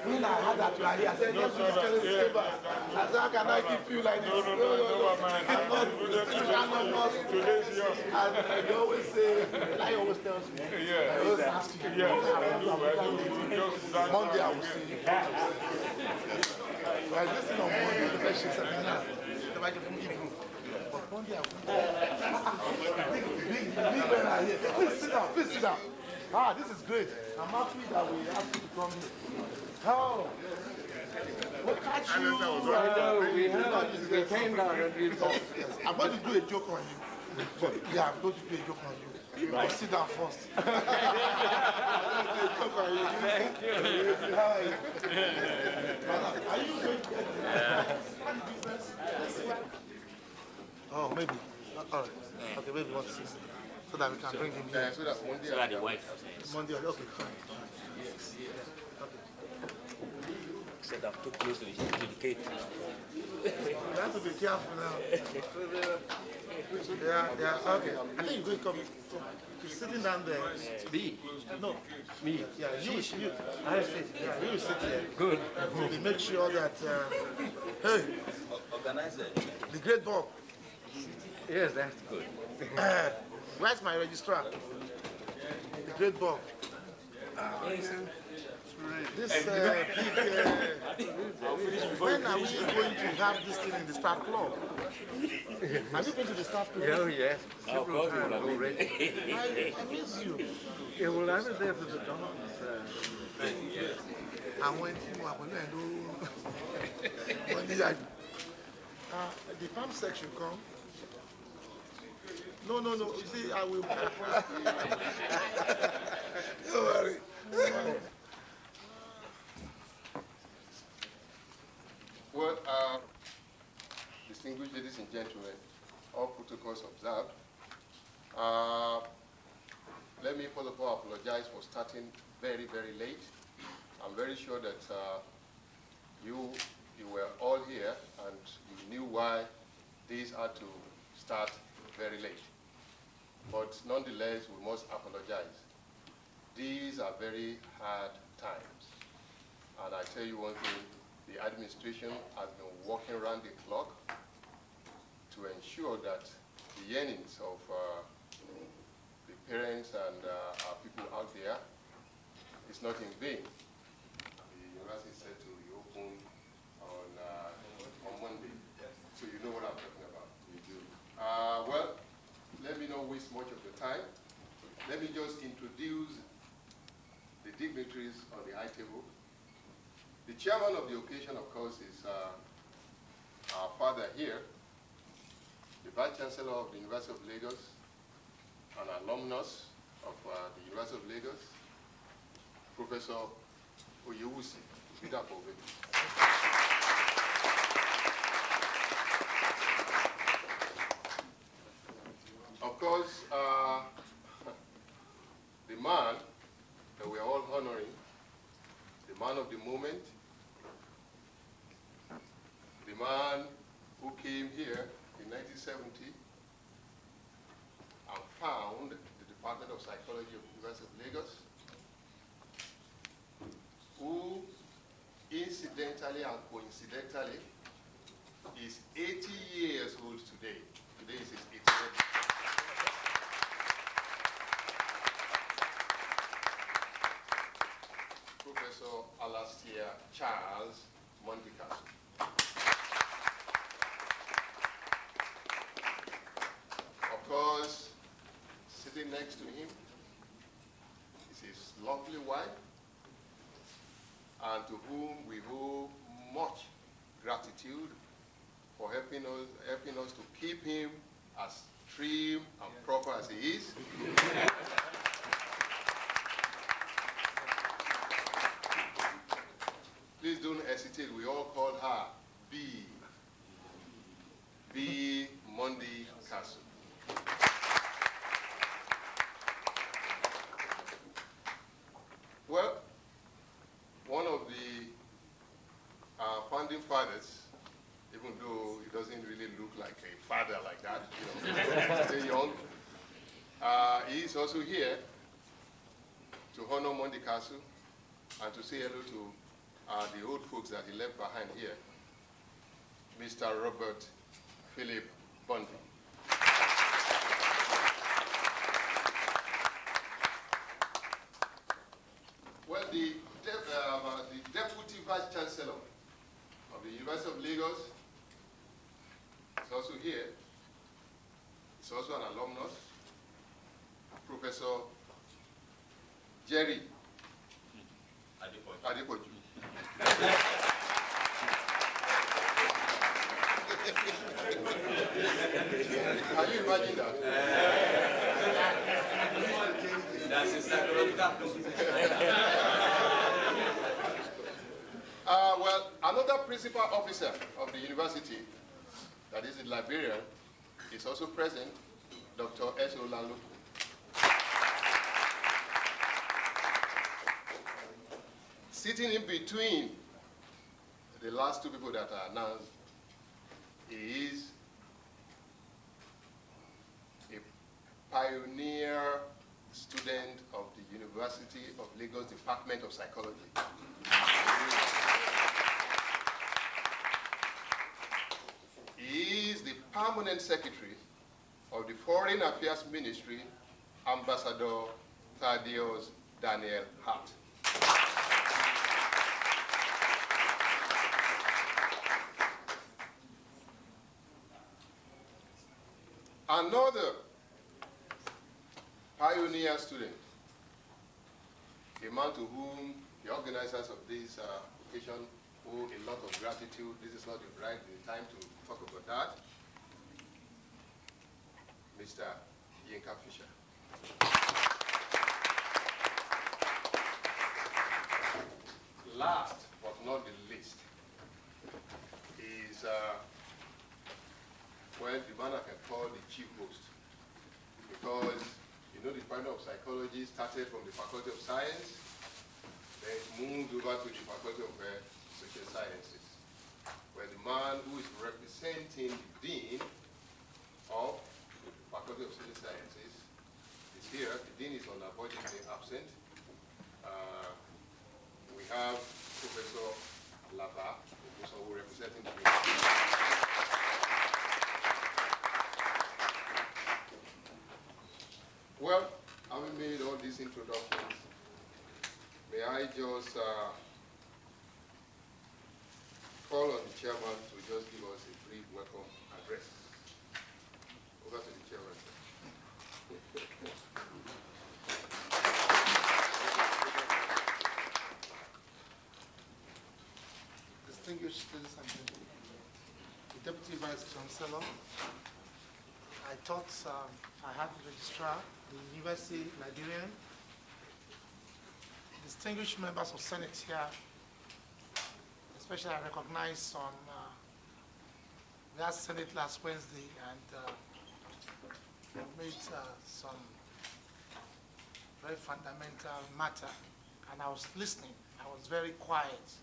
When I had that right here, I said, yes, please, can you say back? I said, how can I give you like this? No, man. I'm not and you always say, I always tells me. Yeah. I always ask you. Yeah, I do. Monday, I will see you. Well, this thing on Monday, the best shift at now. The microphone Hebrew. But Monday, I will. Big men are here. Please sit down, please sit down. Ah, this is great. I'm happy that we asked you to come here. Oh, look at you. I know, we came down and you talked. I'm going to do a joke on you. Yeah, I'm going to do a joke on you. Right. Sit down first. I'm going to do a joke on you. Thank you. Are you going to get business? Oh, maybe. All right. Okay, maybe one season. So that we can bring him here. So that Monday. So that the wife. Monday, okay, fine. Yes. Okay. Said I'm too close to the cake. You have to be careful now. Yeah, okay. I think you're going to come. You're sitting down there. Me? No. Me? Yeah, you. I sit. Yeah, you sit here. Good. We make sure that, hey, Organize it. the great Bob. Yes, that's good. Where's my registrar? The great Bob. This big, when are we going to have this thing in the staff club? Have you been to the staff club? Oh, yes. Several times already. I miss you. Yeah, well, I was there for the dogs. I went to the farm section come. No. You see, I will. Don't worry. Well, distinguished ladies and gentlemen, all protocols observed. Let me first of all apologize for starting very, very late. I'm very sure that you were all here and you knew why these had to start very late. But nonetheless, we must apologize. These are very hard times. And I tell you one thing, the administration has been working around the clock to ensure that the yearnings of the parents and our people out there is not in vain. The university is set to reopen on Monday, so you know what I'm talking about. We do. Well, let me not waste much of the time. Let me just introduce the dignitaries on the high table. The chairman of the occasion, of course, is our father here, the Vice Chancellor of the University of Lagos, an alumnus of the University of Lagos, Professor Oyewusi. Of course, the man that we are all honoring, the man of the moment, the man who came here in 1970 and found the Department of Psychology of the University of Lagos, who incidentally and coincidentally is 80 years old today. Today is his 80th. Professor Alastair Mundy-Castle. Of course, sitting next to him is his lovely wife, and to whom we owe much gratitude for helping us to keep him as trim and proper as he is. Please don't hesitate. We all call her B. Mundy-Castle. Well, one of the founding fathers, even though he doesn't really look like a father like that, you know, still young, he is also here to honor Mundy-Castle and to say hello to the old folks that he left behind here, Mr. Robert Philip Bundy. Well, the Deputy Vice Chancellor of the University of Lagos is also here. He's also an alumnus, Professor Jerry Adepoju. Can you imagine that? That's his psychological. Well, another principal officer of the university, that is the librarian, is also present, Dr. S. Olalo. Sitting in between the last two people that are announced, he is a pioneer student of the University of Lagos Department of Psychology. He is the permanent secretary of the Foreign Affairs Ministry, Ambassador Thaddeus Daniel Hart. Another pioneer student, a man to whom the organizers of this occasion owe a lot of gratitude. This is not the right time to talk about that. Mr. Yinka Fisher. Last but not the least is well, the man I can call the chief host, because you know the Department of Psychology started from the Faculty of Science, then moved over to the Faculty of Social Sciences, where the man who is representing the Dean of the Faculty of Social Sciences is here. The Dean is unavoidably absent. We have Professor Lava, who is representing the Dean. Well, having made all these introductions, may I just call on the chairman to just give us a brief welcome address. Over to the chairman, sir. Distinguished ladies and gentlemen, the Deputy Vice Chancellor, I thought I had the registrar, the university librarian, distinguished members of Senate here, especially I recognize on last Senate last Wednesday, and made some very fundamental matter, and I was listening. I was very quiet,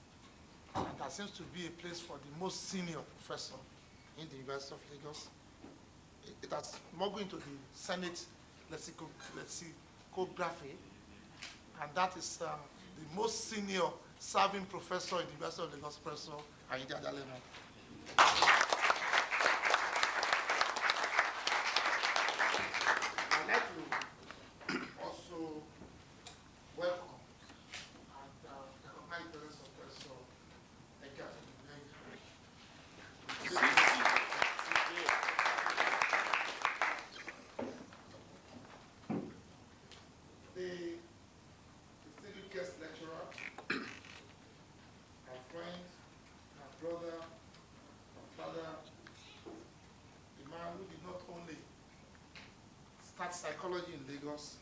and that seems to be a place for the most senior professor in the University of Lagos. It has more going to the Senate lexicography, and that is the most senior serving professor in the University of Lagos, Professor Ayinde Adalemo. I'd like to also welcome and recognize the presence of Professor Eka. The distinguished guest lecturer, our friend, our brother, our father, the man who did not only start psychology in Lagos,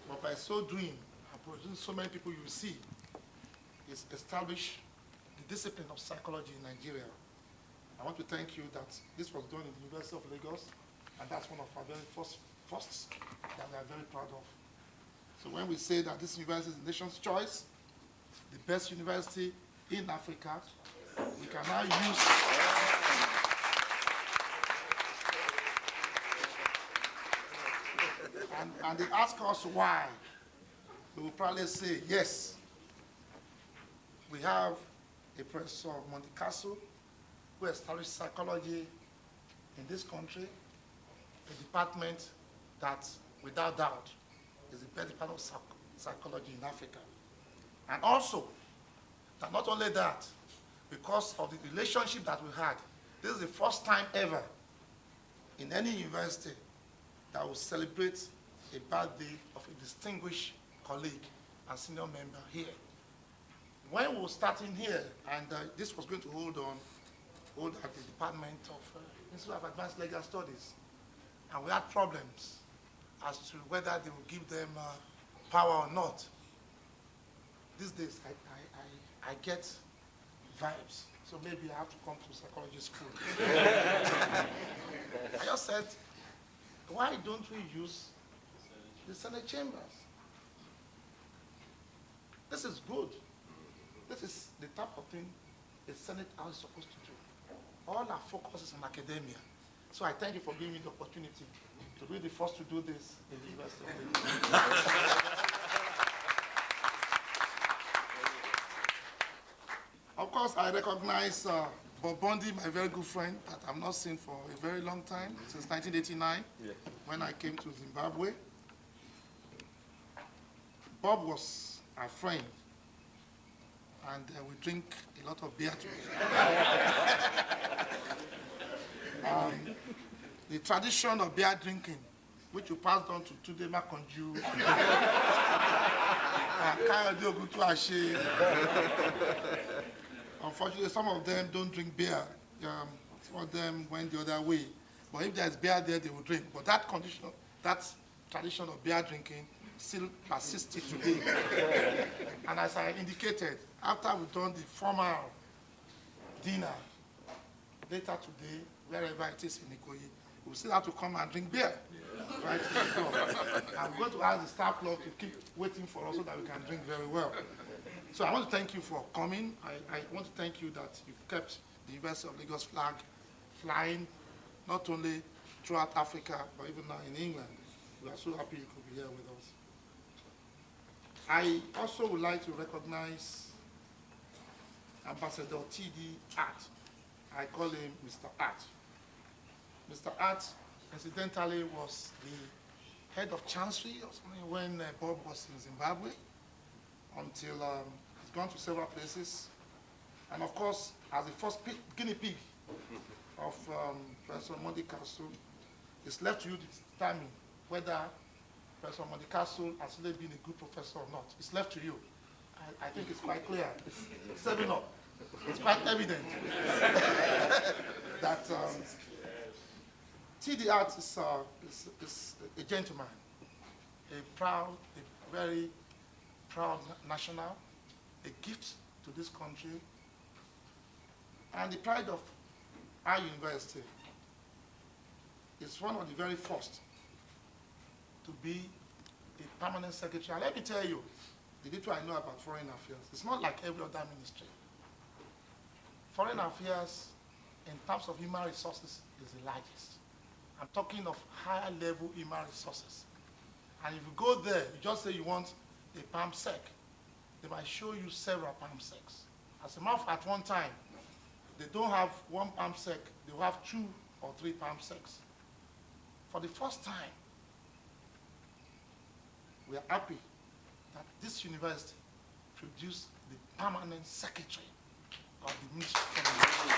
but by so doing, and producing so many people you see, is established the discipline of psychology in Nigeria. I want to thank you that this was done in the University of Lagos, And that's one of our very firsts that we are very proud of. So when we say that this university is the nation's choice, the best university in Africa, we can now use and they ask us why. We will probably say, yes, we have a Professor Mundy-Castle who established psychology in this country, a department that, without doubt, is the best department of psychology in Africa. And also, that not only that, because of the relationship that we had, this is the first time ever in any university that will celebrate a birthday of a distinguished colleague and senior member here. When we were starting here, and this was going to hold at the Department of Institute of Advanced Legal Studies, and we had problems as to whether they would give them power or not. These days, I get vibes, so maybe I have to come to psychology school. I just said, why don't we use the Senate chambers? This is good. This is the type of thing the Senate House is supposed to do. All our focus is on academia. So I thank you for giving me the opportunity to be the first to do this in the University of Lagos. Of course, I recognize Bob Bundy, my very good friend, that I've not seen for a very long time, since 1989, when I came to Zimbabwe. Bob was our friend, and we drink a lot of beer together. The tradition of beer drinking, which you passed on to Tunde Makonju, Kayode Ogutuashe. Unfortunately, some of them don't drink beer. Some of them went the other way. But if there's beer there, they will drink. But that tradition of beer drinking still persists today. And as I indicated, after we've done the formal dinner, later today, wherever it is in Ikoyi, we'll still have to come and drink beer. Right? I'm going to ask the staff club to keep waiting for us so that we can drink very well. So I want to thank you for coming. I want to thank you that you've kept the University of Lagos flag flying, not only throughout Africa, but even now in England. We are so happy you could be here with us. I also would like to recognize Ambassador T.D. Art. I call him Mr. Art. Mr. Art, incidentally, was the head of Chancery or something when Bob was in Zimbabwe, until he's gone to several places. And of course, as the first guinea pig of Professor Mundy-Castle, it's left to you to determine whether Professor Mundy-Castle has really been a good professor or not. It's left to you. I think it's quite clear. It's 7 up. It's quite evident that T.D. Art is a gentleman, a very proud national, a gift to this country, and the pride of our university. Is one of the very first to be a permanent secretary. And let me tell you, the little I know about foreign affairs, it's not like every other ministry. Foreign affairs, in terms of human resources, is the largest. I'm talking of higher level human resources. And if you go there, you just say you want a PAMSEC, they might show you several PAMSECs. As a matter of fact, at one time, they don't have one PAMSEC, they will have 2 or 3 PAMSECs. For the first time, we are happy that this university produced the permanent secretary of the Ministry of Education.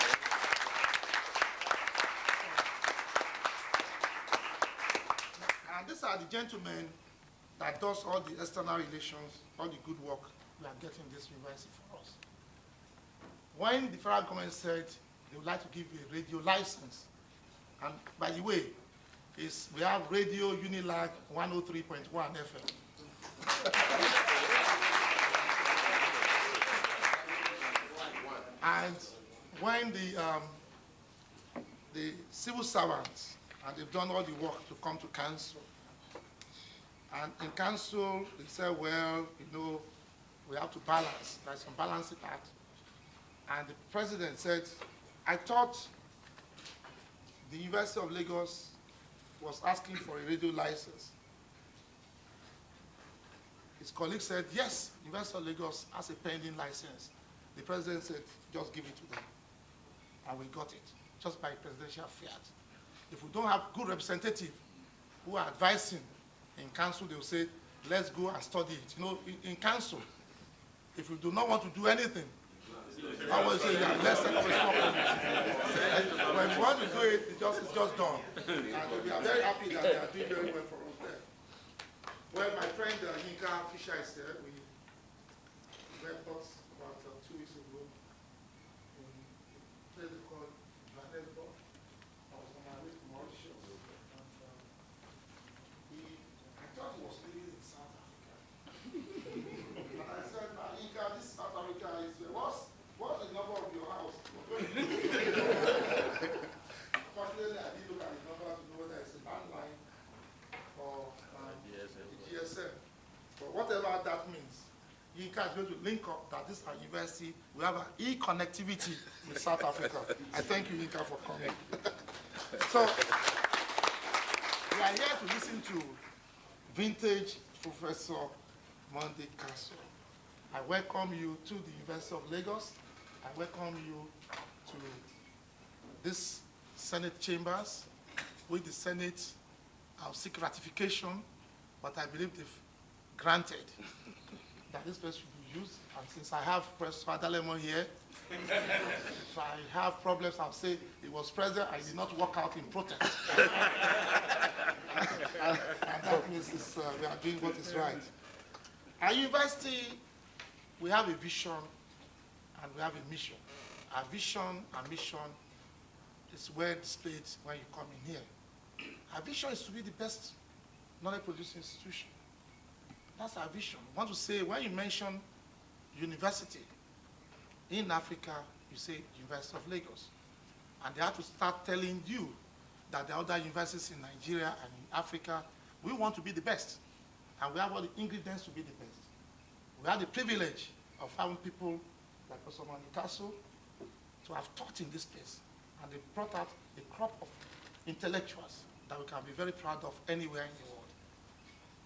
And these are the gentlemen that does all the external relations, all the good work we are getting in this university for us. When the federal government said they would like to give a radio license, and by the way, we have Radio Unilag 103.1 FM. And when the civil servants and they've done all the work to come to council. And in council, they said, well, we have to balance. There's some balancing act. And the president said, I thought the University of Lagos was asking for a radio license. His colleague said, yes, University of Lagos has a pending license. The president said, just give it to them. And we got it, just by presidential fiat. If we don't have good representatives who are advising in council, they will say, let's go and study it. In council, if you do not want to do anything, I will say, yeah, let's set up a small committee. When you want to do it, it's just done. And we are very happy that they are doing very well for us there. Well, my friend Yinka Fisher is there. We left us about 2 weeks ago in a place called Johannesburg. I was on my way to Mauritius. And I thought he was living in South Africa. And I said, Yinka, this South Africa is, what's the number of your house? Fortunately, I didn't look at the number to know whether it's a landline or GSM. But whatever that means, Yinka is going to link up that this is our university. We have an e-connectivity with South Africa. I thank you, Yinka, for coming. So, we are here to listen to vintage Professor Mundy-Castle. I welcome you to the University of Lagos. I welcome you to this Senate chambers, with the Senate. I'll seek ratification, but I believe they've granted that this place should be used. And since I have Professor Adalemo here, if I have problems, I'll say he was present, I did not walk out in protest. and that means we are doing what is right. Our university, we have a vision and we have a mission. Our vision and mission is well displayed when you come in here. Our vision is to be the best knowledge-producing institution. That's our vision. We want to say, when you mention university in Africa, you say University of Lagos. And they have to start telling you that there are other universities in Nigeria and in Africa. We want to be the best. And we have all the ingredients to be the best. We have the privilege of having people like Prof Alastair to have taught in this place. And they brought out a crop of intellectuals that we can be very proud of anywhere in the world.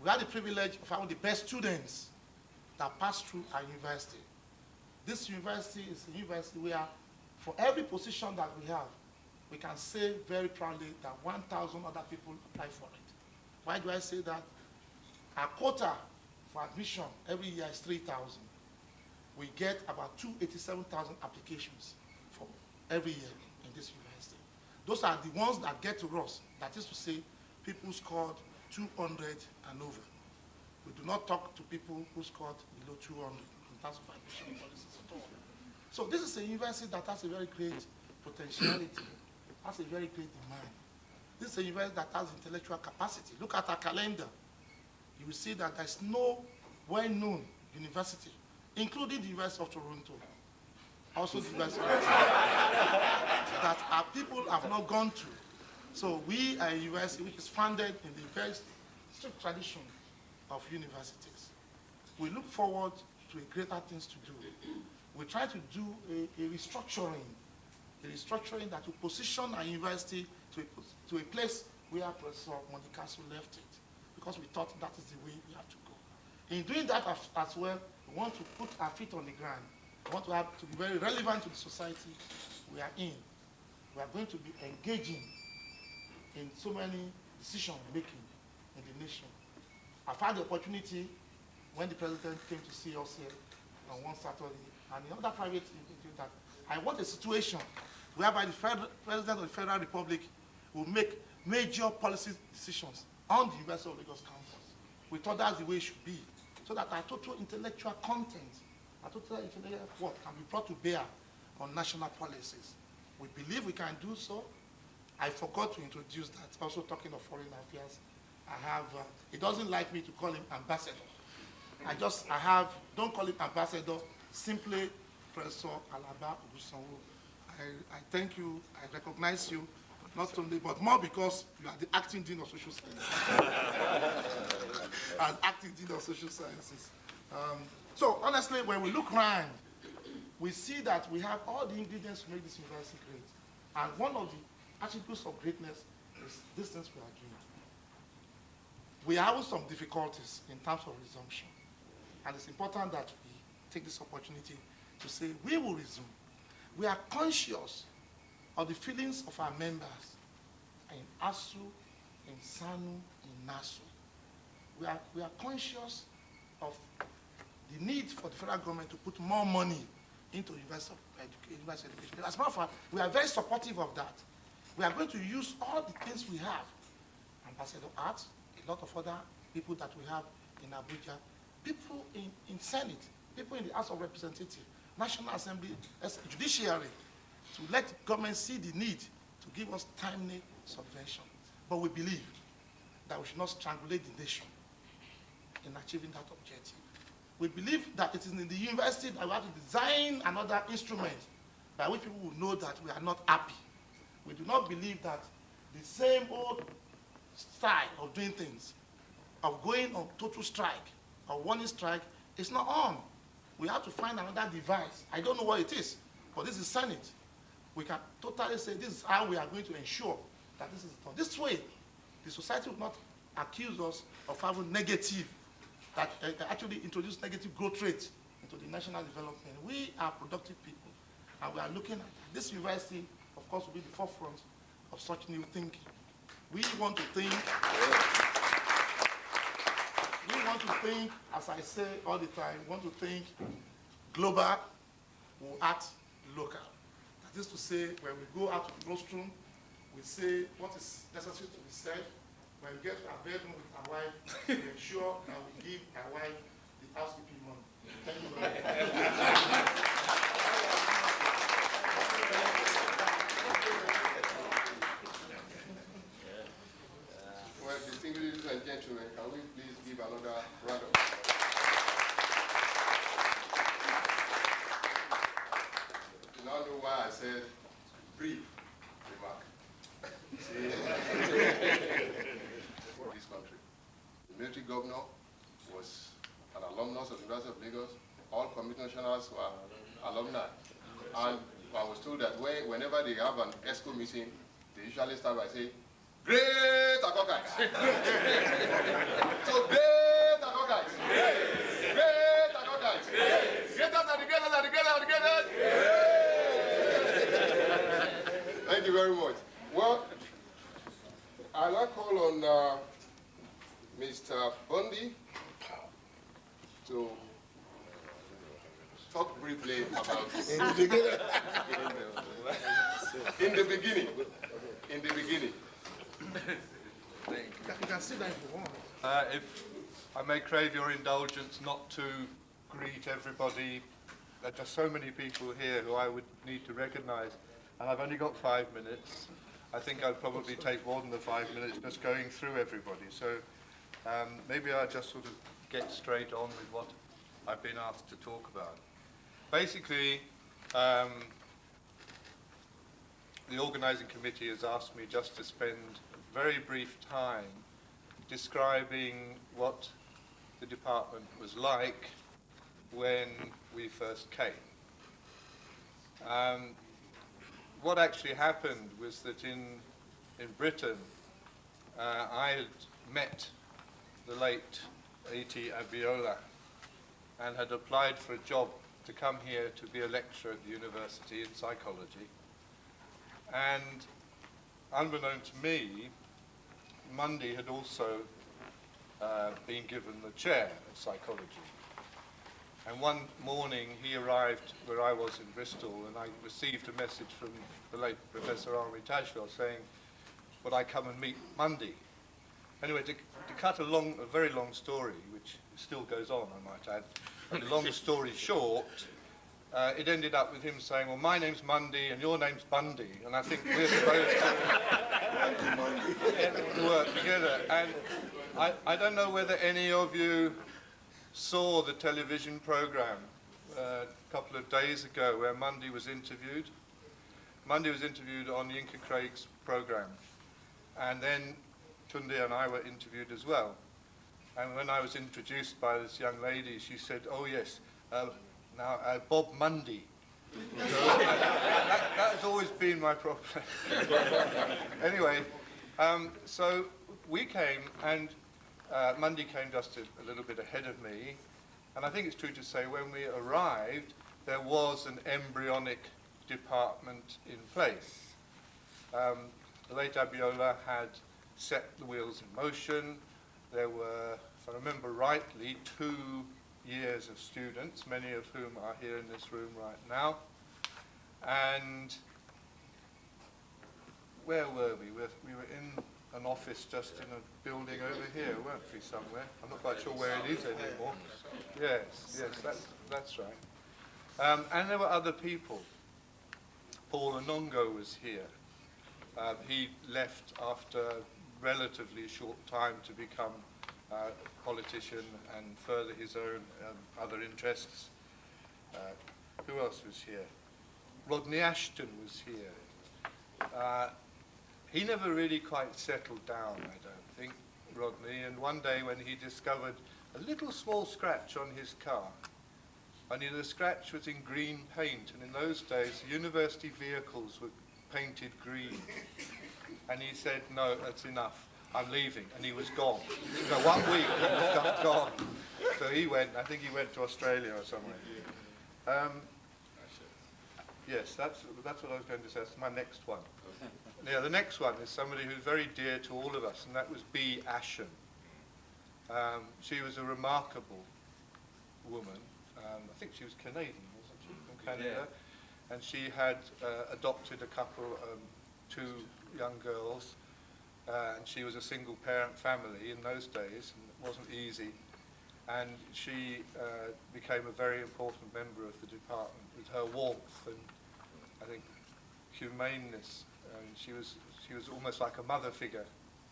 We have the privilege of having the best students that pass through our university. This university is a university where, for every position that we have, we can say very proudly that 1,000 other people apply for it. Why do I say that? Our quota for admission every year is 3,000. We get about 287,000 applications for every year in this university. Those are the ones that get to us. That is to say, people scored 200 and over. We do not talk to people who scored below 200 in terms of admission policies at all. So this is a university that has a very great potentiality, has a very great demand. This is a university that has intellectual capacity. Look at our calendar. You will see that there's no well-known university, including the University of Toronto, also the University of that our people have not gone to. So we are a university which is founded in the very strict tradition of universities. We look forward to greater things to do. We try to do a restructuring that will position our university to a place where Professor Mundy-Castle left it, because we thought that is the way we have to go. In doing that as well, we want to put our feet on the ground. We want to be very relevant to the society we are in. We are going to be engaging in so many decision-making in the nation. I've had the opportunity when the president came to see us here on one Saturday, and in other private meetings, that I want a situation whereby the president of the Federal Republic will make major policy decisions on the University of Lagos campus. We thought that's the way it should be, so that our total intellectual content, our total intellectual work can be brought to bear on national policies. We believe we can do so. I forgot to introduce that. Also talking of foreign affairs, I have, he doesn't like me to call him ambassador. Don't call him ambassador, simply Professor Alastair. I thank you, I recognize you Not only, but more because you are the acting dean of social sciences. As acting dean of social sciences. So honestly, when we look around, we see that we have all the ingredients to make this university great. And one of the attributes of greatness is these things we are doing. We are having some difficulties in terms of resumption. And it's important that we take this opportunity to say we will resume. We are conscious of the feelings of our members in ASU, in SANU, in NASU. We are conscious of the need for the federal government to put more money into university education. As a matter of fact, we are very supportive of that. We are going to use all the things we have. Ambassador Arts, a lot of other people that we have in Abuja, people in Senate, people in the House of Representatives, National Assembly, Judiciary, to let government see the need to give us timely subvention. But we believe that we should not strangulate the nation in achieving that objective. We believe that it is in the university that we have to design another instrument by which people will know that we are not happy. We do not believe that the same old style of doing things, of going on total strike, or warning strike, is not on. We have to find another device. I don't know what it is, but this is Senate. We can totally say this is how we are going to ensure that this is done. This way, the society will not accuse us of having negative, that actually introduce negative growth rates into the national development. We are productive people, and we are looking at this university, of course, will be the forefront of such new thinking. We want to think, as I say all the time, we want to think global, we'll act local. That is to say, when we go out to the rostrum, we say what is necessary to be said. When we get to our bedroom with our wife, we ensure that we give our wife the housekeeping money. Thank you very much. Well, distinguished ladies and gentlemen, can we please give another round of applause? You now know why I said brief remark. For this country. The military governor was an alumnus of the University of Lagos. All commissioners were alumni. And I was told that whenever they have an ESCO meeting, they usually start by saying, great Akokites! So great Akokites! Great Akokites! Greatest and the greatest and the greatest and the greatest! Thank you very much. Well, I'd like to call on Mr. Bundy to talk briefly about in the beginning. You can sit down if you want. If I may crave your indulgence not to greet everybody, there are just so many people here who I would need to recognize, and I've only got 5 minutes. I think I'd probably take more than the 5 minutes just going through everybody. So maybe I'll just sort of get straight on with what I've been asked to talk about. Basically, the organising committee has asked me just to spend a very brief time describing what the department was like when we first came. What actually happened was that in Britain, I had met the late A.T. Abiola and had applied for a job to come here to be a lecturer at the university in psychology. And unbeknown to me, Mundy had also been given the chair of psychology. And one morning he arrived where I was in Bristol, and I received a message from the late Professor Mundy-Castle saying, would I come and meet Mundy? Anyway, to cut a very long story, which still goes on, I might add, a long story short, it ended up with him saying, well, my name's Mundy and your name's Bundy, and I think we're supposed to work together. And I don't know whether any of you saw the television program a couple of days ago where Mundy was interviewed. Mundy was interviewed on Yinka Craig's program, and then Tunde and I were interviewed as well. And when I was introduced by this young lady, she said, "Oh yes, now Bob Mundy." So that has always been my problem. Anyway, so we came, and Mundy came just a little bit ahead of me, and I think it's true to say when we arrived, there was an embryonic department in place. The late Abiola had set the wheels in motion. There were, if I remember rightly, 2 years of students, many of whom are here in this room right now. And where were we? We were in an office just in a building over here, weren't we, somewhere? I'm not quite sure where it is anymore. Yes, that's right. And there were other people. Paul Anongo was here. He left after a relatively short time to become a politician and further his own other interests. Who else was here? Rodney Ashton was here. He never really quite settled down, I don't think, Rodney, and one day when he discovered a little small scratch on his car, only the scratch was in green paint, and in those days university vehicles were painted green. And he said, "No, that's enough, I'm leaving," and he was gone. So 1 week, he was just gone. So he went, I think he went to Australia or somewhere. Yes, that's what I was going to say. That's my next one. Yeah, the next one is somebody who's very dear to all of us, and that was B. Ashen. She was a remarkable woman. I think she was Canadian, wasn't she, from Canada? Yeah. And she had adopted a couple, 2 young girls, and she was a single-parent family in those days, and it wasn't easy. And she became a very important member of the department with her warmth and, I think, humaneness. And she was almost like a mother figure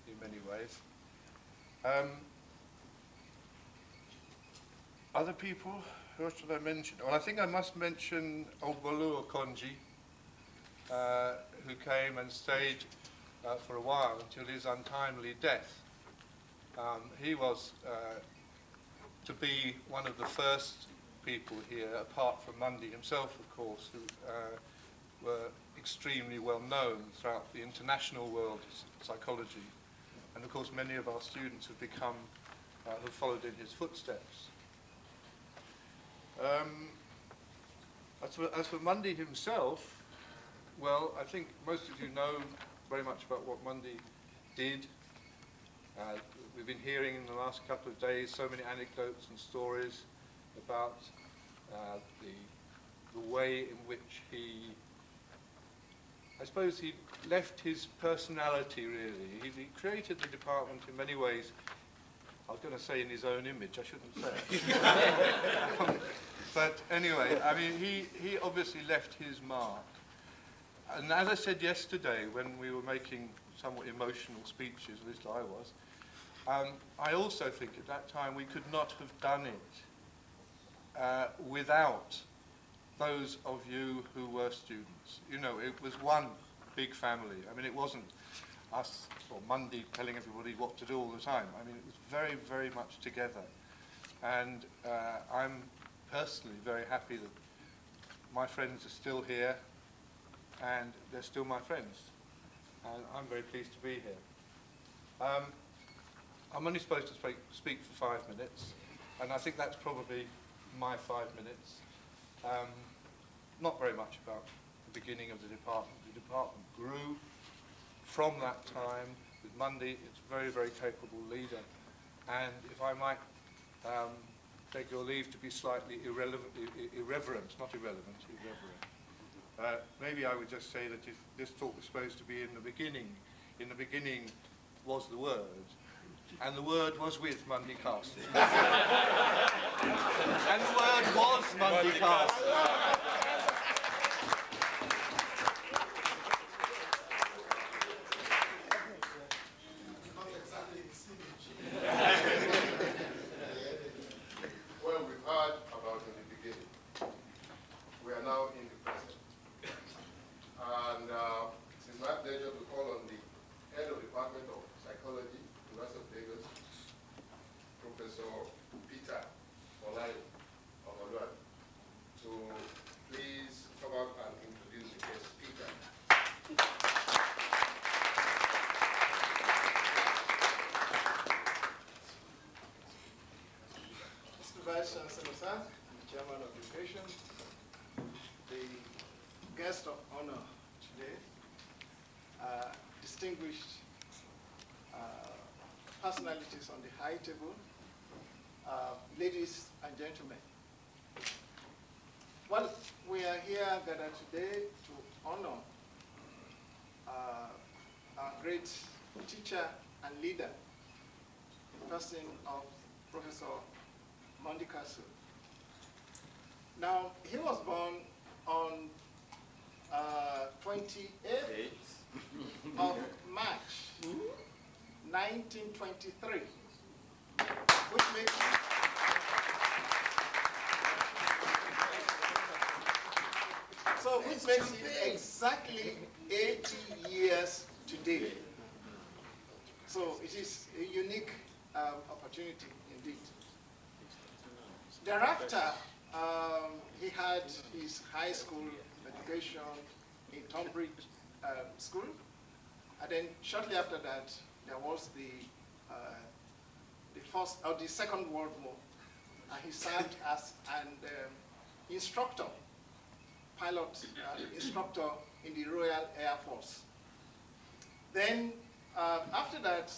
in many ways. Other people, who else should I mention? Well, I think I must mention Obolu Okonji, who came and stayed for a while until his untimely death. He was to be one of the first people here, apart from Mundy himself, of course, who were extremely well known throughout the international world of psychology. And of course, many of our students have become, have followed in his footsteps. As for Mundy himself, well, I think most of you know very much about what Mundy did. We've been hearing in the last couple of days so many anecdotes and stories about the way in which he, I suppose he left his personality really. He created the department in many ways. I was going to say in his own image, I shouldn't say. But anyway, I mean, he obviously left his mark. And as I said yesterday, when we were making somewhat emotional speeches, at least I was, I also think at that time we could not have done it without those of you who were students. You know, it was one big family. I mean, it wasn't us or Mundy telling everybody what to do all the time. I mean, it was very, very much together. And I'm personally very happy that my friends are still here and they're still my friends. And I'm very pleased to be here. I'm only supposed to speak for 5 minutes, and I think that's probably my 5 minutes. Not very much about the beginning of the department. The department grew from that time with Mundy. It's a very, very capable leader. And if I might beg your leave to be slightly irreverent, not irrelevant, irreverent. Maybe I would just say that if this talk was supposed to be in the beginning was the Word, and the Word was with Mundy-Castle. And the Word was Mundy-Castle. Well, we've heard about in the beginning. We are now in the present. And distinguished personalities on the high table, ladies and gentlemen. Well, we are here gathered today to honor our great teacher and leader, the person of Professor Mundy-Castle. Now, he was born on 28th of March, 1923, which makes it exactly 80 years today. So it is a unique opportunity indeed. Thereafter, he had his high school education in Tonbridge School, and then shortly after that, there was the Second World War, and he served as an instructor, pilot instructor in the Royal Air Force. Then, after that,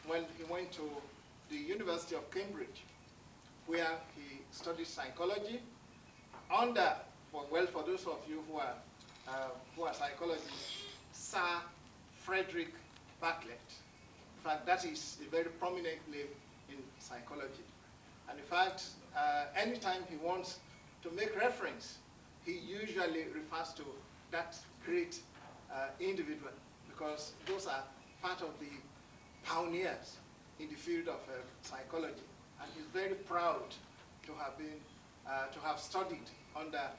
when he went to the University of Cambridge, where he studied psychology under, for those of you who are psychologists, Sir Frederick Bartlett. In fact, that is a very prominent name in psychology. And in fact, anytime he wants to make reference, he usually refers to that great individual, because those are part of the pioneers in the field of psychology. And he's very proud to have been, to have studied under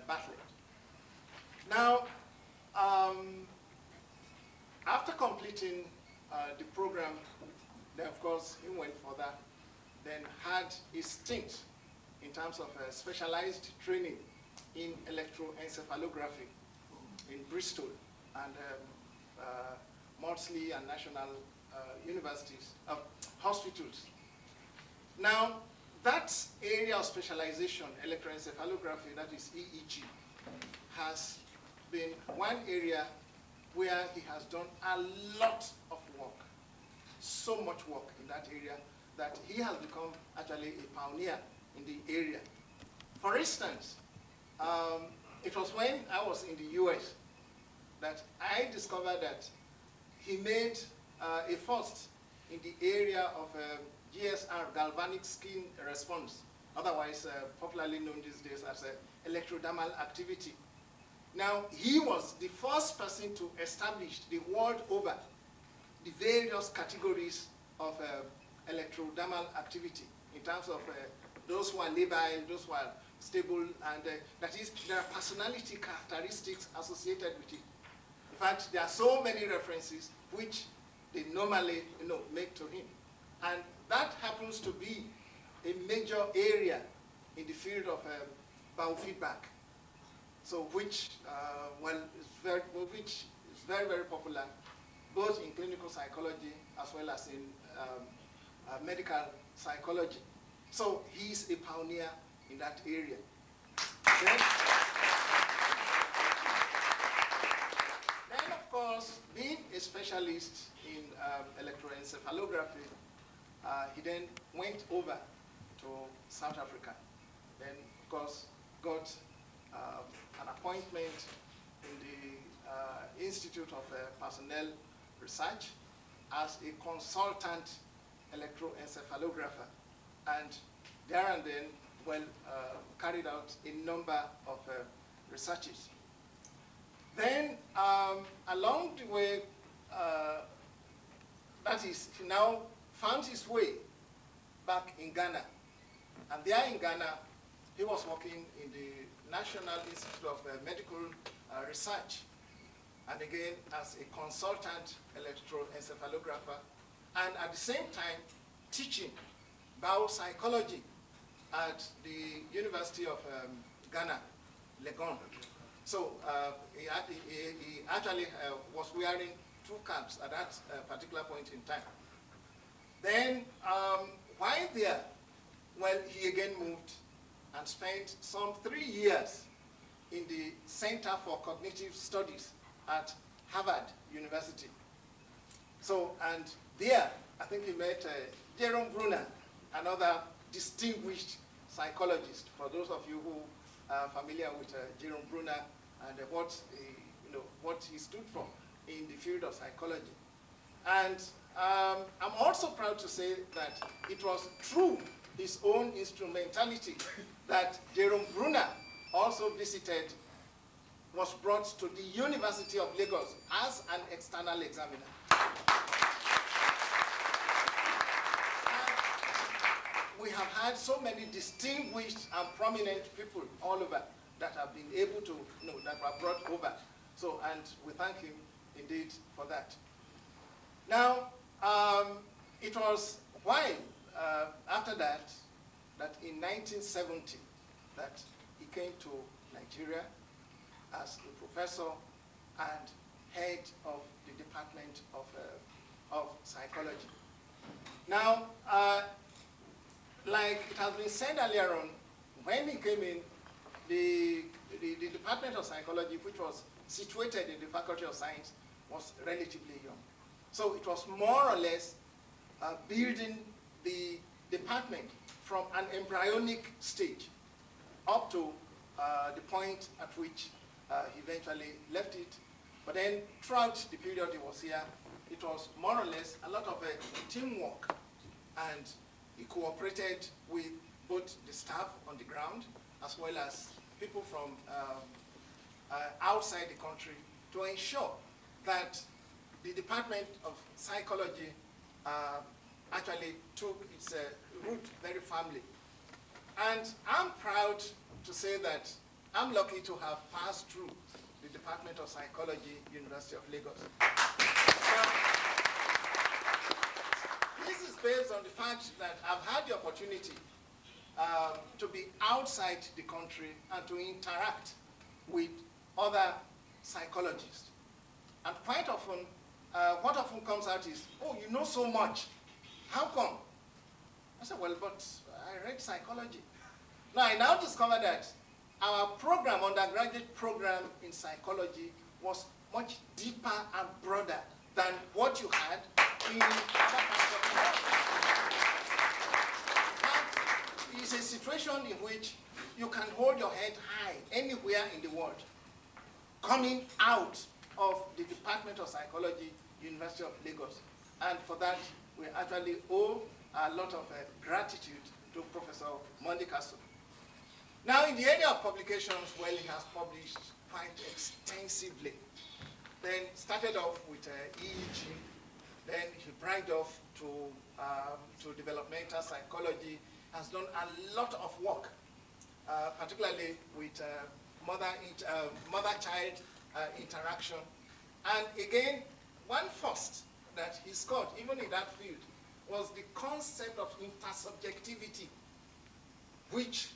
Bartlett. Now, after completing the program, then of course he went further, then had a stint in terms of specialized training in electroencephalography in Bristol and Maudsley and National Universities, hospitals. Now, that area of specialization, electroencephalography, that is EEG, has been one area where he has done a lot of work, so much work in that area that he has become actually a pioneer in the area. For instance, it was when I was in the US that I discovered that he made a first in the area of GSR, galvanic skin response, otherwise popularly known these days as electrodermal activity. Now, he was the first person to establish the world over the various categories of electrodermal activity in terms of those who are labile, those who are stable, and that is, there are personality characteristics associated with it. In fact, there are so many references which they normally make to him. And that happens to be a major area in the field of biofeedback. So which, which is very, very popular, both in clinical psychology as well as in medical psychology. So he's a pioneer in that area. Then of course, being a specialist in electroencephalography, he then went over to South Africa. Then, of course, got an appointment in the Institute of Personnel Research as a consultant electroencephalographer. And there and then, carried out a number of researches. Then, along the way, that is, he now found his way back in Ghana. And there in Ghana, he was working in the National Institute of Medical Research, and again as a consultant electroencephalographer, and at the same time teaching biopsychology at the University of Ghana, Legon. So he actually was wearing two caps at that particular point in time. Then, while there, he again moved and spent some 3 years in the Center for Cognitive Studies at Harvard University. So, and there, I think he met Jerome Bruner, another distinguished psychologist. For those of you who are familiar with Jerome Bruner and what he stood for in the field of psychology. And I'm also proud to say that it was through his own instrumentality that Jerome Bruner also was brought to the University of Lagos as an external examiner. We have had so many distinguished and prominent people all over that have been able to, that were brought over. So, and we thank him indeed for that. Now, it was while after that, that in 1970, that he came to Nigeria as a professor and head of the Department of Psychology. Now, like it has been said earlier on, when he came in, the Department of Psychology, which was situated in the Faculty of Science, was relatively young. So it was more or less building the department from an embryonic stage up to the point at which he eventually left it. But then throughout the period he was here, it was more or less a lot of teamwork, and he cooperated with both the staff on the ground as well as people from outside the country to ensure that the Department of Psychology actually took its root very firmly. And I'm proud to say that I'm lucky to have passed through the Department of Psychology, University of Lagos. Now, this is based on the fact that I've had the opportunity to be outside the country and to interact with other psychologists. And quite often, what often comes out is, oh, you know so much. How come? I said, well, but I read psychology. Now, I now discover that our program, undergraduate program in psychology, was much deeper and broader than what you had in other parts of the world. And it's a situation in which you can hold your head high anywhere in the world, coming out of the Department of Psychology, University of Lagos. And for that, we actually owe a lot of gratitude to Professor Mundy-Castle. Now, in the area of publications, well, he has published quite extensively. Then started off with EEG, then he branched off to developmental psychology, has done a lot of work, particularly with mother-child interaction. And again, one first that he scored, even in that field, was the concept of intersubjectivity, which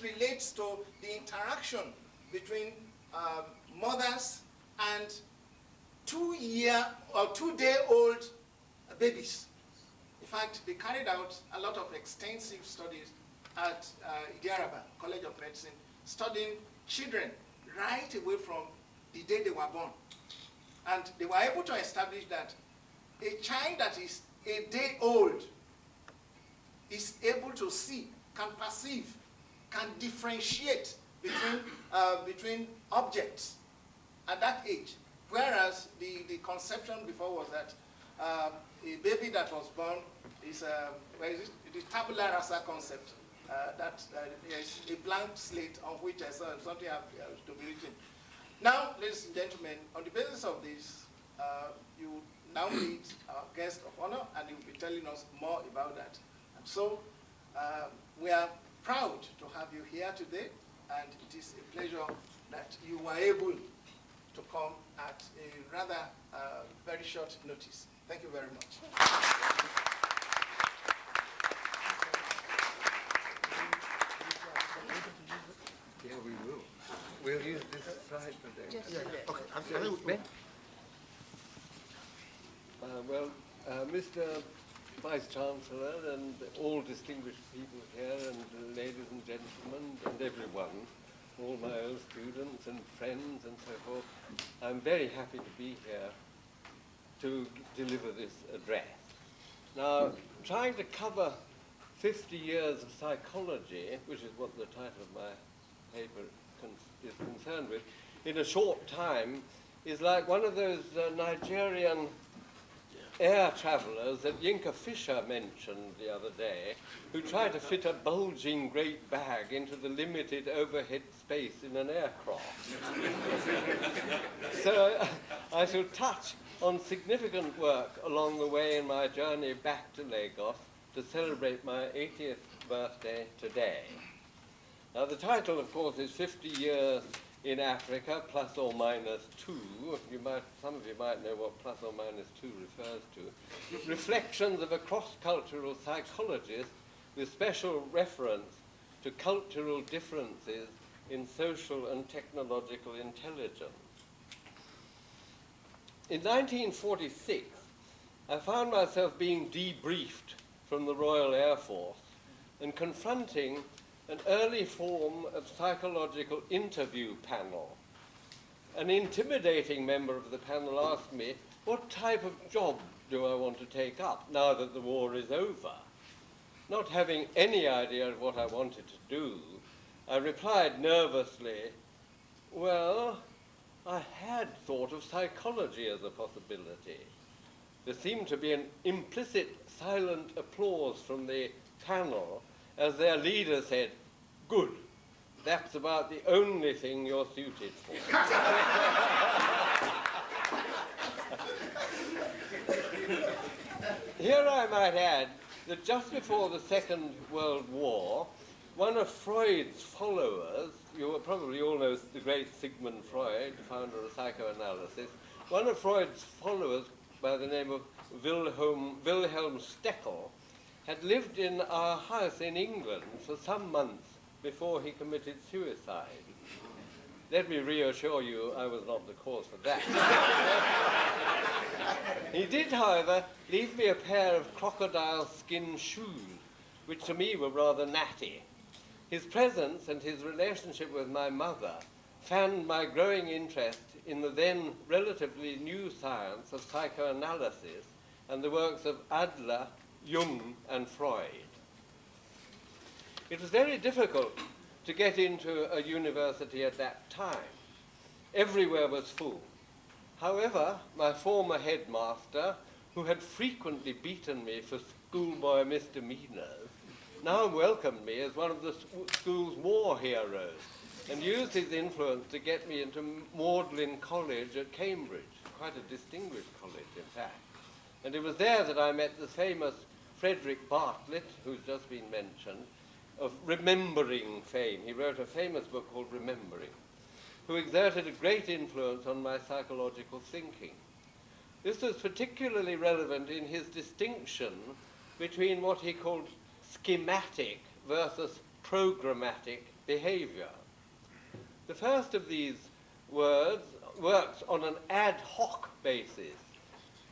relates to the interaction between mothers and 2-year or 2-day-old babies. In fact, they carried out a lot of extensive studies at Idiaraba College of Medicine, studying children right away from the day they were born. And they were able to establish that a child that is a day old is able to see, can perceive, can differentiate between objects at that age. Whereas the conception before was that a baby that was born is the tabula rasa concept, that is a blank slate on which something has to be written. Now, ladies and gentlemen, on the basis of this, you now meet our guest of honor, and he will be telling us more about that. And so, we are proud to have you here today, and it is a pleasure that you were able to come at a rather very short notice. Thank you very much. Yeah, we will. We'll use this slide today. Okay. Well, Mr. Vice-Chancellor and all distinguished people here, and ladies and gentlemen, and everyone, all my old students and friends and so forth, I'm very happy to be here to deliver this address. Now, trying to cover 50 years of psychology, which is what the title of my paper is concerned with, in a short time is like one of those Nigerian air travelers that Yinka Fisher mentioned the other day, who tried to fit a bulging great bag into the limited overhead space in an aircraft. So I shall touch on significant work along the way in my journey back to Lagos to celebrate my 80th birthday today. Now the title, of course, is 50 Years in Africa, plus or minus 2. Some of you might know what plus or minus 2 refers to. Reflections of a cross-cultural psychologist with special reference to cultural differences in social and technological intelligence. In 1946, I found myself being debriefed from the Royal Air Force and confronting an early form of psychological interview panel. An intimidating member of the panel asked me, what type of job do I want to take up now that the war is over? Not having any idea of what I wanted to do, I replied nervously, well, I had thought of psychology as a possibility. There seemed to be an implicit silent applause from the panel as their leader said, good, that's about the only thing you're suited for. Here I might add that just before the Second World War, one of Freud's followers, you will probably all know the great Sigmund Freud, founder of psychoanalysis, one of Freud's followers by the name of Wilhelm Stekel had lived in our house in England for some months before he committed suicide. Let me reassure you, I was not the cause for that. He did, however, leave me a pair of crocodile skin shoes, which to me were rather natty. His presence and his relationship with my mother fanned my growing interest in the then relatively new science of psychoanalysis and the works of Adler, Jung, and Freud. It was very difficult to get into a university at that time. Everywhere was full. However, my former headmaster, who had frequently beaten me for schoolboy misdemeanors, now welcomed me as one of the school's war heroes and used his influence to get me into Magdalen College at Cambridge, quite a distinguished college, in fact. And it was there that I met the famous Frederick Bartlett, who's just been mentioned, of remembering fame. He wrote a famous book called Remembering, who exerted a great influence on my psychological thinking. This was particularly relevant in his distinction between what he called schematic versus programmatic behavior. The first of these words works on an ad hoc basis,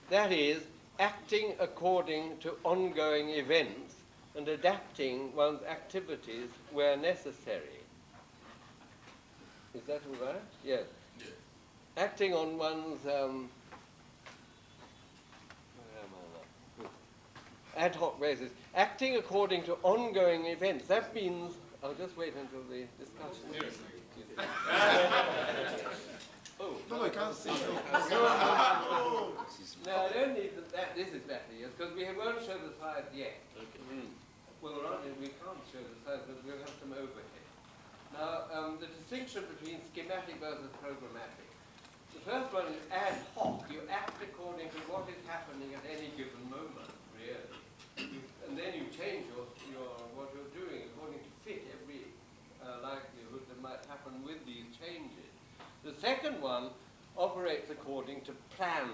that is, acting according to ongoing events and adapting one's activities where necessary. Is that all right? Yes. Yes. Acting on one's ad hoc basis, acting according to ongoing events. That means, I'll just wait until the discussion. Yes. Oh, No, I can't see. No, I don't need that. This is better, yes, because we won't show the slides yet. Okay. Well, we can't show the slides, but we'll have some overhead. Now, the distinction between schematic versus programmatic. The first one is ad hoc. You act according to what is happening at any given moment, really. And then you change what you're doing according to fit every likelihood that might happen with these changes. The second one operates according to plans.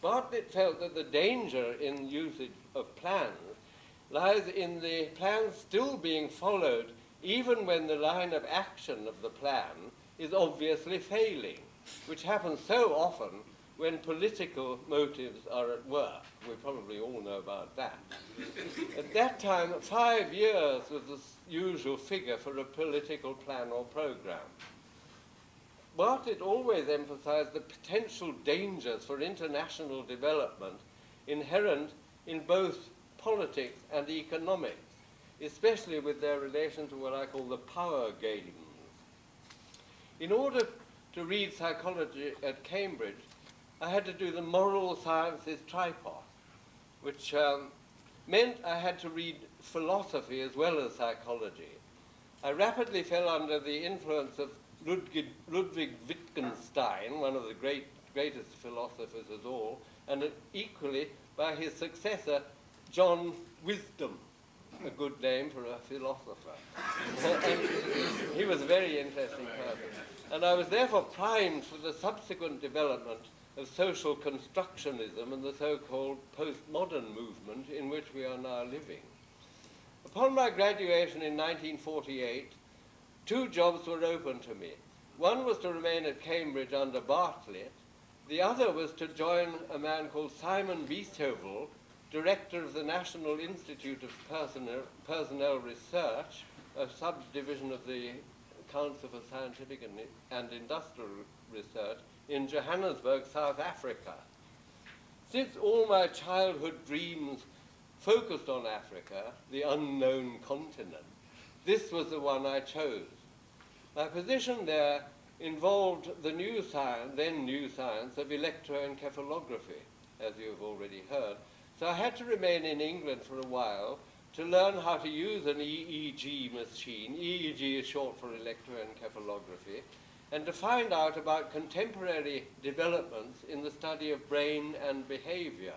Bartlett felt that the danger in usage of plans lies in the plans still being followed even when the line of action of the plan is obviously failing, which happens so often when political motives are at work. We probably all know about that. At that time, 5 years was the usual figure for a political plan or program. Bartlett always emphasized the potential dangers for international development inherent in both politics and economics, especially with their relation to what I call the power games. In order to read psychology at Cambridge, I had to do the moral sciences tripod, which meant I had to read philosophy as well as psychology. I rapidly fell under the influence of Ludwig Wittgenstein, one of the greatest philosophers of all, and equally by his successor, John Wisdom, a good name for a philosopher. And he was a very interesting person. And I was therefore primed for the subsequent development of social constructionism and the so-called postmodern movement in which we are now living. Upon my graduation in 1948, 2 jobs were open to me. One was to remain at Cambridge under Bartlett. The other was to join a man called Simon Biesheuvel, director of the National Institute of Personnel Research, a subdivision of the Council for Scientific and Industrial Research in Johannesburg, South Africa. Since all my childhood dreams focused on Africa, the unknown continent, this was the one I chose. My position there involved the then new science of electroencephalography, as you have already heard. So I had to remain in England for a while to learn how to use an EEG machine. EEG is short for electroencephalography, and to find out about contemporary developments in the study of brain and behavior.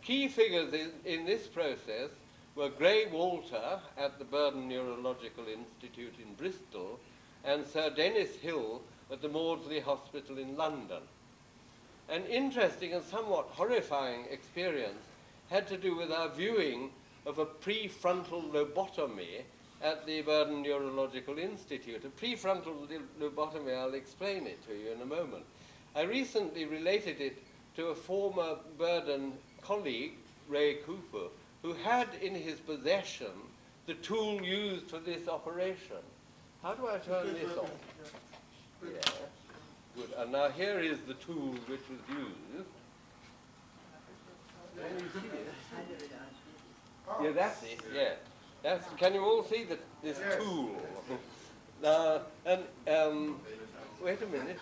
Key figures in this process were Gray Walter at the Burden Neurological Institute in Bristol and Sir Dennis Hill at the Maudsley Hospital in London. An interesting and somewhat horrifying experience had to do with our viewing of a prefrontal lobotomy at the Burden Neurological Institute. A prefrontal lobotomy, I'll explain it to you in a moment. I recently related it to a former Burden colleague, Ray Cooper, who had in his possession the tool used for this operation. How do I turn this off? Yeah. Good. And now here is the tool which was used. Can you see it? Yeah, that's it. Yeah. Can you all see this tool? Now, and wait a minute.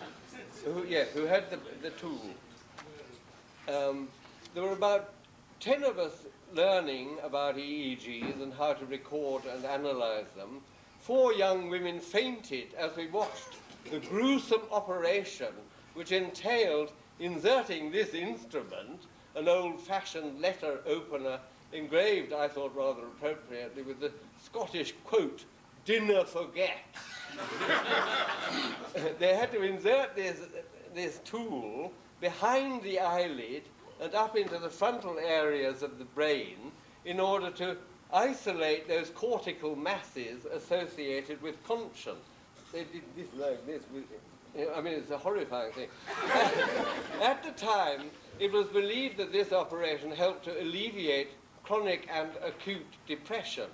Who had the tool? There were about 10 of us learning about EEGs and how to record and analyze them. 4 young women fainted as we watched the gruesome operation which entailed inserting this instrument, an old-fashioned letter opener engraved, I thought rather appropriately, with the Scottish quote, "Dinna forget." They had to insert this tool behind the eyelid and up into the frontal areas of the brain in order to isolate those cortical masses associated with conscience. They did this like this. I mean, it's a horrifying thing. At the time, it was believed that this operation helped to alleviate chronic and acute depression.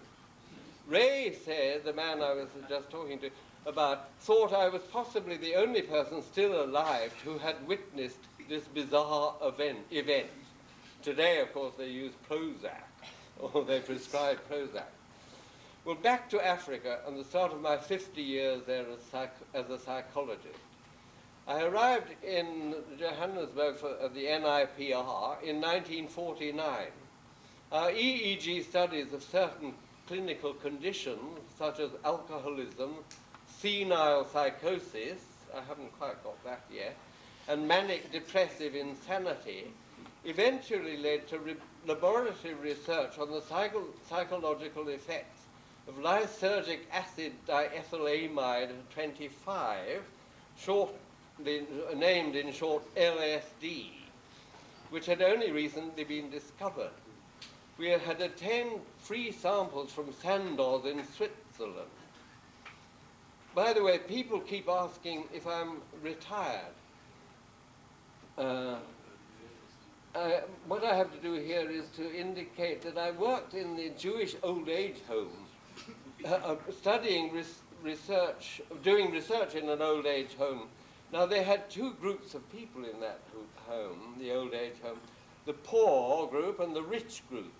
Ray said, the man I was just talking to about, thought I was possibly the only person still alive who had witnessed this bizarre event. Today, of course, they use Prozac, or they prescribe Prozac. Well, back to Africa and the start of my 50 years there as a psychologist. I arrived in Johannesburg for the NIPR in 1949. Our EEG studies of certain clinical conditions, such as alcoholism, senile psychosis, I haven't quite got that yet, and manic depressive insanity, eventually led to laboratory research on the psychological effects of lysergic acid diethylamide 25, named in short LSD, which had only recently been discovered. We had obtained free samples from Sandoz in Switzerland. By the way, people keep asking if I'm retired. What I have to do here is to indicate that I worked in the Jewish old age home, studying doing research in an old age home. Now, they had two groups of people in that home, the old age home, the poor group and the rich group.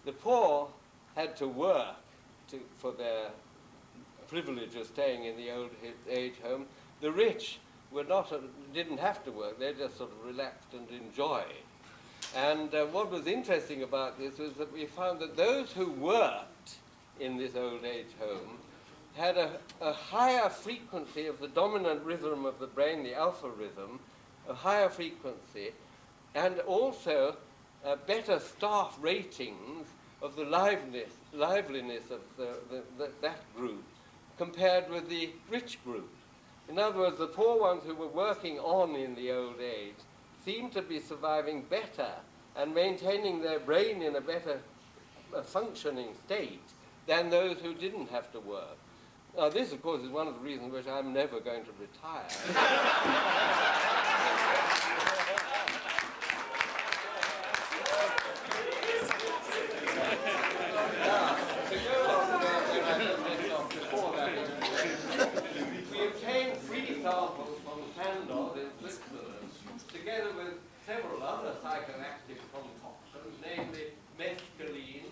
The poor had to work for their privilege of staying in the old age home. The rich didn't have to work, they just sort of relaxed and enjoyed. And what was interesting about this was that we found that those who worked in this old age home had a higher frequency of the dominant rhythm of the brain, the alpha rhythm, a higher frequency, and also better staff ratings of the liveliness of that group compared with the rich group. In other words, the poor ones who were working on in the old age seemed to be surviving better and maintaining their brain in a better functioning state than those who didn't have to work. Now, this, of course, is one of the reasons which I'm never going to retire. We obtained 3 samples from Sandoz in Switzerland, together with several other psychoactive concoctions, namely mescaline,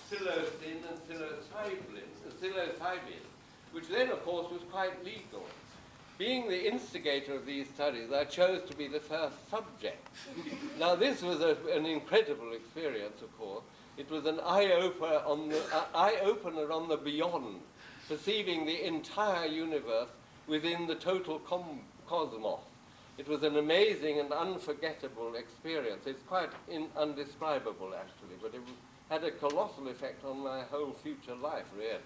psilocin, and psilocybin, which then, of course, was quite legal. Being the instigator of these studies, I chose to be the first subject. Now, this was an incredible experience, of course. It was an eye-opener on the beyond, perceiving the entire universe within the total cosmos. It was an amazing and unforgettable experience. It's quite undescribable, actually, but it had a colossal effect on my whole future life, really.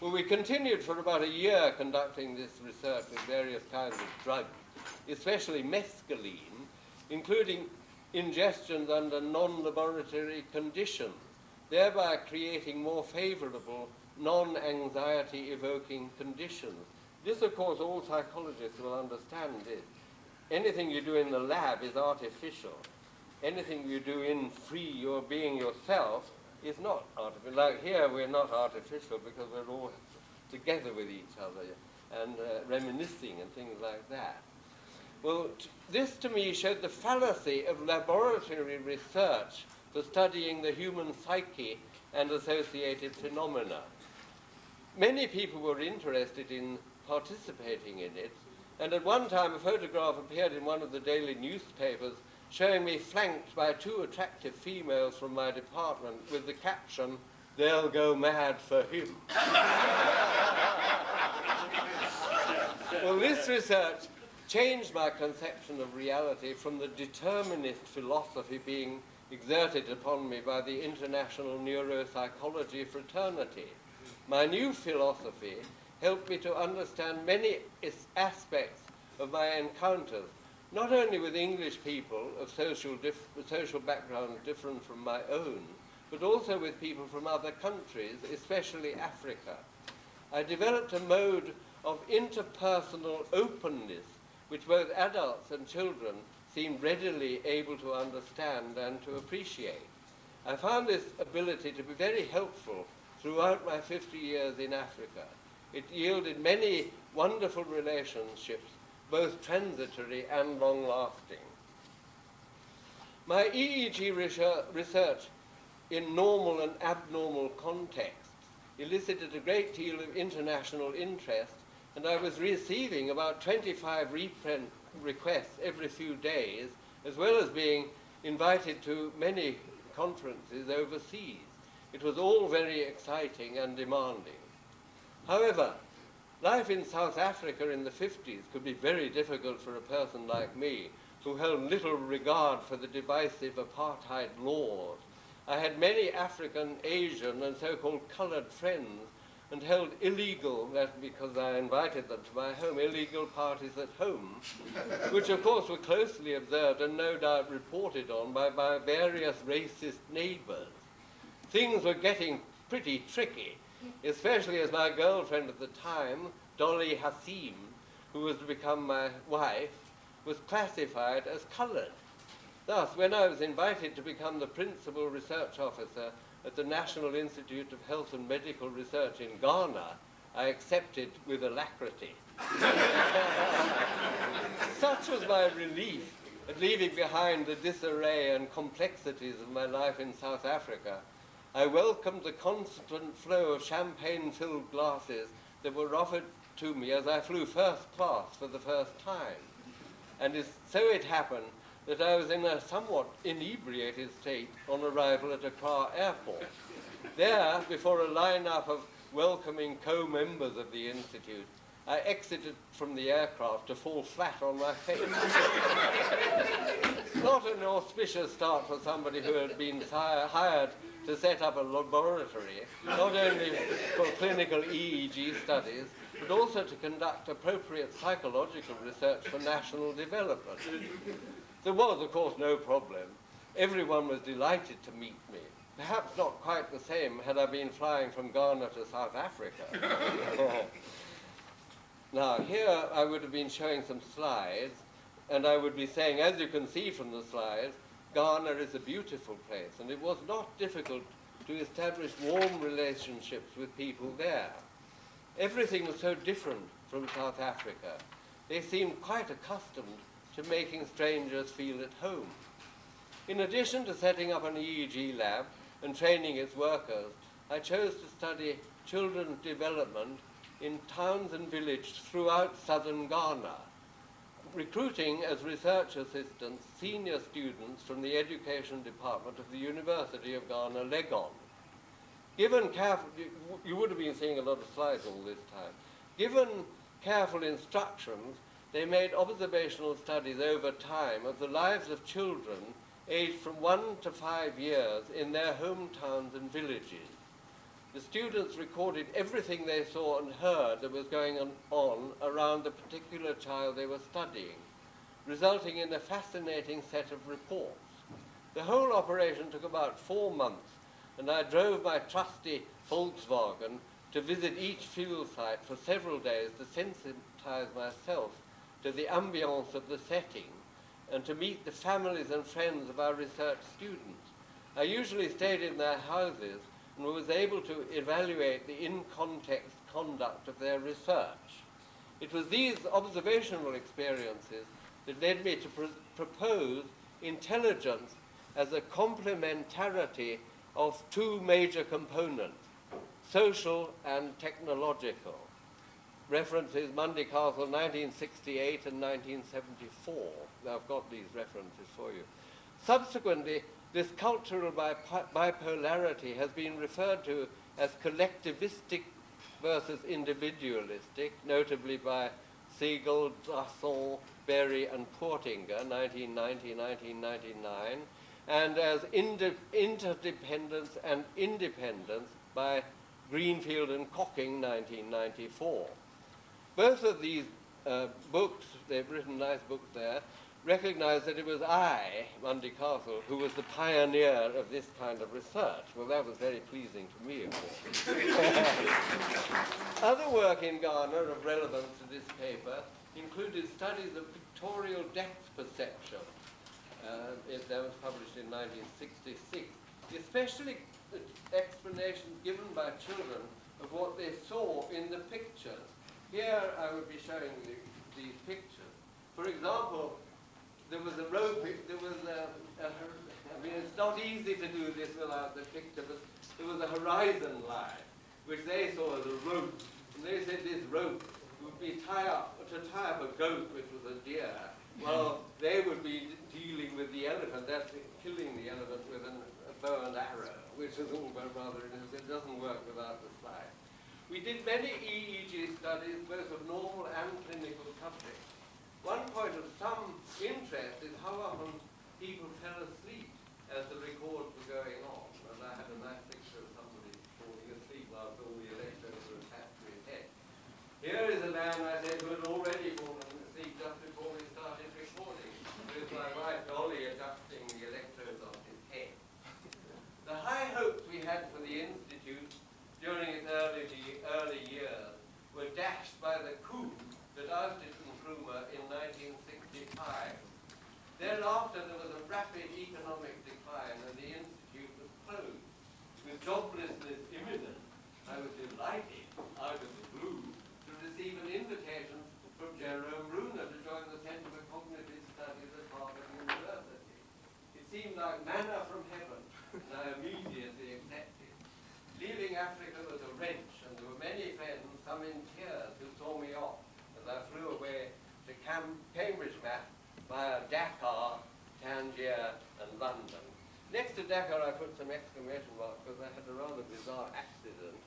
Well, we continued for about a year conducting this research with various kinds of drugs, especially mescaline, including ingestions under non-laboratory conditions, thereby creating more favorable, non-anxiety evoking conditions. This, of course, all psychologists will understand this. Anything you do in the lab is artificial. Anything you do in free, your being yourself, is not artificial. Like here, we're not artificial because we're all together with each other and reminiscing and things like that. Well, this to me showed the fallacy of laboratory research for studying the human psyche and associated phenomena. Many people were interested in participating in it, and at one time a photograph appeared in one of the daily newspapers showing me flanked by 2 attractive females from my department with the caption, "They'll go mad for him." Well, this research changed my conception of reality from the determinist philosophy being exerted upon me by the International Neuropsychology Fraternity. My new philosophy helped me to understand many aspects of my encounters, not only with English people of social backgrounds different from my own, but also with people from other countries, especially Africa. I developed a mode of interpersonal openness which both adults and children seemed readily able to understand and to appreciate. I found this ability to be very helpful throughout my 50 years in Africa. It yielded many wonderful relationships, both transitory and long-lasting. My EEG research in normal and abnormal contexts elicited a great deal of international interest, and I was receiving about 25 reprint requests every few days, as well as being invited to many conferences overseas. It was all very exciting and demanding. However, life in South Africa in the 50s could be very difficult for a person like me, who held little regard for the divisive apartheid laws. I had many African, Asian, and so-called colored friends, and held illegal, that's because I invited them to my home, illegal parties at home, which of course were closely observed and no doubt reported on by my various racist neighbors. Things were getting pretty tricky, especially as my girlfriend at the time, Dolly Hassim, who was to become my wife, was classified as colored. Thus, when I was invited to become the principal research officer at the National Institute of Health and Medical Research in Ghana, I accepted with alacrity. Such was my relief at leaving behind the disarray and complexities of my life in South Africa. I welcomed the constant flow of champagne-filled glasses that were offered to me as I flew first class for the first time. And so it happened that I was in a somewhat inebriated state on arrival at Accra Airport. There, before a lineup of welcoming co-members of the Institute, I exited from the aircraft to fall flat on my face. Not an auspicious start for somebody who had been hired to set up a laboratory, not only for clinical EEG studies, but also to conduct appropriate psychological research for national development. There was, of course, no problem. Everyone was delighted to meet me. Perhaps not quite the same had I been flying from Ghana to South Africa. Now, here I would have been showing some slides, and I would be saying, as you can see from the slides, Ghana is a beautiful place, and it was not difficult to establish warm relationships with people there. Everything was so different from South Africa. They seemed quite accustomed to making strangers feel at home. In addition to setting up an EEG lab and training its workers, I chose to study children's development in towns and villages throughout southern Ghana, recruiting as research assistants senior students from the education department of the University of Ghana, Legon. Given careful, you would have been seeing a lot of slides all this time. Given careful instructions, they made observational studies over time of the lives of children aged from 1 to 5 years in their hometowns and villages. The students recorded everything they saw and heard that was going on around the particular child they were studying, resulting in a fascinating set of reports. The whole operation took about 4 months, and I drove my trusty Volkswagen to visit each field site for several days to sensitize myself to the ambience of the setting and to meet the families and friends of our research students. I usually stayed in their houses and was able to evaluate the in-context conduct of their research. It was these observational experiences that led me to propose intelligence as a complementarity of 2 major components, social and technological. References Mundy-Castle 1968 and 1974. I've got these references for you. Subsequently, this cultural bipolarity has been referred to as collectivistic versus individualistic, notably by Siegel, Drasson, Berry, and Portinger, 1990-1999, and as interdependence and independence by Greenfield and Cocking, 1994. Both of these books, they've written nice books there, recognize that it was I, Mundy-Castle, who was the pioneer of this kind of research. Well, that was very pleasing to me, of course. Other work in Ghana of relevance to this paper included studies of pictorial depth perception. That was published in 1966, especially explanations given by children of what they saw in the pictures. Here I would be showing you these pictures. For example, there was a rope, there was I mean, it's not easy to do this without the picture, but there was a horizon line, which they saw as a rope. And they said this rope would be to tie up a goat, which was a deer, while they would be dealing with the elephant, that's killing the elephant with a bow and arrow, which is all rather, it doesn't work without the slide. We did many EEG studies, both of normal and clinical subjects. One point of some interest is how often people fell asleep as the records were going on. And I had a nice picture of somebody falling asleep whilst all the electrodes were attached to his head. Here is a man, I said, who had already fallen asleep just before we started recording, with my wife Dolly adjusting the electrodes on his head. The high hopes we had for the Institute during its early years were dashed by the coup that ousted Nkrumah in 1965. Thereafter, there was a rapid economic decline and the Institute was closed. With joblessness imminent, I was delighted, out of the blue, receive an invitation from Jerome Bruner to join the Center for Cognitive Studies at Harvard University. It seemed like manna from heaven, and I immediately accepted. Leaving Africa was a wrench, and there were many friends, some in tears, who saw me off as I flew away to Cambridge via Dakar, Tangier, and London. Next to Dakar, I put some exclamation marks because I had a rather bizarre accident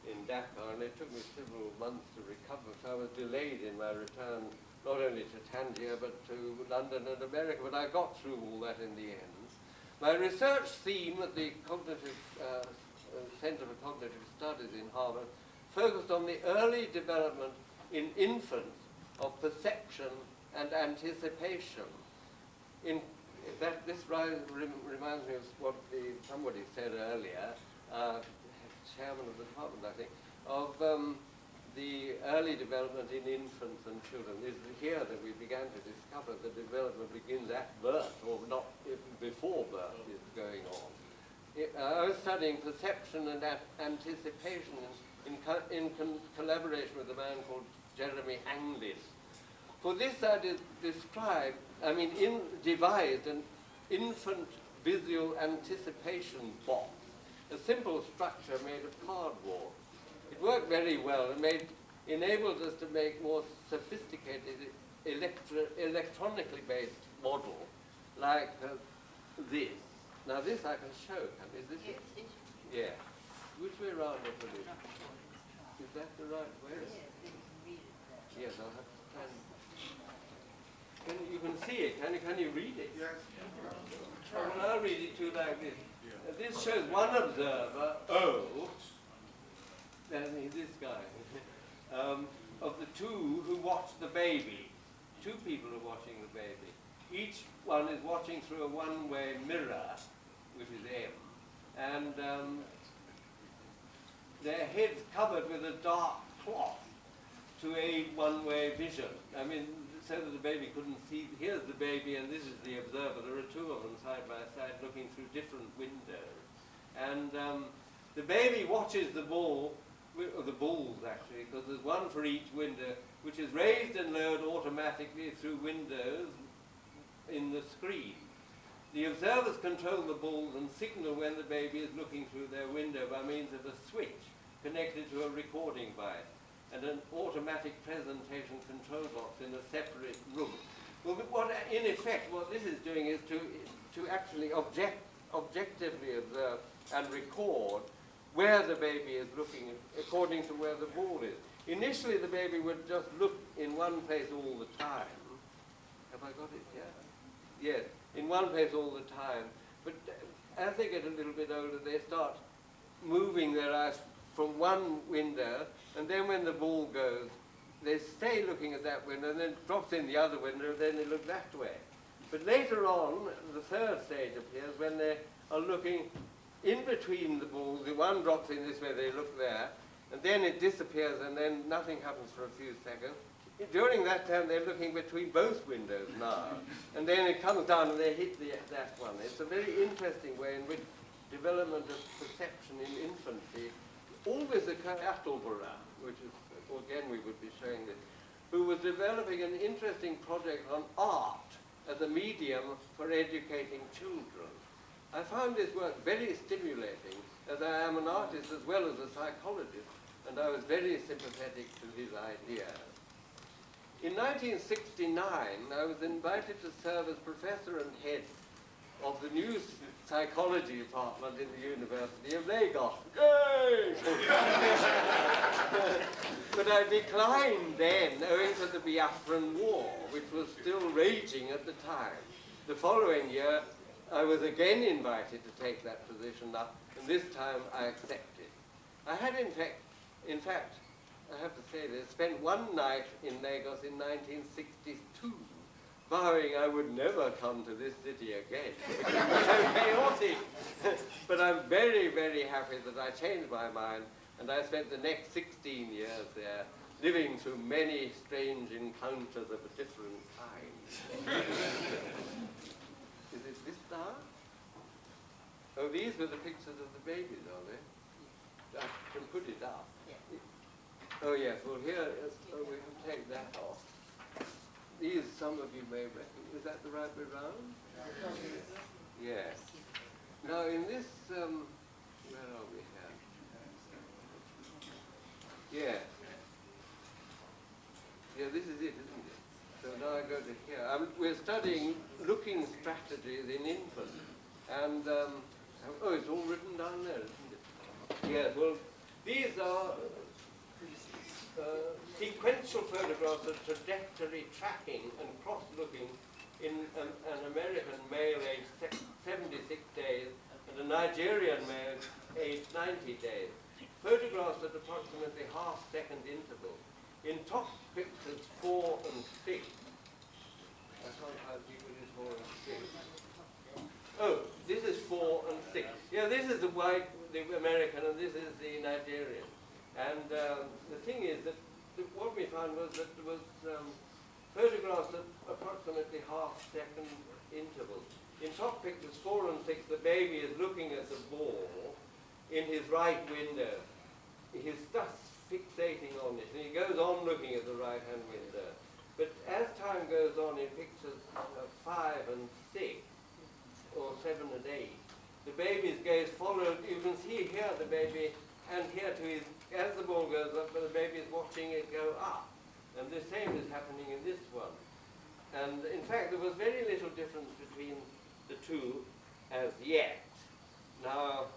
in Dakar, and it took me several months to recover, so I was delayed in my return, not only to Tangier, but to London and America, but I got through all that in the end. My research theme at the Center for Cognitive Studies in Harvard focused on the early development in infants of perception and anticipation. This reminds me of what somebody said earlier, chairman of the department, I think, of the early development in infants and children. It's here that we began to discover the development begins at birth, or not before birth is going on. I was studying perception and anticipation in collaboration with a man called Jeremy Anglis. For this I devised an infant visual anticipation box, a simple structure made of cardboard. It worked very well and enabled us to make more sophisticated electronically based model like this. Now this I can show. Is this it? Yeah. Which way around is it? Is that the right way? Yes, I'll have to stand. You can see it. Can you read it? Yes. Oh, well, I'll read it to you like this. This shows one observer, O, that is this guy, of the two who watch the baby. Two people are watching the baby. Each one is watching through a one-way mirror, which is M, and their heads covered with a dark cloth to aid one-way vision. I mean, so that the baby couldn't see. Here's the baby and this is the observer. There are two of them side by side looking through different windows. And the baby watches the ball, or the balls actually, because there's one for each window, which is raised and lowered automatically through windows in the screen. The observers control the balls and signal when the baby is looking through their window by means of a switch connected to a recording device and an automatic presentation control box in a separate room. Well, in effect, what this is doing is to actually objectively observe and record where the baby is looking according to where the ball is. Initially, the baby would just look in one place all the time. Have I got it? Yeah. Yes, in one place all the time. But as they get a little bit older, they start moving their eyes from one window, and then when the ball goes, they stay looking at that window, and then it drops in the other window, and then they look that way. But later on, the third stage appears when they are looking in between the balls. The one drops in this way, they look there, and then it disappears, and then nothing happens for a few seconds. During that time, they're looking between both windows now, and then it comes down and they hit that one. It's a very interesting way in which development of perception in infancy always occurred. Attleborough, which is, again, we would be showing this, who was developing an interesting project on art as a medium for educating children. I found this work very stimulating, as I am an artist as well as a psychologist, and I was very sympathetic to his ideas. In 1969, I was invited to serve as professor and head of the new psychology department in the University of Lagos. Yay! But I declined then, owing to the Biafran War, which was still raging at the time. The following year, I was again invited to take that position up, and this time I accepted. I had, in fact, I have to say this, spent one night in Lagos in 1962, vowing I would never come to this city again. It was so chaotic. But I'm very, very happy that I changed my mind, and I spent the next 16 years there, living through many strange encounters of a different kind. Is it this now? Oh, these were the pictures of the babies, are they? I can put it up. Oh yes, well here, we can take that off. These, some of you may recognize, is that the right way round? Yes. Now in this, where are we here? Yeah. Yeah, this is it, isn't it? So now I go to here. We're studying looking strategies in infants. And, oh, it's all written down there, isn't it? Yes, well, these are sequential photographs of trajectory tracking and cross-looking in an American male aged 76 days and a Nigerian male aged 90 days. Photographs at approximately half-second intervals. In top pictures 4 and 6. I can't quite see what is 4 and 6. Oh, this is 4 and 6. Yeah, this is the white, the American, and this is the Nigerian. And the thing is that what we found was that there was photographs at approximately half-second intervals. In top pictures 4 and 6, the baby is looking at the ball in his right window. He's thus fixating on it, and he goes on looking at the right-hand window. But as time goes on in pictures 5 and 6, or 7 and 8, the baby's gaze followed, you can see here the baby, and here to his, as the ball goes up, the baby is watching it go up. And the same is happening in this one. And in fact, there was very little difference between the two as yet. Now,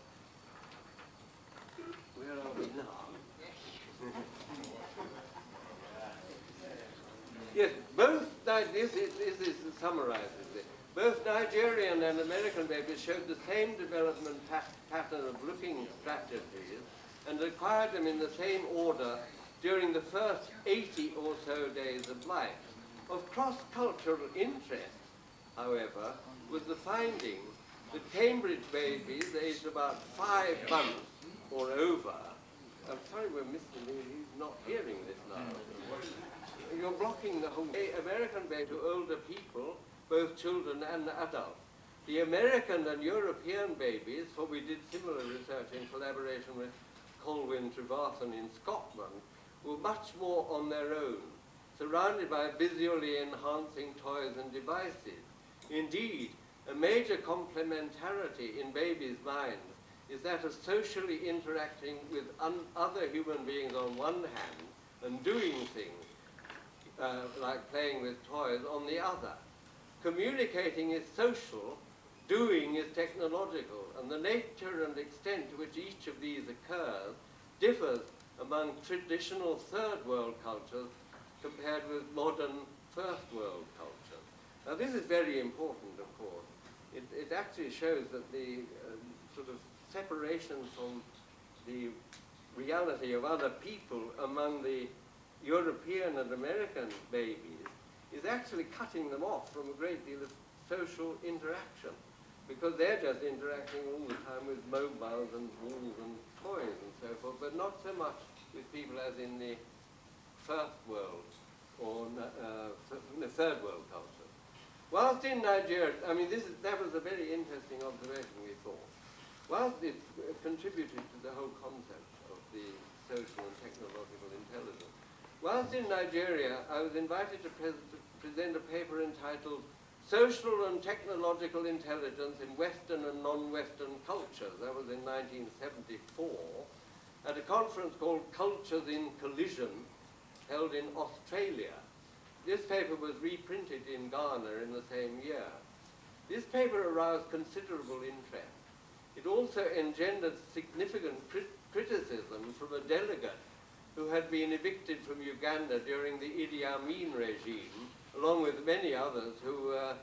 where are we now? Yes, both, this summarizes it. Both Nigerian and American babies showed the same development pattern of looking strategies and acquired them in the same order during the first 80 or so days of life. Of cross-cultural interest, however, was the finding that Cambridge babies aged about 5 months or over, I'm sorry we're missing him, he's not hearing this now. You're blocking the whole American baby to older people, both children and adults. The American and European babies, for we did similar research in collaboration with Colwyn Trevarthen in Scotland, were much more on their own, surrounded by visually enhancing toys and devices. Indeed, a major complementarity in babies' minds is that of socially interacting with other human beings on one hand and doing things, like playing with toys, on the other. Communicating is social, doing is technological, and the nature and extent to which each of these occurs differs among traditional third world cultures compared with modern first world cultures. Now this is very important, of course. It actually shows that the sort of separation from the reality of other people among the European and American babies is actually cutting them off from a great deal of social interaction, because they're just interacting all the time with mobiles and walls and toys and so forth, but not so much with people as in the first world or the third world culture. Whilst in Nigeria, I mean, that was a very interesting observation, we thought. Whilst it contributed to the whole concept of the social and technological intelligence, whilst in Nigeria, I was invited to present a paper entitled Social and Technological Intelligence in Western and Non-Western Cultures. That was in 1974, at a conference called Cultures in Collision, held in Australia. This paper was reprinted in Ghana in the same year. This paper aroused considerable interest. It also engendered significant criticism from a delegate who had been evicted from Uganda during the Idi Amin regime, along with many others who were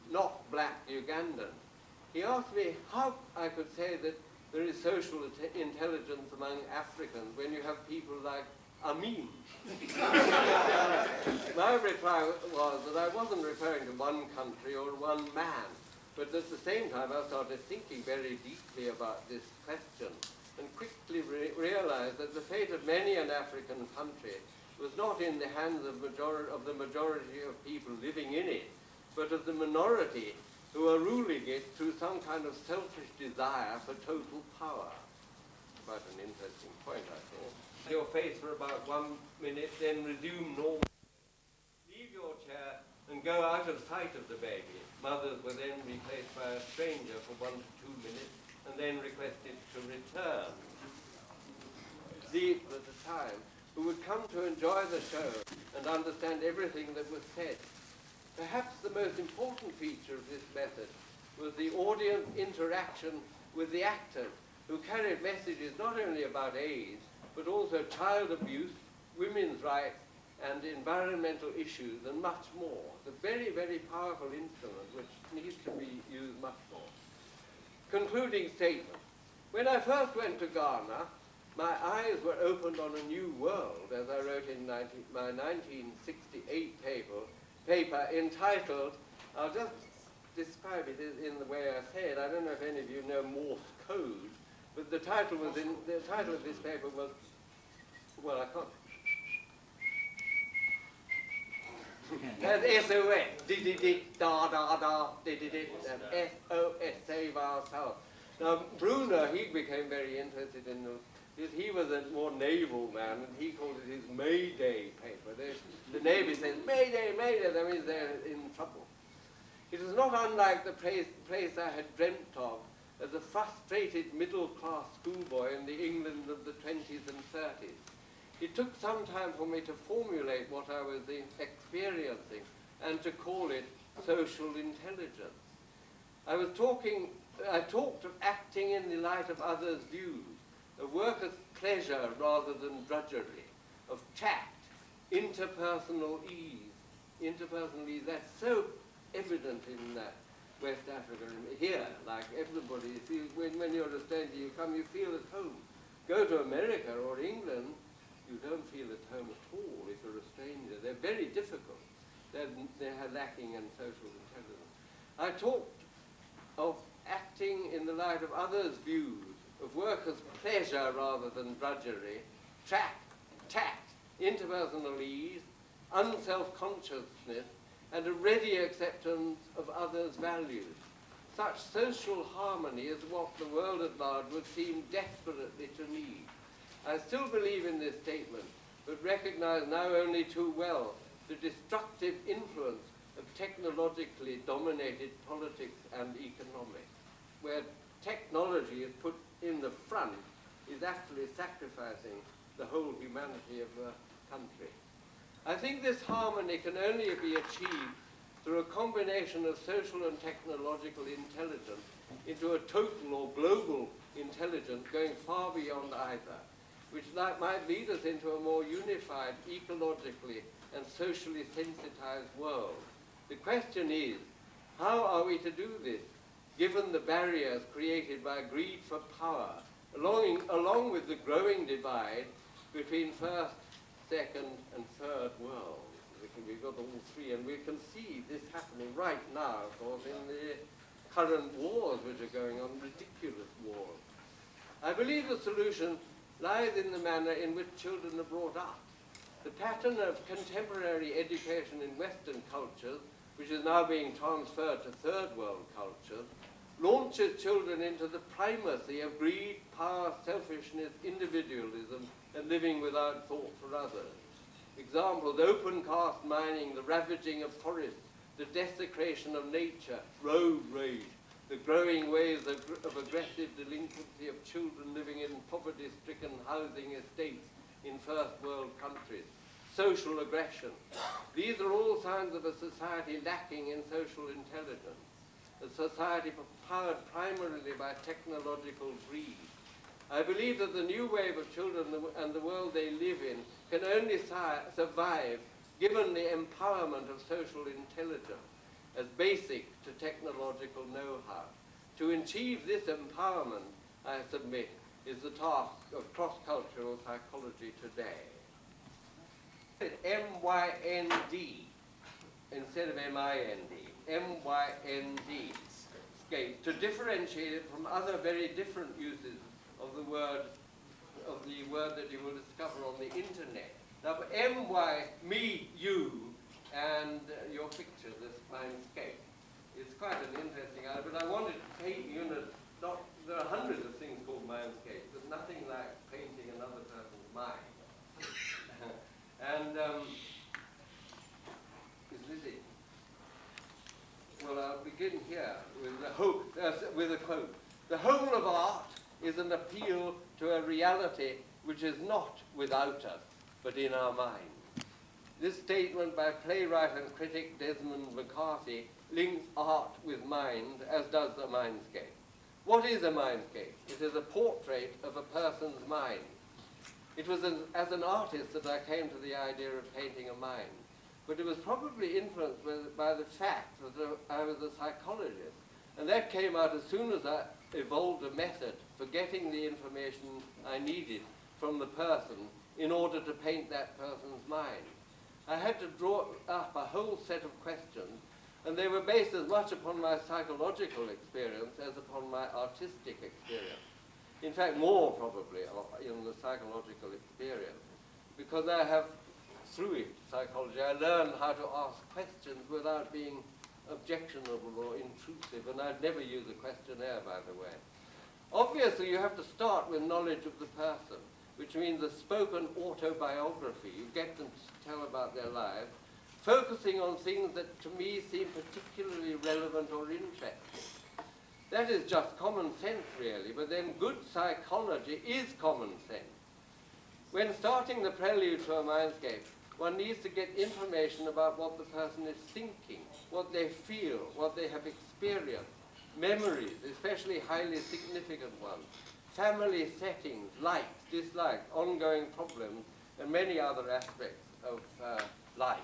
not black Ugandans. He asked me how I could say that there is social intelligence among Africans when you have people like Amin. My reply was that I wasn't referring to one country or one man, but at the same time I started thinking very deeply about this question and quickly realized that the fate of many an African country was not in the hands of the majority of people living in it, but of the minority who are ruling it through some kind of selfish desire for total power. Quite an interesting point, I thought. your face for about 1 minute, then resume normal. Leave your chair and go out of sight of the baby. Mothers were then replaced by a stranger for 1 to 2 minutes and then requested to return. These at the time who would come to enjoy the show and understand everything that was said. Perhaps the most important feature of this method was the audience interaction with the actors, who carried messages not only about AIDS, but also child abuse, women's rights, and environmental issues, and much more. It's a very, very powerful instrument which needs to be used much more. Concluding statement. When I first went to Ghana, my eyes were opened on a new world, as I wrote in my 1968 paper entitled, I'll just describe it in the way I say it. I don't know if any of you know Morse code, but the title of this paper was, well, I can't. That's SOS, da-da-da, and SOS, save ourselves. Now, Bruner, he became very interested in this. He was a more naval man, and he called it his Mayday paper. The Navy says, Mayday, Mayday, that means they're in trouble. It was not unlike the place I had dreamt of as a frustrated middle-class schoolboy in the England of the 20s and 30s. It took some time for me to formulate what I was experiencing and to call it social intelligence. I talked of acting in the light of others' views, of work as pleasure rather than drudgery, of tact, interpersonal ease. Interpersonal ease, that's so evident in West Africa. Here, like everybody, when you're a stranger, you feel at home. Go to America or England, you don't feel at home at all if you're a stranger. They're very difficult. They're lacking in social intelligence. I talked of acting in the light of others' views, of work as pleasure rather than drudgery, tact, interpersonal ease, unself-consciousness, and a ready acceptance of others' values. Such social harmony is what the world at large would seem desperately to need. I still believe in this statement, but recognize now only too well the destructive influence of technologically dominated politics and economics, where technology is put in the front is actually sacrificing the whole humanity of the country. I think this harmony can only be achieved through a combination of social and technological intelligence into a total or global intelligence going far beyond either, which might lead us into a more unified, ecologically and socially sensitized world. The question is, how are we to do this, given the barriers created by greed for power, along with the growing divide between first, second, and third worlds? We've got all three, and we can see this happening right now, of course, in the current wars which are going on, ridiculous wars. I believe the solution lies in the manner in which children are brought up. The pattern of contemporary education in Western cultures, which is now being transferred to third world cultures, launches children into the primacy of greed, power, selfishness, individualism, and living without thought for others. Examples: open-cast mining, the ravaging of forests, the desecration of nature, road rage, the growing waves of aggressive delinquency of children living in poverty-stricken housing estates in first world countries, social aggression. These are all signs of a society lacking in social intelligence, a society powered primarily by technological greed. I believe that the new wave of children and the world they live in can only survive given the empowerment of social intelligence as basic to technological know-how. To achieve this empowerment, I submit, is the task of cross-cultural psychology today. M-Y-N-D instead of M-I-N-D. M-Y-N-D. To differentiate it from other very different uses of the word that you will discover on the internet. Now, for M-Y, me, you, and your picture, this mindscape. It's quite an interesting idea, but I wanted to paint there are hundreds of things called mindscape, but nothing like painting another person's mind. begin here with a quote. The whole of art is an appeal to a reality which is not without us, but in our mind. This statement by playwright and critic Desmond McCarthy links art with mind, as does a mindscape. What is a mindscape? It is a portrait of a person's mind. It was as an artist that I came to the idea of painting a mind, but it was probably influenced by the fact that I was a psychologist, and that came out as soon as I evolved a method for getting the information I needed from the person in order to paint that person's mind. I had to draw up a whole set of questions, and they were based as much upon my psychological experience as upon my artistic experience. In fact, more probably in the psychological experience, because I have, through psychology, I learned how to ask questions without being objectionable or intrusive, and I'd never use a questionnaire, by the way. Obviously, you have to start with knowledge of the person, which means a spoken autobiography. You get them to tell about their lives, focusing on things that to me seem particularly relevant or interesting. That is just common sense, really, but then good psychology is common sense. When starting the prelude to a mindscape, one needs to get information about what the person is thinking, what they feel, what they have experienced, memories, especially highly significant ones, family settings, likes, dislikes, ongoing problems, and many other aspects of life.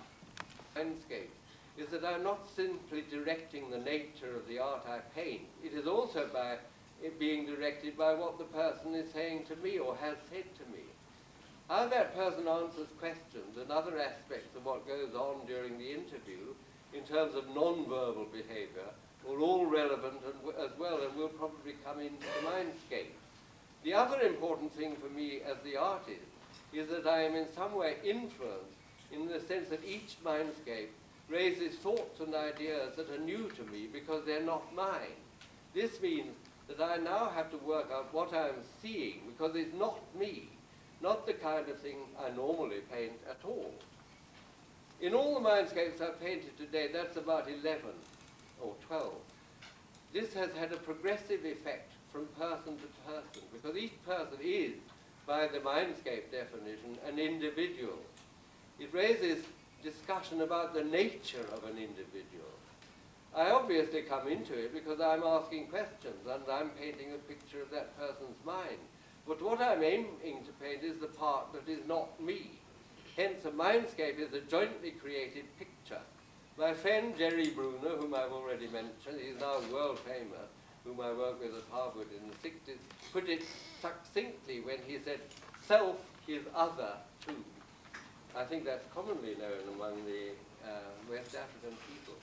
Landscape is that I'm not simply directing the nature of the art I paint. It is also by it being directed by what the person is saying to me or has said to me. How that person answers questions and other aspects of what goes on during the interview in terms of non-verbal behavior are all relevant as well, and will probably come into the mindscape. The other important thing for me as the artist is that I am in some way influenced in the sense that each mindscape raises thoughts and ideas that are new to me because they're not mine. This means that I now have to work out what I'm seeing because it's not me, not the kind of thing I normally paint at all. In all the mindscapes I've painted today, that's about 11 or 12. This has had a progressive effect from person to person because each person is, by the mindscape definition, an individual. It raises discussion about the nature of an individual. I obviously come into it because I'm asking questions and I'm painting a picture of that person's mind. But what I'm aiming to paint is the part that is not me. Hence, a mindscape is a jointly created picture. My friend Jerry Bruner, whom I've already mentioned, he's now world famous, whom I worked with at Harvard in the 60s, put it succinctly when he said, self is other too. I think that's commonly known among the West African people.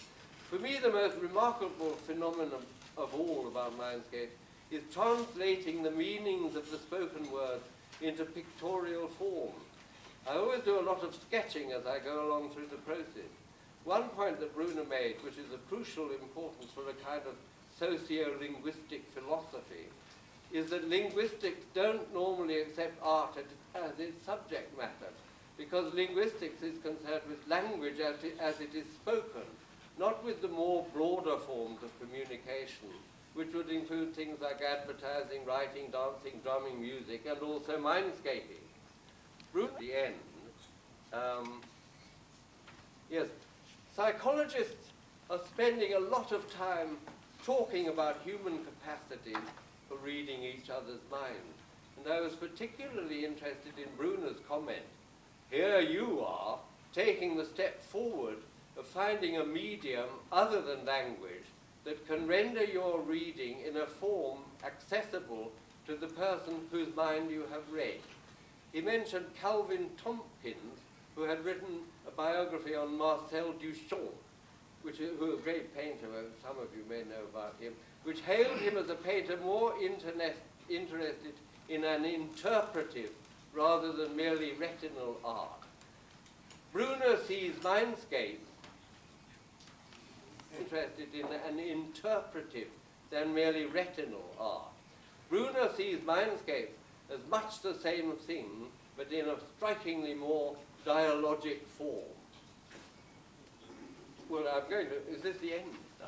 For me, the most remarkable phenomenon of all about mindscape is translating the meanings of the spoken words into pictorial form. I always do a lot of sketching as I go along through the process. One point that Bruner made, which is of crucial importance for a kind of socio-linguistic philosophy, is that linguistics don't normally accept art as its subject matter, because linguistics is concerned with language as it is spoken, not with the more broader forms of communication, which would include things like advertising, writing, dancing, drumming, music, and also mindscaping. At the end, yes, psychologists are spending a lot of time talking about human capacities for reading each other's minds. And I was particularly interested in Bruner's comment. Here you are, taking the step forward of finding a medium other than language that can render your reading in a form accessible to the person whose mind you have read. He mentioned Calvin Tompkins, who had written a biography on Marcel Duchamp, who was a great painter, some of you may know about him, which hailed him as a painter more interested in an interpretive rather than merely retinal art. Bruner sees mindscapes interested in an interpretive than merely retinal art. Bruner sees mindscapes as much the same thing, but in a strikingly more dialogic form. Well, I'm going to, is this the end now?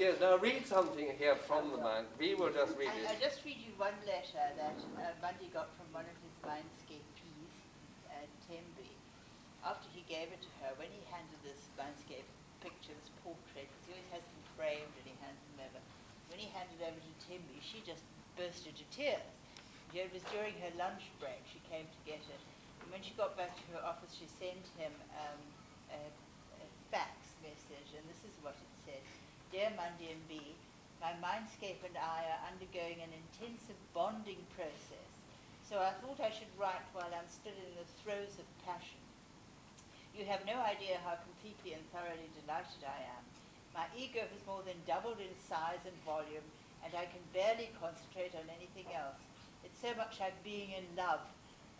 Yes, now read something here from the mind. We will just read it. I'll just read you one letter that Mundy got from one of his landscapees at Tembe. After he gave it to her, when he handed this landscape picture, this portrait, because he always has them framed and he hands them over, when he handed over to Tembe, she just burst into tears. It was during her lunch break she came to get it. And when she got back to her office, she sent him a fax message, and this is what it said. Dear Mundy and B, my mindscape and I are undergoing an intensive bonding process, so I thought I should write while I'm still in the throes of passion. You have no idea how completely and thoroughly delighted I am. My ego has more than doubled in size and volume, and I can barely concentrate on anything else. It's so much like being in love,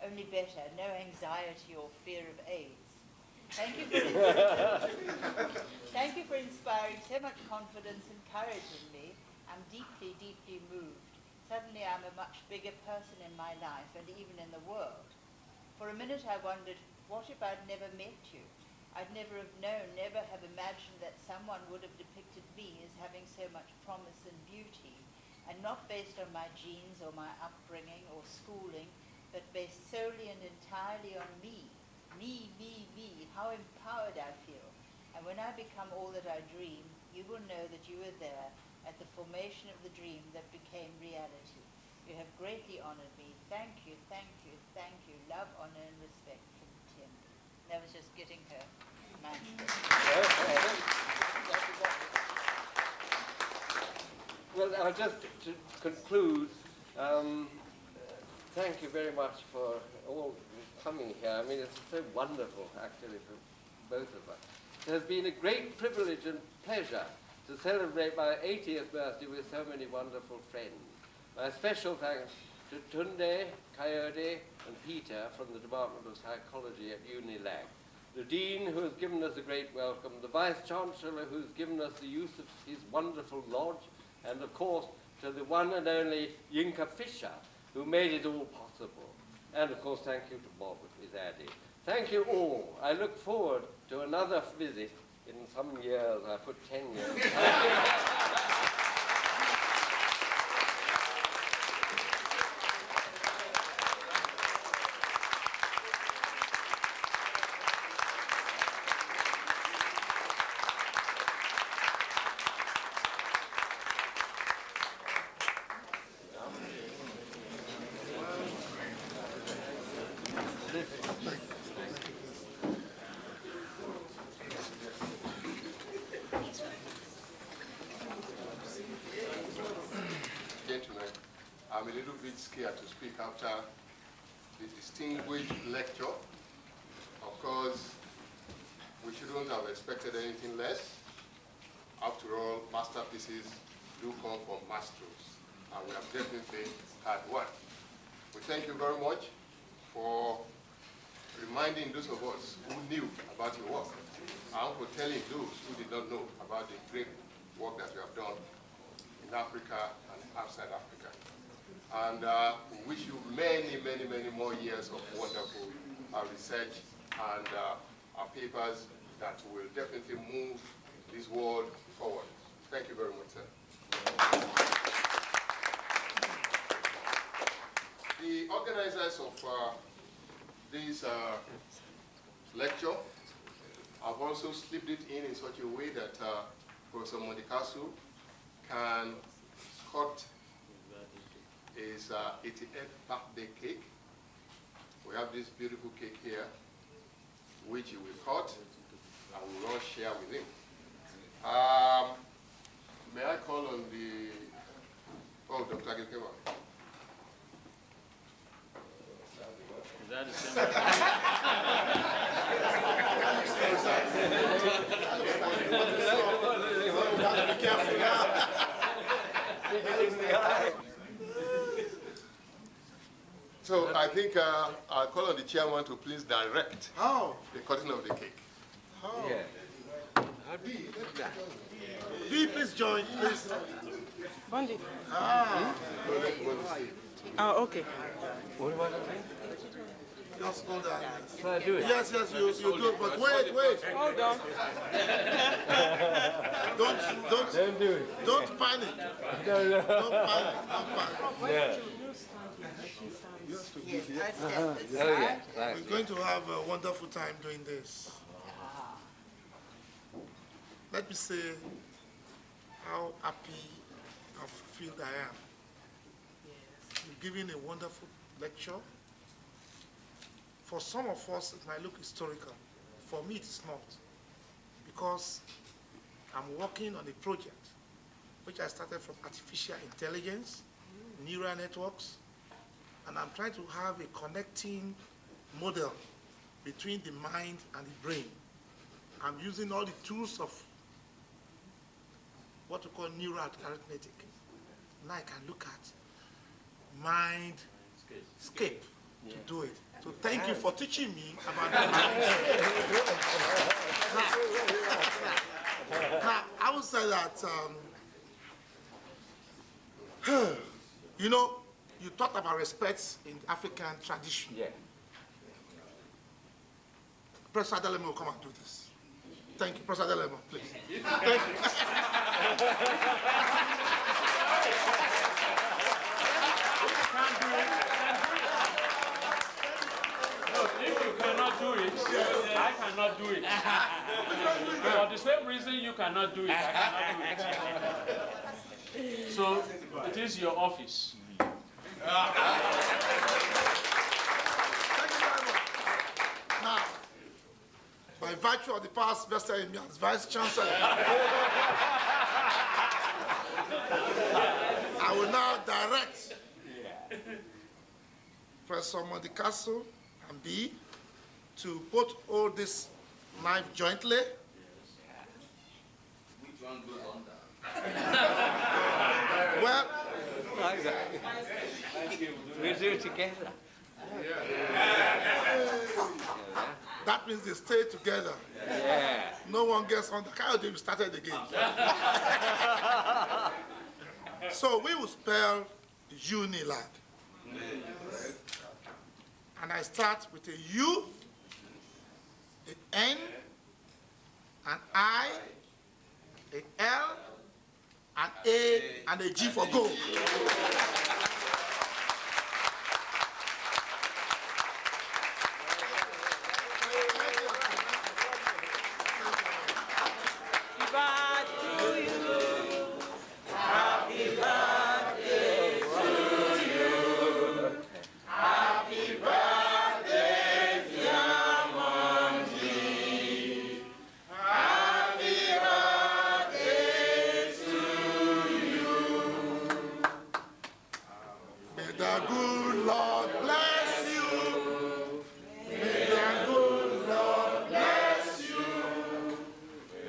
only better, no anxiety or fear of AIDS. Thank you for inspiring so much confidence and courage in me. I'm deeply, deeply moved. Suddenly I'm a much bigger person in my life and even in the world. For a minute I wondered, what if I'd never met you? I'd never have known, never have imagined that someone would have depicted me as having so much promise and beauty, and not based on my genes or my upbringing or schooling, but based solely and entirely on me. Me, me, me, how empowered I feel. And when I become all that I dream, you will know that you were there at the formation of the dream that became reality. You have greatly honored me. Thank you, thank you, thank you. Love, honor, and respect from Tim. That was just getting her manuscript. Well, just to conclude, thank you very much for all coming here. I mean, it's so wonderful, actually, for both of us. It has been a great privilege and pleasure to celebrate my 80th birthday with so many wonderful friends. My special thanks to Tunde, Coyote, and Peter from the Department of Psychology at Unilag, the Dean, who has given us a great welcome, the Vice-Chancellor, who has given us the use of his wonderful lodge, and of course, to the one and only Yinka Fisher, who made it all possible. And of course, thank you to Bob with his Addy. Thank you all. I look forward to another visit in some years. I put 10 years. Gentlemen, I'm a little bit scared to speak after the distinguished lecture. Of course, we shouldn't have expected anything less. After all, masterpieces do come from masters, and we have definitely had one. We thank you very much for reminding those of us who knew about your work, and for telling those who did not know about the great work that you have done in Africa and outside Africa. And we wish you many, many, many more years of wonderful research and our papers that will definitely move this world forward. Thank you very much, sir. The organizers of this lecture have also slipped it in such a way that Professor Mundy-Castle can cut his 88th birthday cake. We have this beautiful cake here, which he will cut and we will all share with him. May I call on the, oh, Dr. Agilkewa. Is that a similar? Be careful now. So I think I'll call on the chairman to please direct How? the cutting of the cake. How? Yeah. B, please join, please. Mundy. Ah, Oh, okay. What about it? just hold on. Shall I do it? Yes, yes, you do, but wait. Hold on. Don't do it. Don't panic. No, no. Don't panic. Don't panic. Yeah. Yes, I stand this Oh, side. yeah. Right. We're going to have a wonderful time doing this. Let me say how happy and fulfilled I am. You're giving a wonderful lecture. For some of us, it might look historical. For me, it's not. Because I'm working on a project which I started from artificial intelligence, neural networks, and I'm trying to have a connecting model between the mind and the brain. I'm using all the tools of what we call neural arithmetic. Now I can look at mindscape to do it. So thank you for teaching me about that. Now, I would say that, you know, you talked about respect in African tradition. Yeah. Professor Adelemo will come and do this. Thank you, Professor Adelemo, please. Thank you. If you cannot do it, I cannot do it. For the same reason you cannot do it, I cannot do it. So it is your office. Thank you very much. Now, by virtue of the past vested in me as Vice Chancellor, I will now direct Professor Mundy-Castle and B to both hold this knife jointly. Which one goes under? Well, Like that. We'll do it together. that means they stay together. Yeah. No one gets on the car. They started again. So we will spell UNILAG. And I start with a U, an N, an I, an L, an A, and a G for go. May the good Lord bless you. May the good Lord bless you.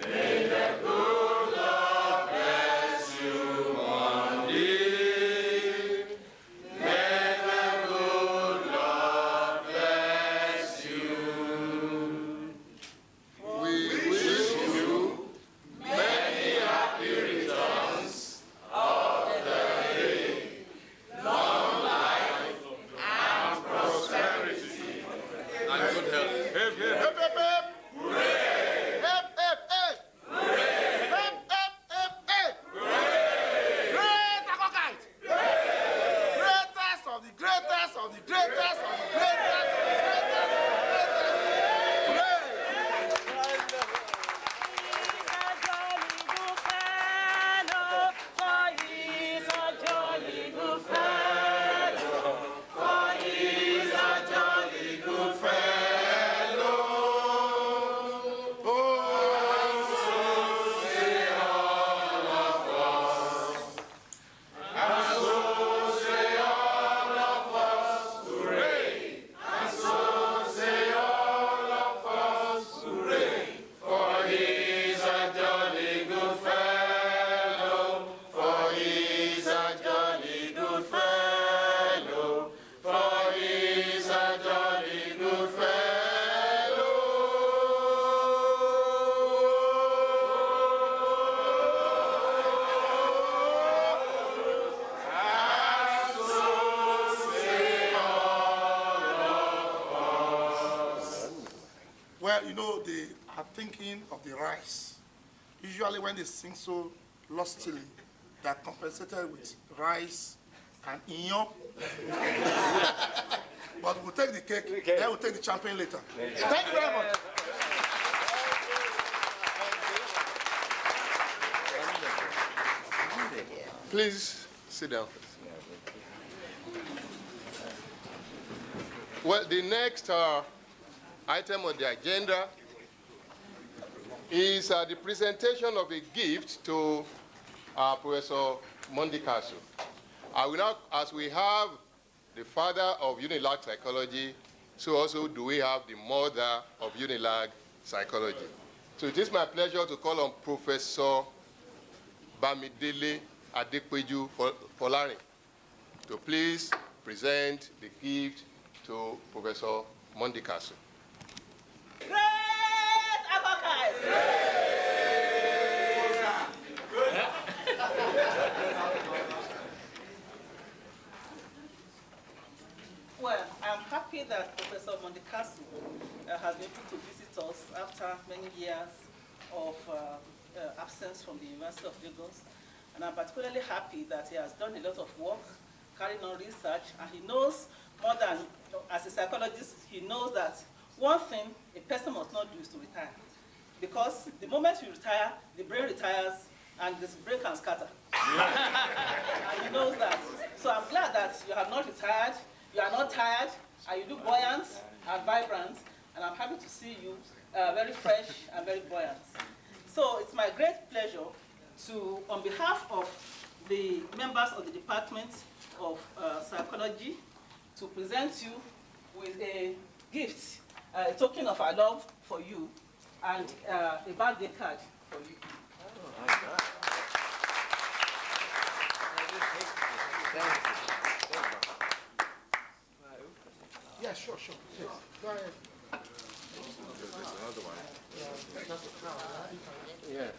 May the good Lord bless you, Mundy. May the good Lord bless you. We wish you many happy returns of the day. Long life and prosperity. And good health. Hip, hip, hip, hip. Hooray! Hip, hip, hip. Hooray! Hip, hip, hip, hip. Hooray! Great Akokite! Hooray! Greatest of the greatest of the greatest of the greatest of the greatest of the greatest. Hooray! Well, you know, they are thinking of the rice. Usually when they sing so lustily, they're compensated with rice and inyo. But we'll take the cake, then we'll take the champagne later. Thank you very much. Please sit down. Well, the next item on the agenda is the presentation of a gift to Professor Mundy-Castle. I will now, as we have the father of Unilag psychology, so also do we have the mother of Unilag psychology. So it is my pleasure to call on Professor Bamidele Adepeju Folarin to please present the gift to Professor Mundy-Castle. Great Abacus! Well, I'm happy that Professor Mundy-Castle has been able to visit us after many years of absence from the University of Lagos. And I'm particularly happy that he has done a lot of work, carrying on research, and he knows more than, as a psychologist, he knows that one thing a person must not do is to retire. Because the moment you retire, the brain retires, and the brain can scatter. And he knows that. So I'm glad that you have not retired, you are not tired, and you look buoyant and vibrant, and I'm happy to see you very fresh and very buoyant. So it's my great pleasure to, on behalf of the members of the Department of Psychology, to present you with a gift, a token of our love for you, and a birthday card for you. Yeah, sure. Go ahead. Yes.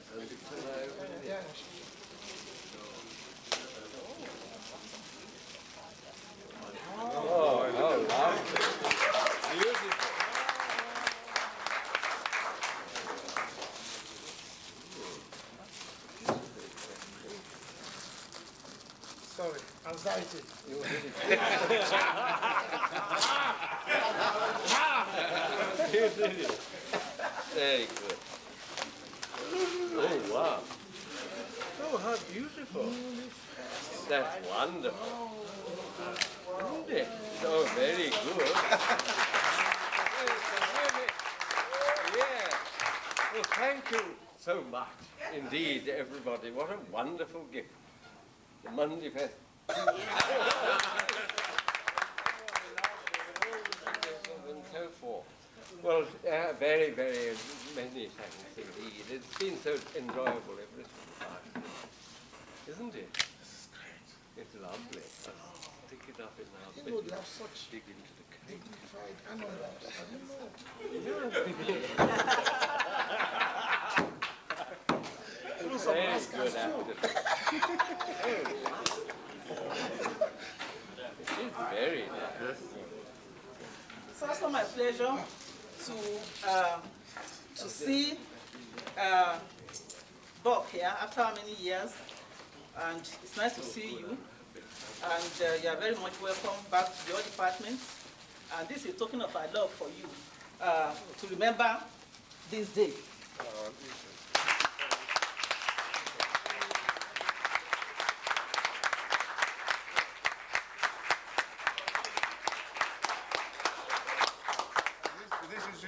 Oh, wow. Beautiful. Sorry, anxiety. Very good. Oh, wow. Oh, how beautiful. That's wonderful. Isn't it? Oh, very good. Yeah. Well, thank you so much indeed, everybody. What a wonderful gift. The Mundyfest. And so forth. Well, very, very many thanks indeed. It's been so enjoyable every time. Isn't it? This is great. It's lovely. Let's stick it up in our You know, bed. they have such Dig into the cake. dignified animals. I didn't know. Do some Very Oscars good too. after. It is very nice. It's also my pleasure to see Bob here after how many years, and it's nice to see you. And you are very much welcome back to your department. And this is a token of our love for you to remember this day.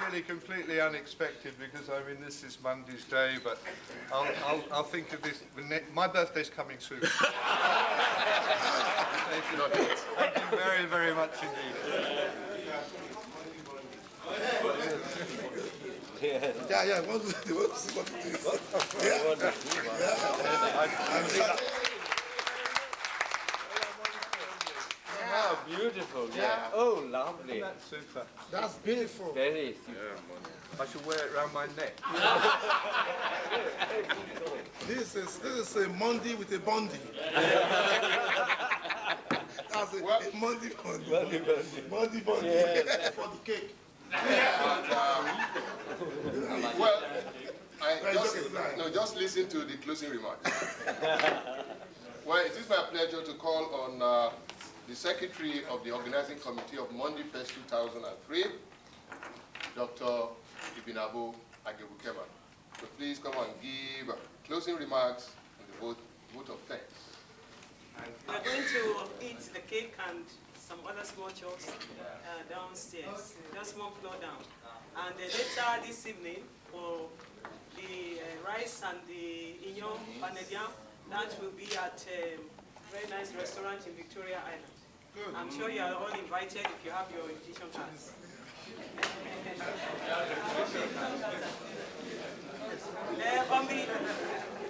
Really completely unexpected because I mean this is Monday's day, but I'll think of this. My birthday's coming soon. Thank you very, very much indeed. Yeah. They want to see what it is. How beautiful, yeah. Oh, lovely. That's super. That's beautiful. Very super. I should wear it around my neck. This is a Monday with a Bundy. That's a Monday Bundy. Monday Bundy. Yes. For the cake. Well, Just listen to the closing remarks. Well, it is my pleasure to call on the Secretary of the Organizing Committee of Mundyfest 2003, Dr. Ibinabo Agebukema. So please come and give closing remarks and the vote of thanks. We are going to eat the cake and some other small chores downstairs, just one floor down. And later this evening, for the rice and the inyo panedian, that will be at a very nice restaurant in Victoria Island. Good. I'm sure you are all invited if you have your invitation cards.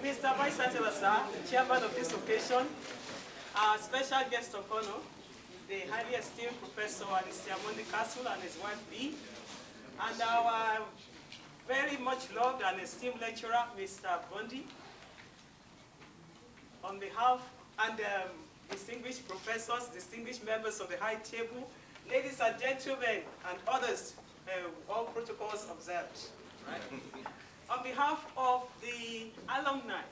Mr. Vice Chancellor, sir, Chairman of this occasion, our special guest of honor, the highly esteemed Professor Alastair Mundy-Castle and his wife Bee, and our very much loved and esteemed lecturer, Mr. Mundy, on behalf and distinguished professors, distinguished members of the high table, ladies and gentlemen, and others, all protocols observed. Right? On behalf of the alumni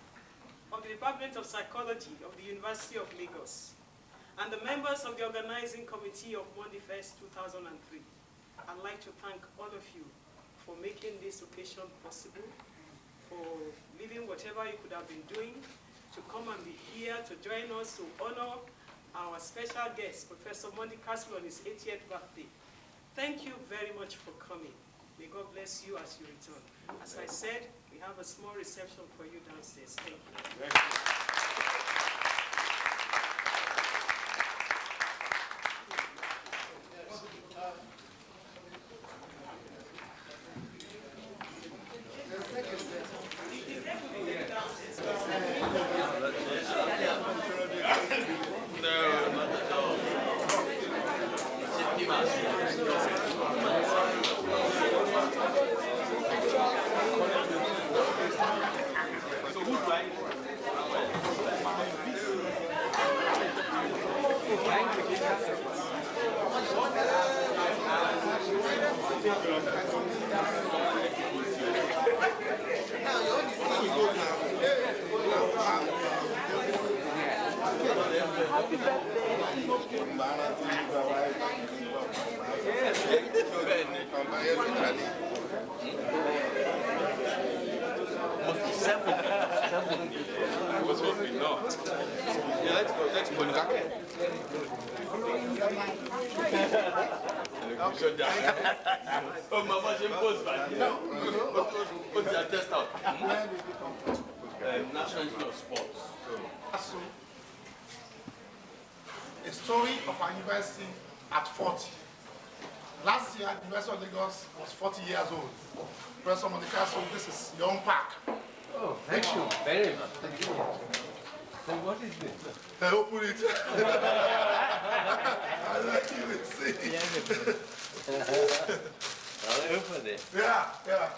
of the Department of Psychology of the University of Lagos, and the members of the organizing committee of Mundyfest 2003, I'd like to thank all of you for making this occasion possible, for leaving whatever you could have been doing to come and be here to join us to honor our special guest, Professor Mundy-Castle, on his 80th birthday. Thank you very much for coming. May God bless you as you return. As I said, we have a small reception for you downstairs. Thank you. I was hoping not. Yeah, let's go back. Oh, my was imposed by what's that test out? National Institute of Sports. A story of our university at 40. Last year, the University of Lagos was 40 years old. Professor Mundy-Castle, this is your own park. Oh, thank you very much. Thank you. Then what is this? Open it. I like you to see. I'll open it. Yeah, yeah.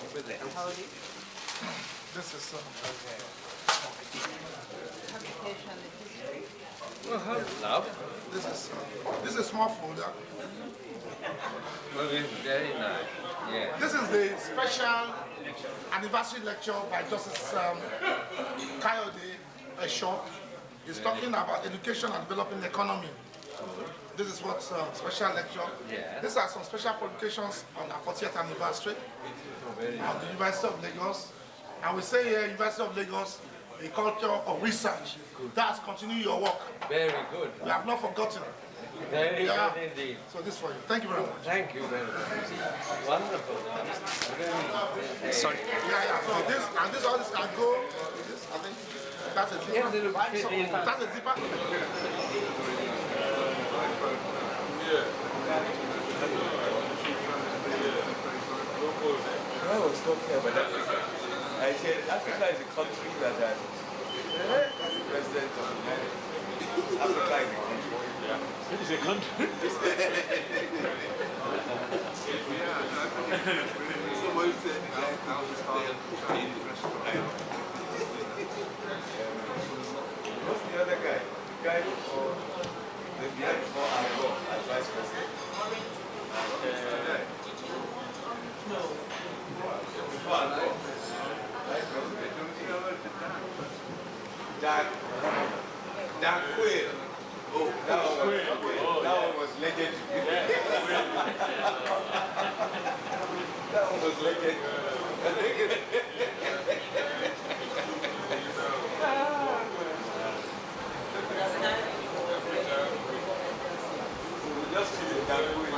Open it. This is Oh, how lovely. This is a small folder. Well, it's very nice. Yeah. This is the special anniversary lecture by Justice Kayode Esho. He's talking about education and developing the economy. This is what special lecture. Yeah. These are some special publications on our 40th anniversary of the University of Lagos. And we say here, University of Lagos, a culture of research. That's continue your work. Very good. We have not forgotten. Very good indeed. So this for you. Thank you very much. Thank you very much. Wonderful. Sorry. Yeah. So this and this, all this can go. This, I think that's a zipper. Yeah, they look That's a zipper. I was talking about Africa. I said Africa is a country that has the president of the United States. Africa is a country. It is a country. Somebody said I was What's the other guy? The guy before, the guy before I go as vice president. Dark Quail. Oh, that one was legendary. That one was legendary. Just see the Dark Quail.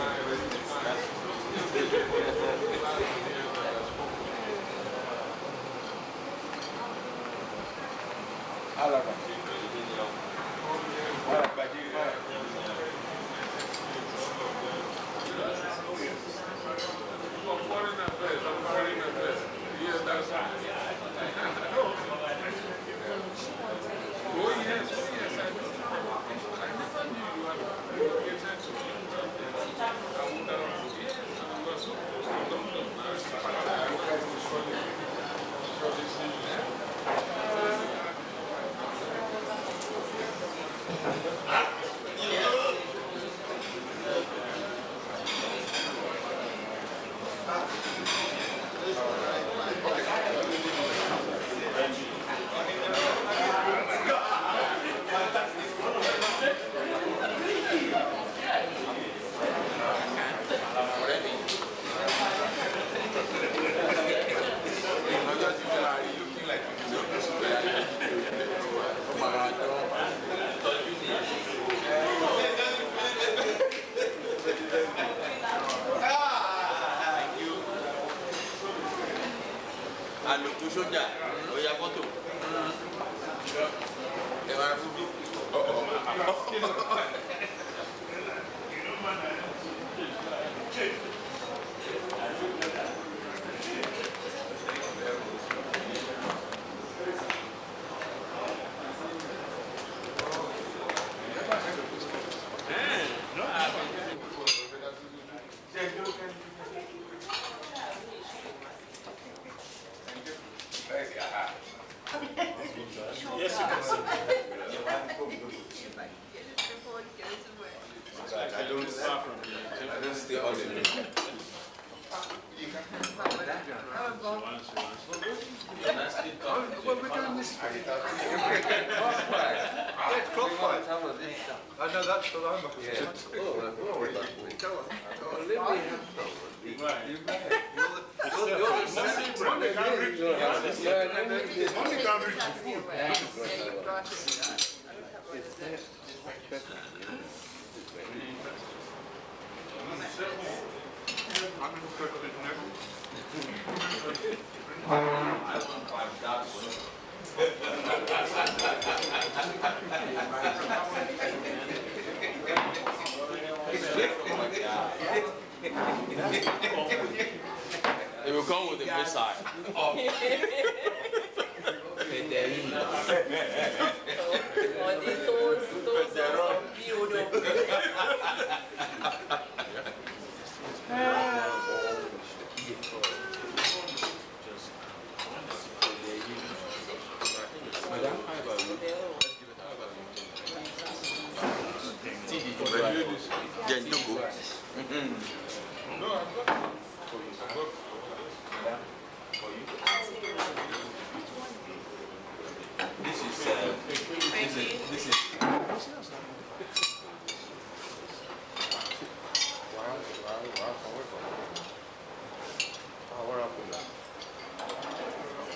I know that's what I'm up to. They will come with a missile.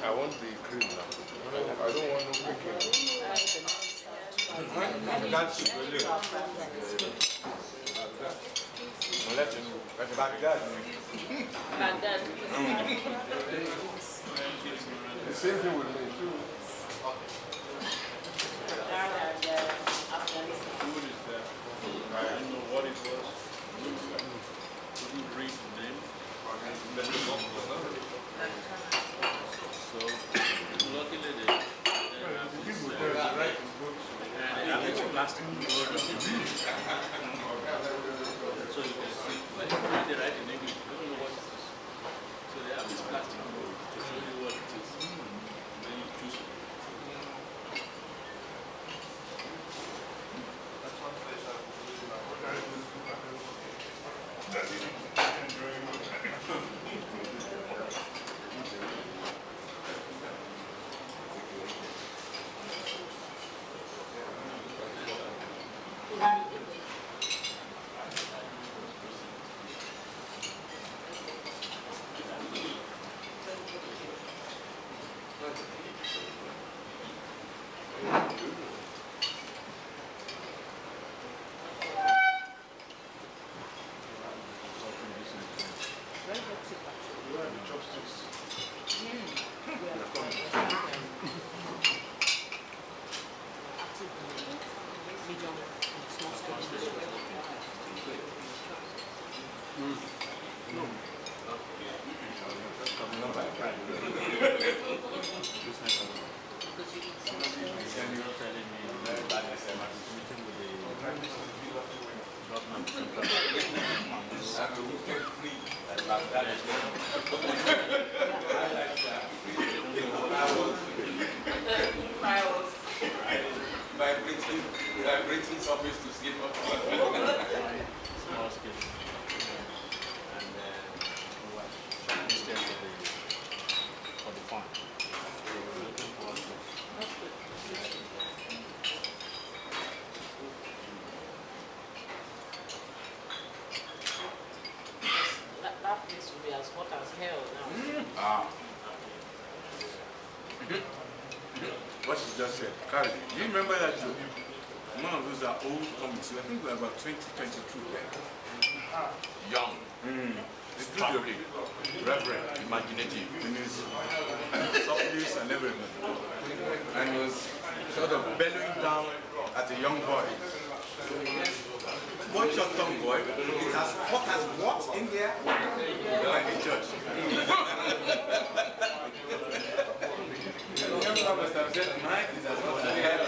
I want the cream now. I don't want no cooking. That's brilliant. Let him Baghdad. Baghdad. The same thing with me too. I don't know what it was. Couldn't read the name. So, luckily they have this, and it's plastic word. So you can see, when they write in English, you don't know what it is. So they have this plastic word to show you what it is. And then you choose it. office to see what. Small scale. And instead for the fund. We're looking forward to it. That place will be as hot as hell now. Ah. What she just said, Carly, do you remember that joke? One of those are old comics. I think we're about 2022 then. Young. Scrappy, reverent, imaginative, in his softness and everything. And he was sort of bellowing down at a young boy. Watch your tongue, boy. It's as hot as what in here? Like a church. The young man must have said, Mike is as hot as hell.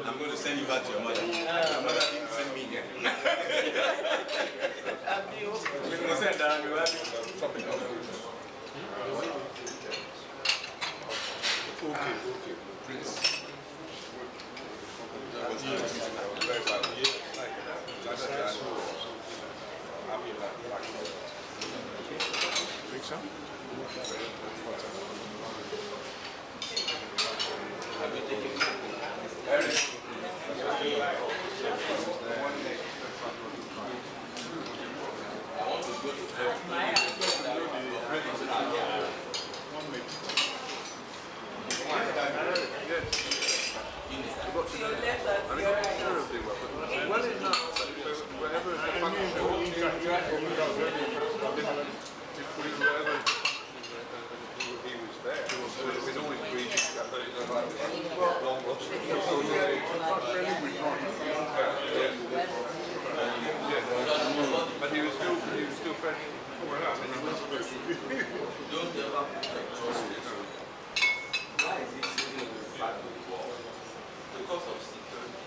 I'm going to send you back to your mother. Your mother didn't send me here. Okay, Prince. But he was still friendly. Why is he sitting on the back of the wall? Because of security.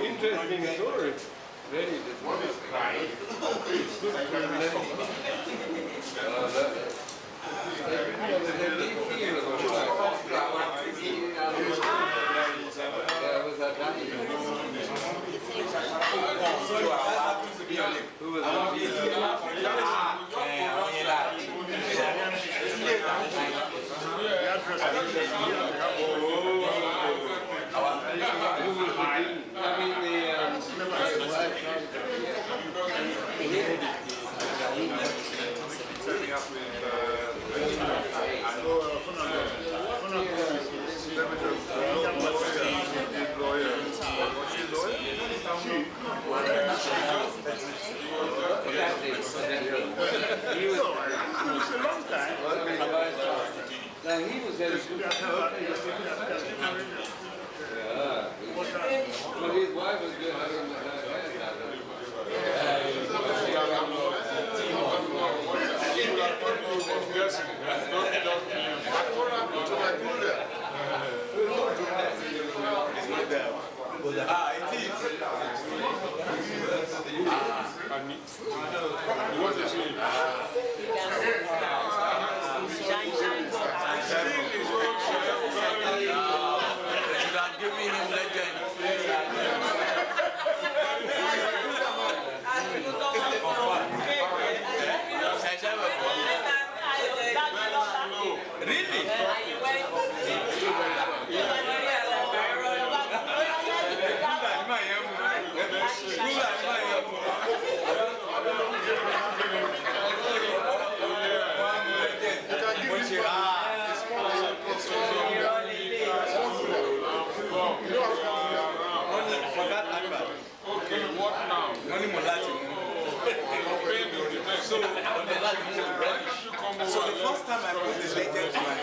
Interesting story. Very Setting up with he was very good. Yeah. Well, his wife was good having her hair done. So the first time I put the latest one,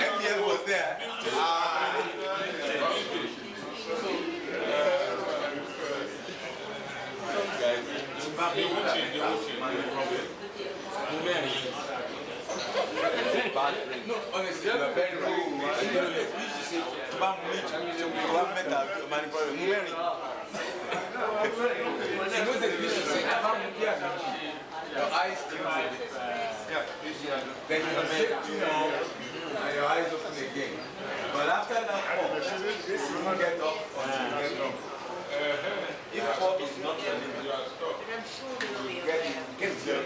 MBL was there. No, honestly, you are very right. Your eyes then you have said too long and your eyes open again. But after that fall, you won't get up until you get up. If fall is not your limit, you get zero.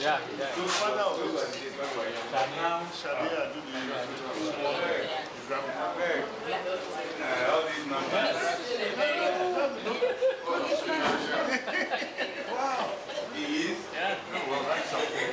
Yeah. So father of those now, all these numbers. Wow. He is? Yeah. Well, that's okay.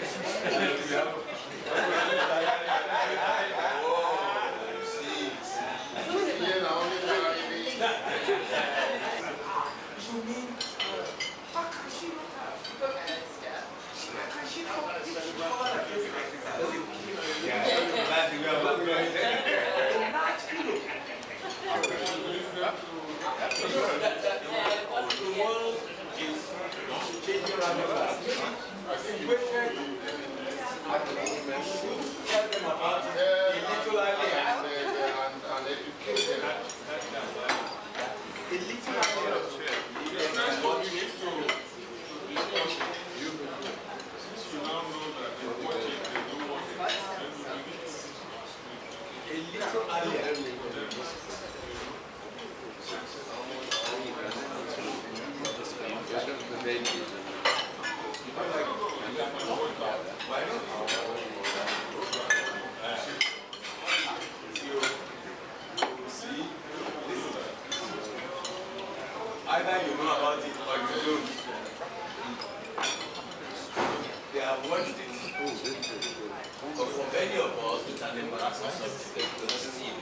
Either you know about it or you don't. They have watched it. But for many of us, it's an embarrassment to see.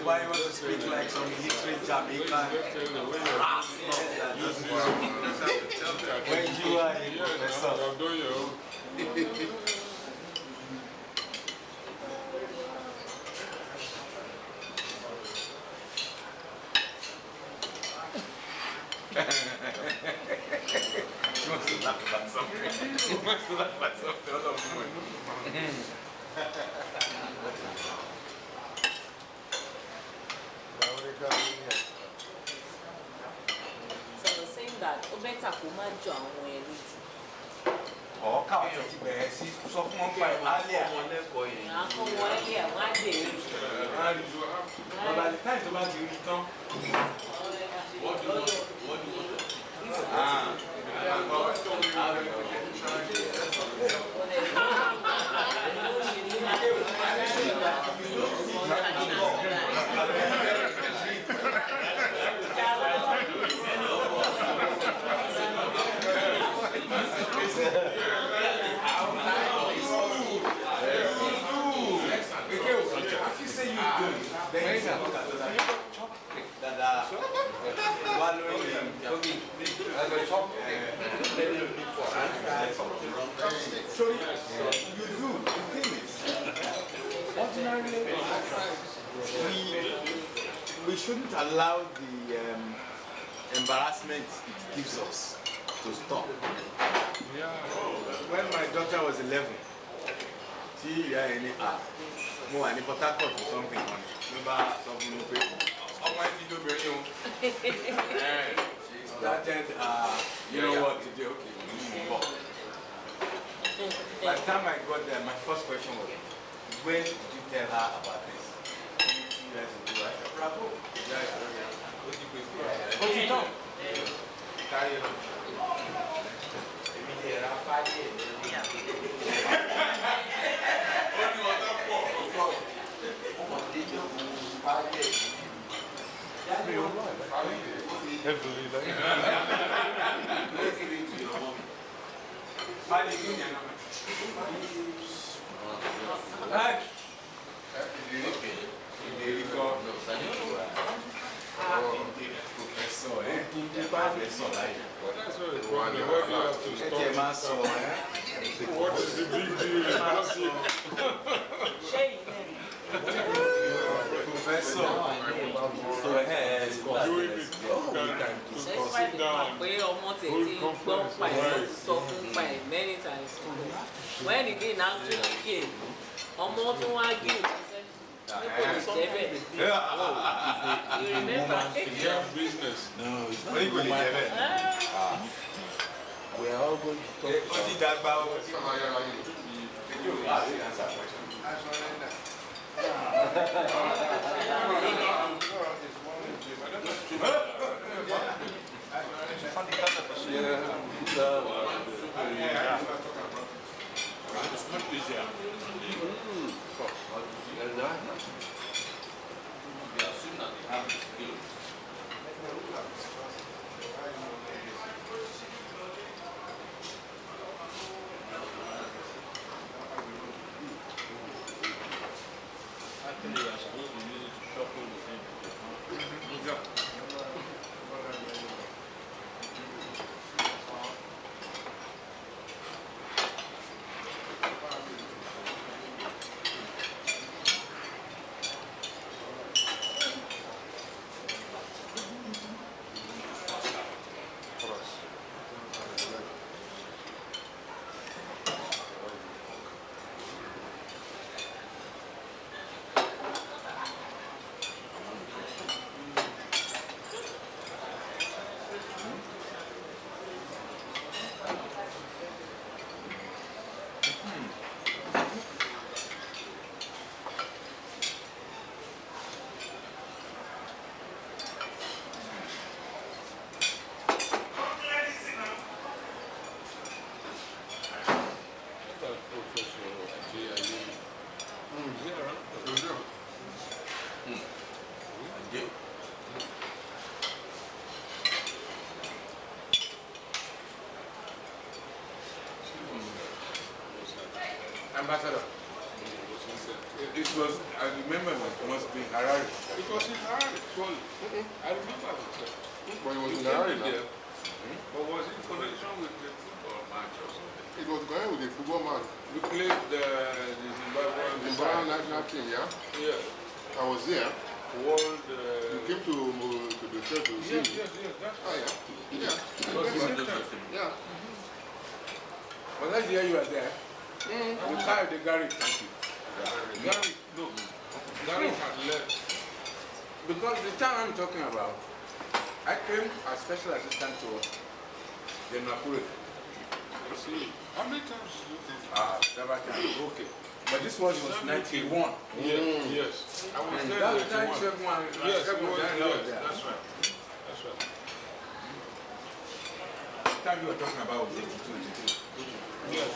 Why you want to speak like some history Jamaican? When you are a professor. He wants to laugh about something. He wants to laugh about something. So we're saying that Obeta Kumanjo and Or count it, see, so from by earlier. But by the time to buy the return, what do you So you do, the thing is, ordinarily, we shouldn't allow the embarrassment it gives us to stop. Yeah. When my daughter was 11, she more any Port-Harcourt or something. Remember something she started, you know what to do, okay. By the time I got there, my first question was, when did you tell her about this? 2 years ago. I said, bravo. What you talk? Carry on. What is the big deal? Professor. So many times. When he didn't actually give, almost one give. You remember? Business. No, it's not even we are all going to talk about It's not easier. Actually, I suppose we need to shuffle the thing. Ambassador, it was, I remember it must be Harare. It was in Harare, surely. I remember it. But it was in Harare now. But was it in connection with the football match or something? It was going with the football match. We played the Zimbabwe national team, yeah? Yeah. I was there. World. You came to the church to see me. Yes, that's right. Oh, yeah. Yeah. But last year you were there. You carried the Gary. Thank you. Gary, no. Gary had left. Because the time I'm talking about, I came as special assistant to the Nakure. see. How many times did you take it? Several times. Okay. But this one was 91. Yes. I was And there. that time, everyone, Yes, everyone was there. that's right. That's right. The time you were talking about was 82, 83. Yes.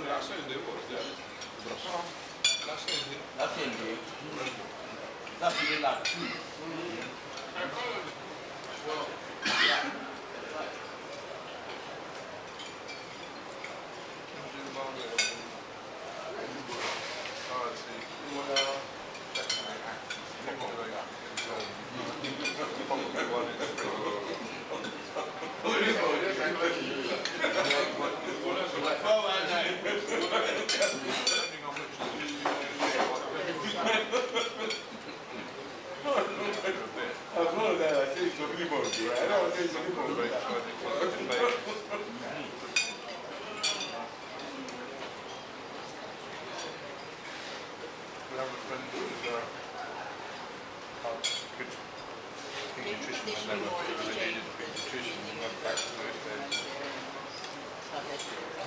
Last time they was there. Last time they. That's in the. That's really like two. Well,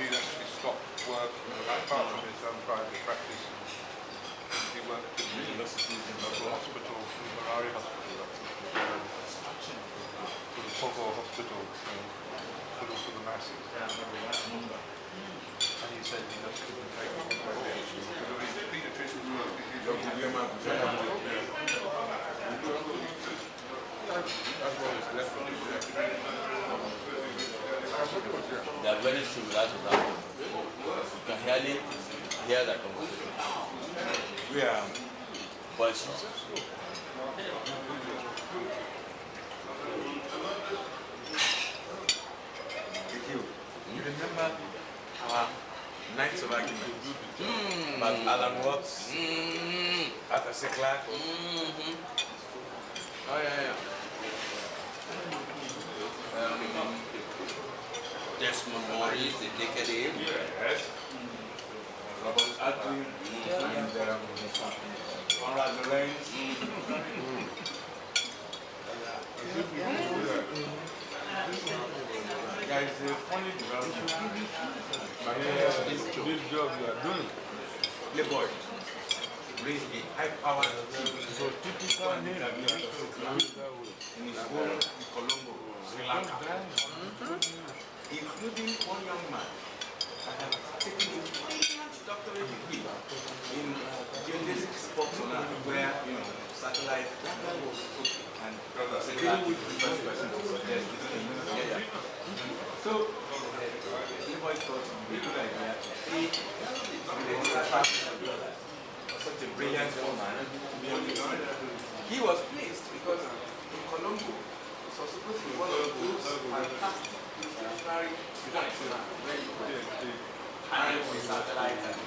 He actually stopped work, apart from his own private practice. He worked in the local hospital, Marari Hospital, for the Pogo Hospital, hospital for the masses. And he said he just couldn't take it because the pediatrician's work is usually that's what is left of They are very similar to that. You can hardly hear that conversation. Yeah. But You remember our nights of argument? But Alan Watts, Arthur C. Clarke. Oh, yeah. Desmond Morris, the decade. Yes. Robert Atwin and Conrad Lorenz. Guys, a funny development. This job you are doing. Playboy. Raised a high-powered team. So typical in his home in Colombo, Sri Lanka. Including one young man that had taken a brilliant doctorate degree in geodesic sports where, satellite and dealing with the first person to suggest this thing. So, Playboy thought it would be a good idea to pay such a brilliant young man to be on the ground. He was pleased because in Colombo, it was supposed to be one of those fantastic stationary sites where you could hang on satellite and he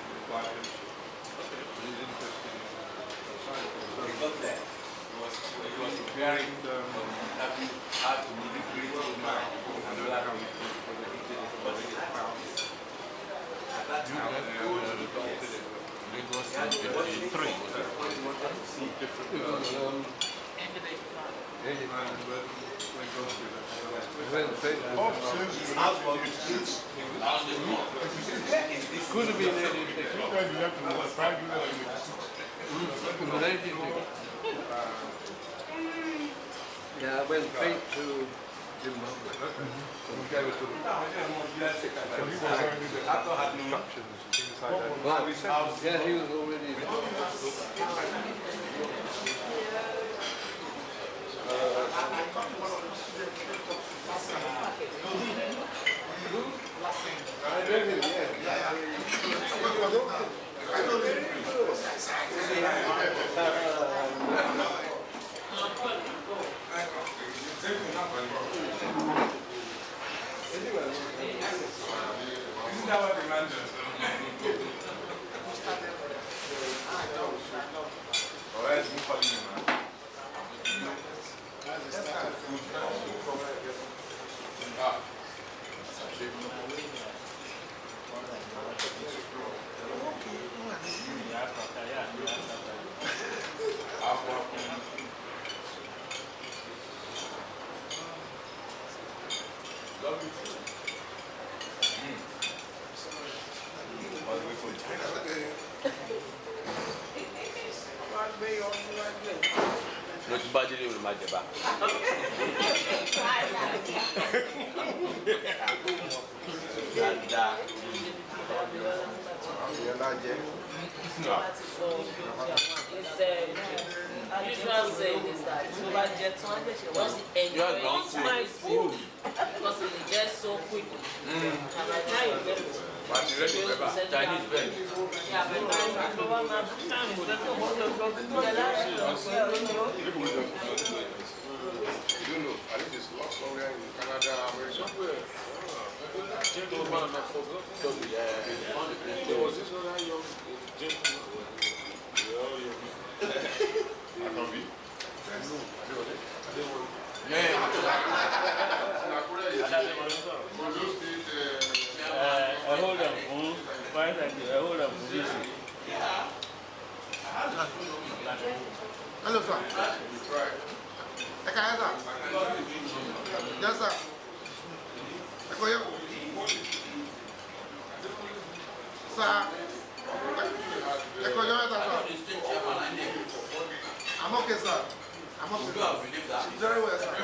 got there. He was preparing how to meet a great old man and black people for the at that time, it was 53. Could have been yeah, I went straight to Zimbabwe. Yeah, he was already No, it's bad with my deba. Usual saying is that just enjoy my food because it digests so quickly. And by the time you get it, Chinese bread. yeah, by the time you go on my time, you get to one of those. You don't know. I think it's lost somewhere in Canada, America. Somewhere. There was this other young gentleman. Hello, sir. Yes, sir. I'm okay, sir. I'm okay. Very well, sir.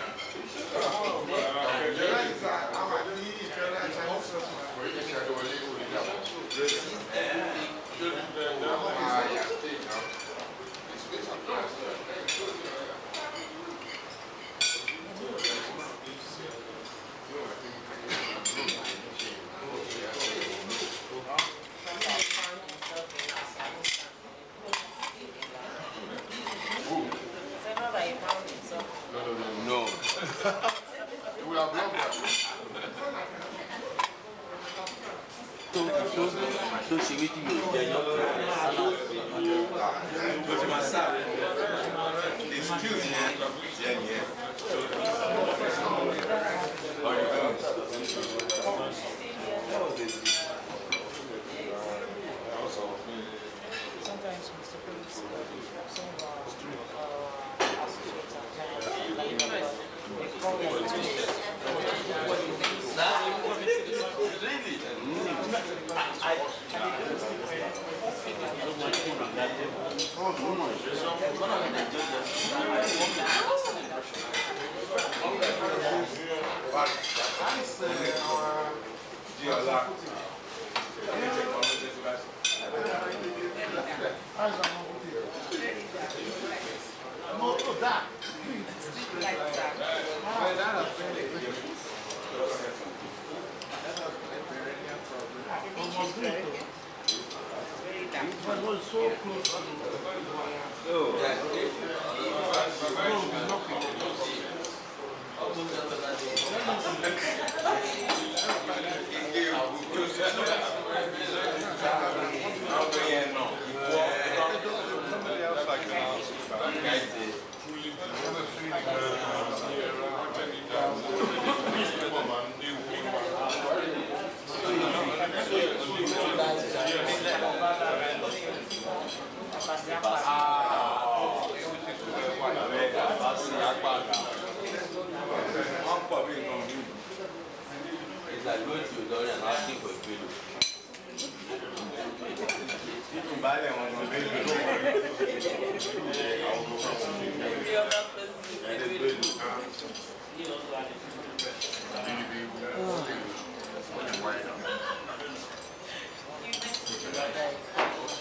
No. You will have loved that. So she meeting you. Sometimes Mr. Police, some of our associates they call them so close. It's like going to the door and asking for a pillow. You can buy them on the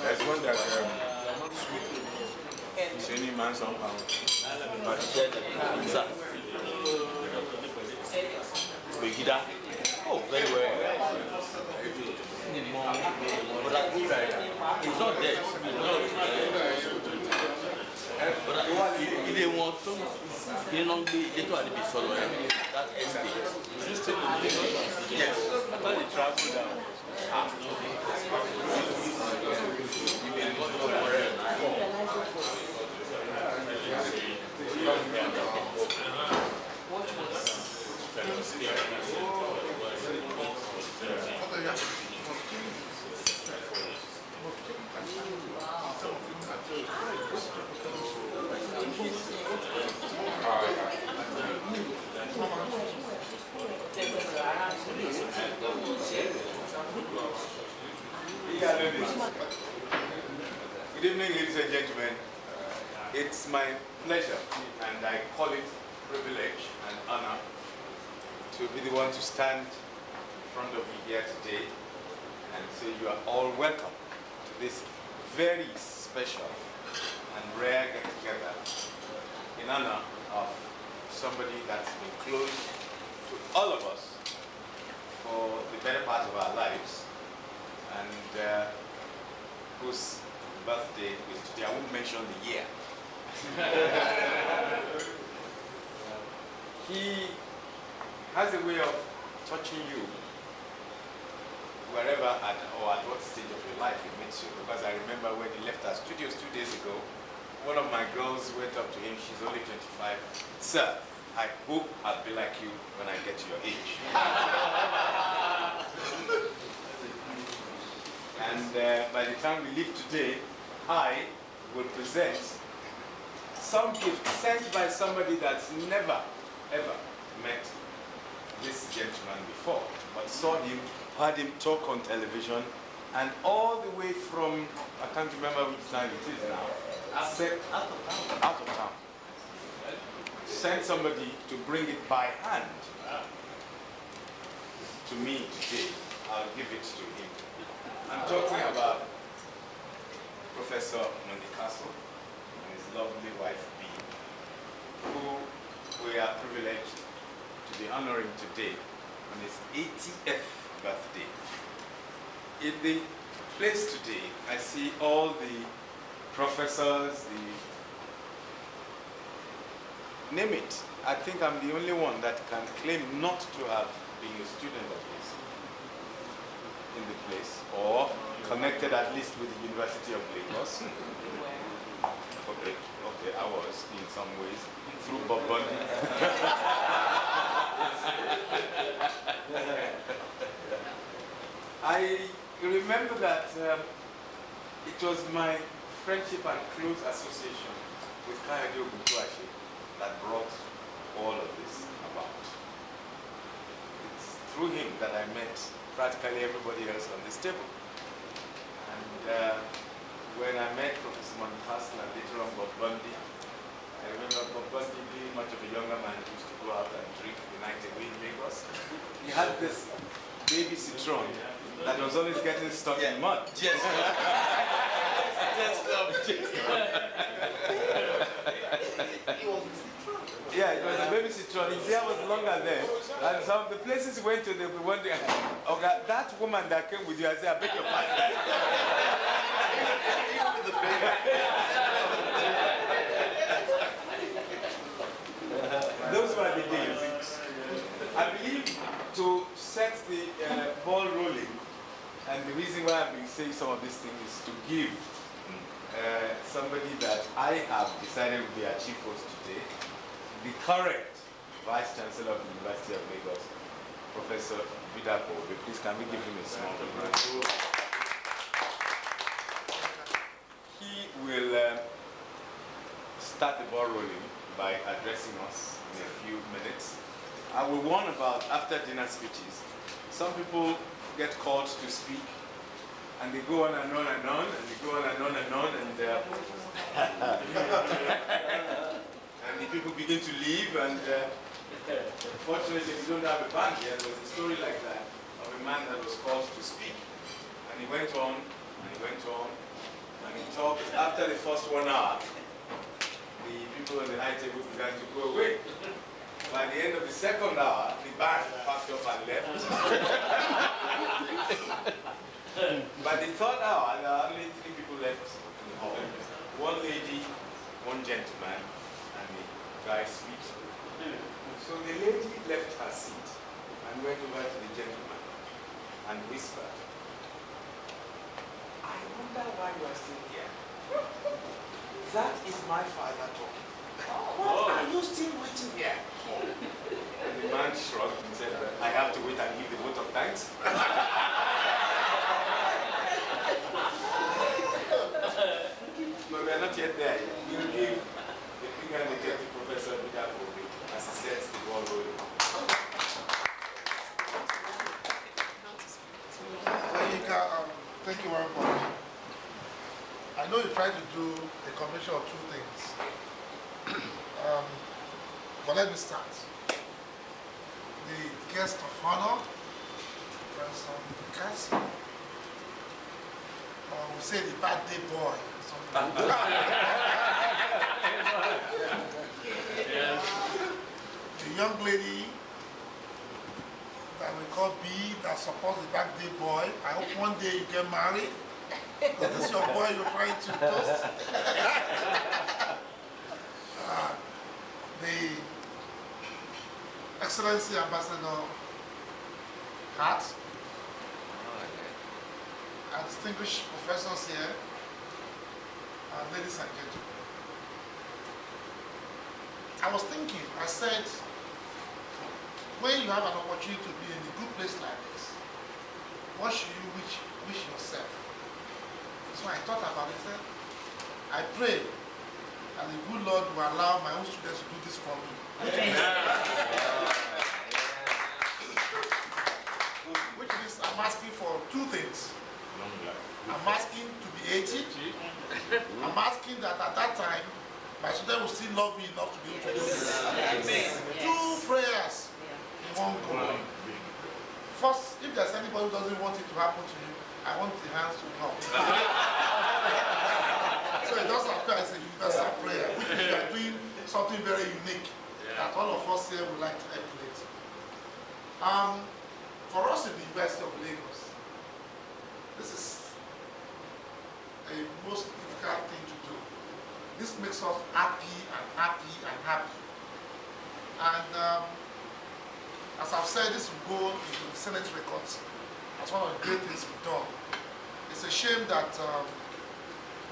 There's one that it's any man somehow. But Begida. Oh, very well. But it's not dead. But if they want to, they don't be solo. That estate. Yes. I thought they traveled down. You may go to Good evening, ladies and gentlemen. It's my pleasure, and I call it privilege and honor, to be the one to stand in front of you here today and say you are all welcome to this very special and rare get-together in honor of somebody that's been close to all of us for the better part of our lives, and whose birthday is today. I won't mention the year. He has a way of touching you wherever or at what stage of your life he meets you. Because I remember when he left our studios 2 days ago, one of my girls went up to him, she's only 25, "Sir, I hope I'll be like you when I get to your age." And by the time we leave today, I will present some gift sent by somebody that's never, ever met this gentleman before, but saw him, heard him talk on television, and all the way from, I can't remember which time it is now, out of town. Sent somebody to bring it by hand to me today. I'll give it to him. I'm talking about Professor Mundy-Castle and his lovely wife, B, who we are privileged to be honoring today on his 80th birthday. In the place today, I see all the professors, name it. I think I'm the only one that can claim not to have been a student of his in the place, or connected at least with the University of Lagos. Okay, I was in some ways through Bob Bundy. I remember that it was my friendship and close association with Kayode Oguntuashi that brought all of this about. It's through him that I met practically everybody else on this table. And when I met Professor Mundy-Castle and later on Bob Bundy, I remember Bob Bundy being much of a younger man who used to go out and drink the night away in Lagos. He had this baby citron that was always getting stuck in mud. Yes. Yeah, it was a baby citron. His hair was longer then. And some of the places we went to, they were wondering, okay, that woman that came with you, I said, I beg your pardon. Those were the days. I believe to set the ball rolling, and the reason why I've been saying some of these things is to give somebody that I have decided will be our chief host today, the current Vice Chancellor of the University of Lagos, Professor Vidapo. Please, can we give him a small round? He will start the ball rolling by addressing us in a few minutes. I will warn about after dinner speeches. Some people get called to speak, and they go on and on and on, and they go on and on and on, and the people begin to leave, and fortunately we don't have a band here. There was a story like that of a man that was called to speak, and he went on, and he went on, and he talked. After the first 1 hour, the people on the high table began to go away. By the end of the second hour, the band packed up and left. By the third hour, there are only 3 people left in the hall. 1 lady, 1 gentleman, and the guy speaks. So the lady left her seat and went over to the gentleman and whispered, "I wonder why you are still here. That is my father talking. What are you still waiting here for?" And the man shrugged and said, "I have to wait and give the vote of thanks." No, we are not yet there. We will give the finger and the to Professor Vidapo as he sets the ball rolling. Thank you you very much. I know you tried to do a combination of two things. But let me start. The guest of honor, Prof Mundy-Castle. Or we say the birthday boy. The young lady that we call B that supports the birthday boy. I hope one day you get married. This is your boy you're trying to toast. The Excellency Ambassador Hart, our distinguished professors here, ladies and gentlemen. I was thinking, I said, when you have an opportunity to be in a good place like this, what should you wish yourself? So I thought about it, I pray and the good Lord will allow my own students to do this for me. Which means I'm asking for two things. I'm asking to be 80. I'm asking that at that time, my students will still love me enough to be able to do this. Two prayers in one go. First, if there's anybody who doesn't want it to happen to you, I want the hands to help. So it does appear as a universal prayer, which means we are doing something very unique that all of us here would like to emulate. For us in the University of Lagos, this is a most difficult thing to do. This makes us happy and happy and happy. And as I've said, this will go into the Senate records as one of the great things we've done. It's a shame that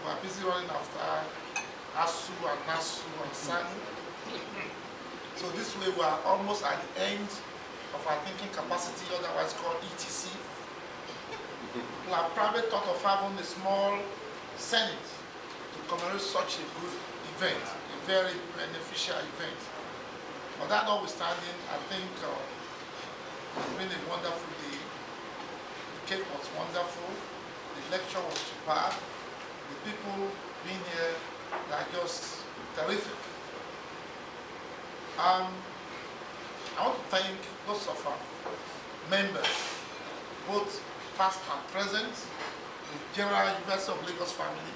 we are busy running after ASU and NASU and SANU. So this way we are almost at the end of our thinking capacity, otherwise called ETC. We have probably thought of having a small Senate to commemorate such a good event, a very beneficial event. But that notwithstanding, I think it's been a wonderful day. The cake was wonderful, the lecture was superb, the people being here are just terrific. I want to thank those of our members, both past and present, the General University of Lagos family,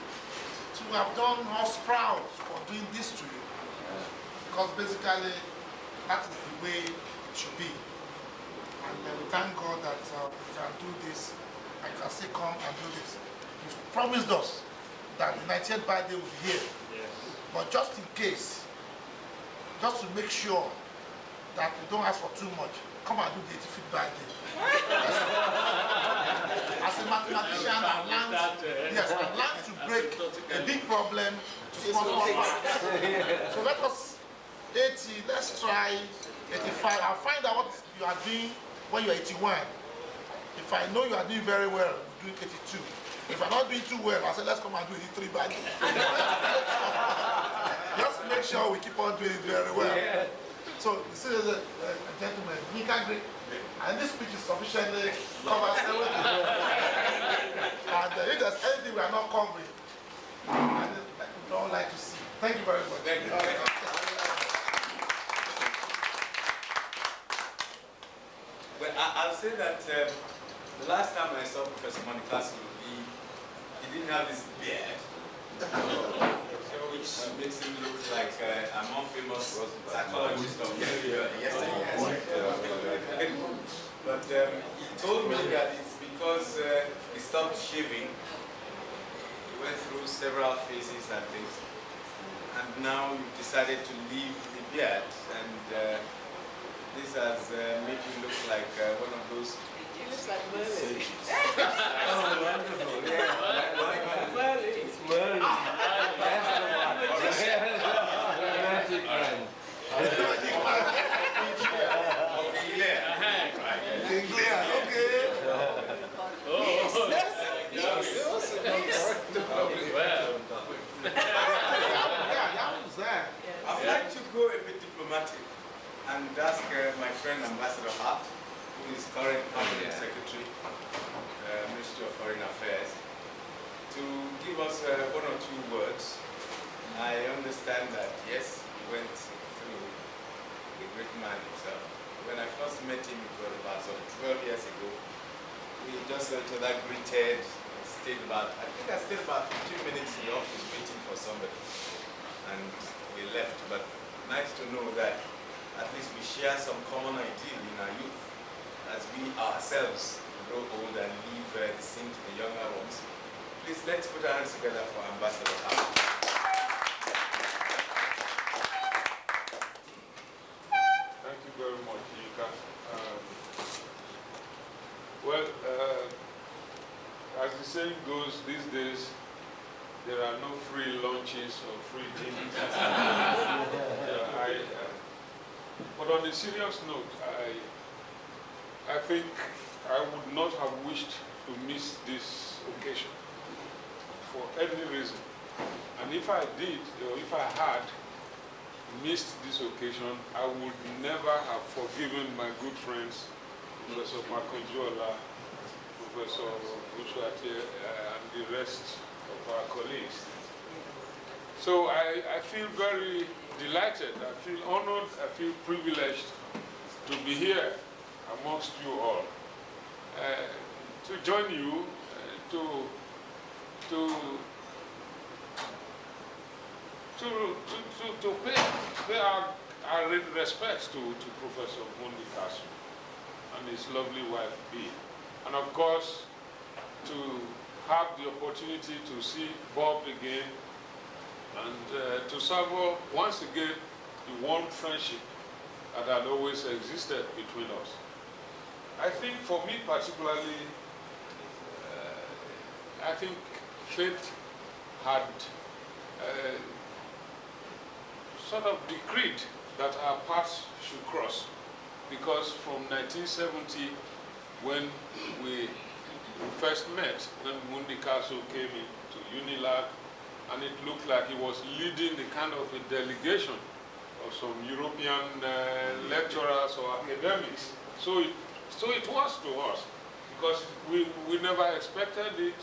to have done us proud for doing this to you. Because basically, that is the way it should be. And we thank God that we can do this, and you can still come and do this. You've promised us that the 90th birthday will be here. Yes. But just in case, just to make sure that we don't ask for too much, come and do the 85th birthday. As a mathematician, I've learned to break a big problem to small parts. So let us 80, let's try 85. I'll find out what you are doing when you're 81. If I know you are doing very well, do 82. If I'm not doing too well, I say let's come and do 83 birthday. Just make sure we keep on doing it very well. Yeah. So, this is a gentleman, he can agree. And this speech is sufficiently covers everything. And if there's anything we are not covering, I would all like to see. Thank you very much. Thank you. Well, I'll say that the last time I saw Professor Mundy-Castle, he didn't have this beard, which makes him look like a more famous psychologist of yesterday. But he told me that it's because he stopped shaving. He went through several phases and things. And now you decided to leave the beard, and this has made you look like one of those. He looks like Merlin. Oh, wonderful. Yeah. Merlin. It's Merlin. Magic man. I'd like to go a bit diplomatic and ask my friend Ambassador Hart, who is current Permanent Secretary, Ministry of Foreign Affairs, us one or two words. I understand that, yes, he went through the great man himself. When I first met him, it was about some 12 years ago. We just saw each other, greeted, and stayed about, I think I stayed about 15 minutes in the office waiting for somebody. And we left, but nice to know that at least we share some common ideal in our youth as we ourselves grow old and leave the scene to the younger ones. Please, let's put our hands together for Ambassador Alastair. Thank you very much, Yinka. As the saying goes, these days, there are no free lunches or free dinners. But on a serious note, I think I would not have wished to miss this occasion for any reason. And if I did, or if I had missed this occasion, I would never have forgiven my good friends, Professor Makonjola, Professor Bushwati, and the rest of our colleagues. So I feel very delighted, I feel honored, I feel privileged to be here amongst you all. To join you, to pay our respects to Professor Mundy-Castle and his lovely wife, Bee. And of course, to have the opportunity to see Bob again and to savour once again the warm friendship that had always existed between us. I think for me particularly, I think fate had sort of decreed that our paths should cross, because from 1970, when we first met, when Mundy-Castle came into Unilag, and it looked like he was leading the kind of a delegation of some European lecturers or academics. So it was to us, because we never expected it.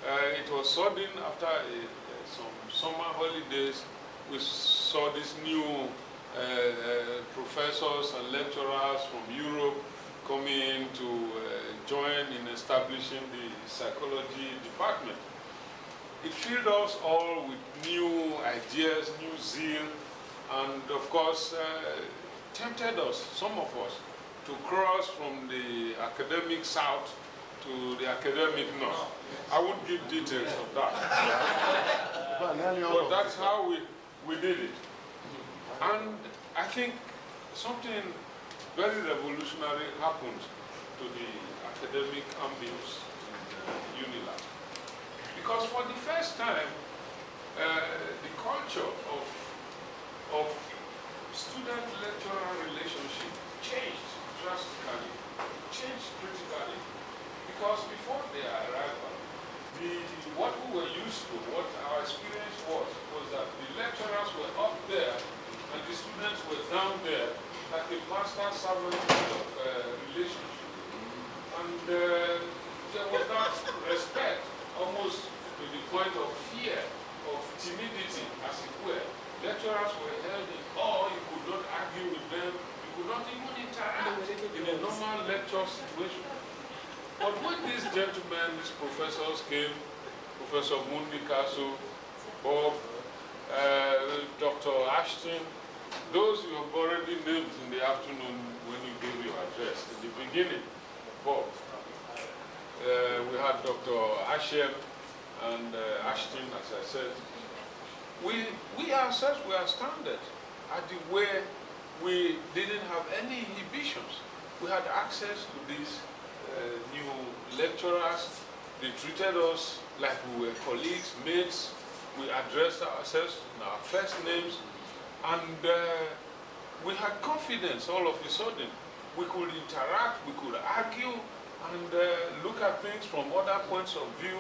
It was sudden. After some summer holidays, we saw these new professors and lecturers from Europe coming to join in establishing the psychology department. It filled us all with new ideas, new zeal, and of course tempted us, some of us, to cross from the academic south to the academic north. I won't give details of that. But that's how we did it. And I think something very revolutionary happened to the academic ambience in Unilag. Because for the first time, the culture of student-lecturer relationship changed drastically, changed critically. Because before their arrival, what we were used to, what our experience was that the lecturers were up there and the students were down there, like a master-servant kind of relationship. And there was that respect, almost to the point of fear, of timidity, as it were. Lecturers were held in awe, you could not argue with them, you could not even interact in a normal lecture situation. But when these gentlemen, these professors came, Professor Mundy-Castle, Bob, Dr. Ashton, those you have already named in the afternoon when you gave your address. In the beginning, Bob, we had Dr. Ashem and Ashton, as I said. We ourselves were astounded at the way we didn't have any inhibitions. We had access to these new lecturers. They treated us like we were colleagues, mates. We addressed ourselves in our first names, and we had confidence all of a sudden. We could interact, we could argue, and look at things from other points of view,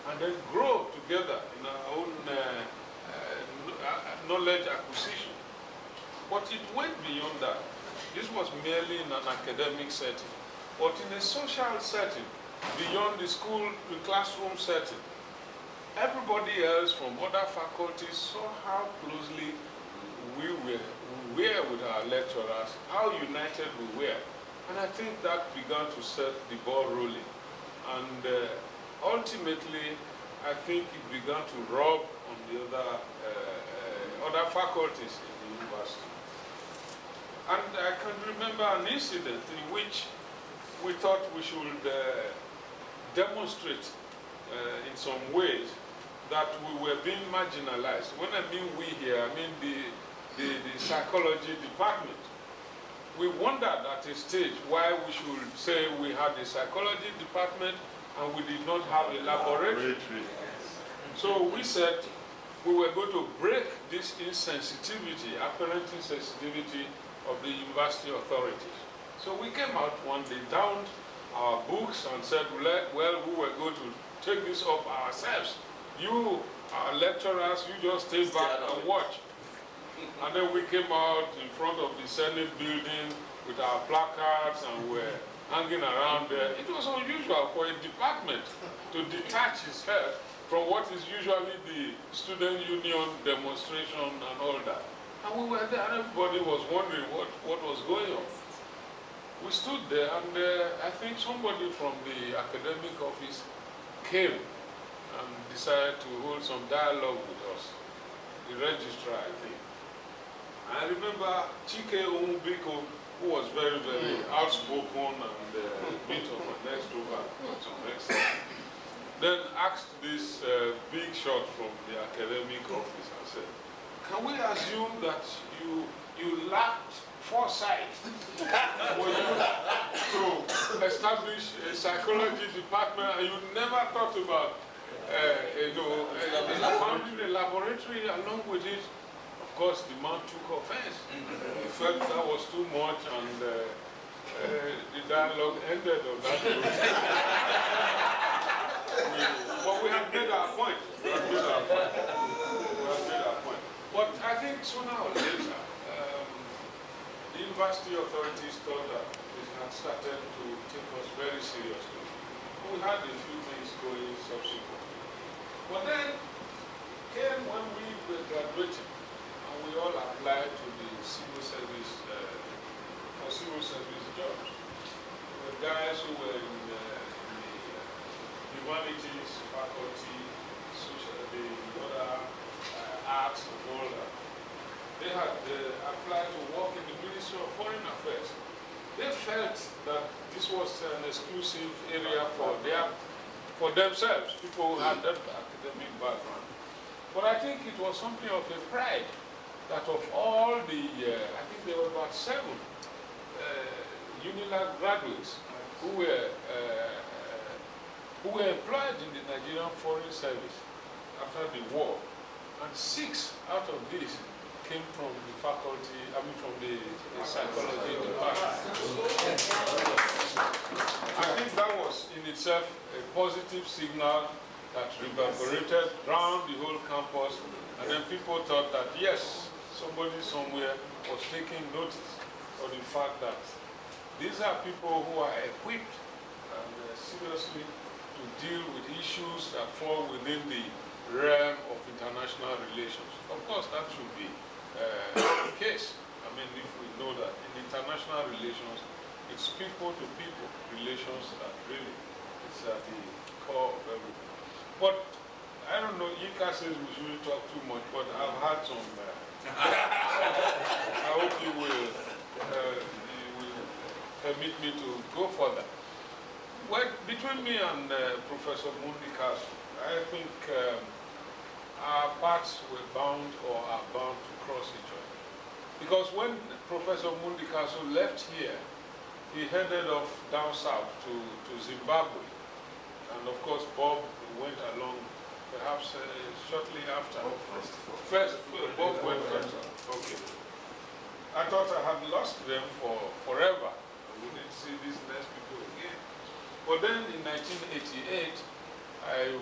and then grow together in our own knowledge acquisition. But it went beyond that. This was merely in an academic setting. But in a social setting, beyond the school, the classroom setting, everybody else from other faculties saw how closely we were with our lecturers, how united we were. And I think that began to set the ball rolling. And ultimately, I think it began to rub on the other faculties in the university. And I can remember an incident in which we thought we should demonstrate in some ways that we were being marginalized. When I mean we here, I mean the psychology department. We wondered at a stage why we should say we had a psychology department and we did not have a laboratory. So we said we were going to break this insensitivity, apparent insensitivity of the university authorities. So we came out one day, downed our books and said, well, we were going to take this up ourselves. You, our lecturers, you just stay back and watch. And then we came out in front of the Senate building with our placards and were hanging around there. It was unusual for a department to detach its head from what is usually the student union demonstration and all that. And we were there and everybody was wondering what was going on. We stood there and I think somebody from the academic office came and decided to hold some dialogue with us. The registrar, I think. I remember Chike Umubiko, who was very, very outspoken and a bit of an extrovert to some extent, then asked this big shot from the academic office and said, can we assume that you lacked foresight for you to establish a psychology department and you never thought about founding a laboratory along with it? Of course, the man took offense. He felt that was too much and the dialogue ended on that note. But we have made our point. But I think sooner or later, the university authorities thought that they had started to take us very seriously. We had a few things going subsequently. But then came when we were graduating, and we all applied to the civil service, for civil service jobs. There were guys who were in the humanities faculty, the other arts and all that. They had applied to work in the Ministry of Foreign Affairs. They felt that this was an exclusive area for themselves, people who had that academic background. But I think it was something of a pride that of all the, I think there were about 7 UNILAG graduates who were employed in the Nigerian Foreign Service after the war, and 6 out of these came from the faculty, from the psychology department. I think that was in itself a positive signal that reverberated around the whole campus, and then people thought that yes, somebody somewhere was taking notice of the fact that these are people who are equipped and seriously to deal with issues that fall within the realm of international relations. Of course, that should be the case. I mean, if we know that in international relations, it's people-to-people relations that really is at the core of everything. But I don't know, Ika says we shouldn't talk too much, but I've had some. I hope you will permit me to go further. Well, between me and Professor Mundy-Castle, I think our paths were bound or are bound to cross each other. Because when Professor Mundy-Castle left here, he headed off down south to Zimbabwe. And of course, Bob went along perhaps shortly after. Bob went first. Okay. I thought I had lost them forever. We didn't see these nice people again. But then in 1988, I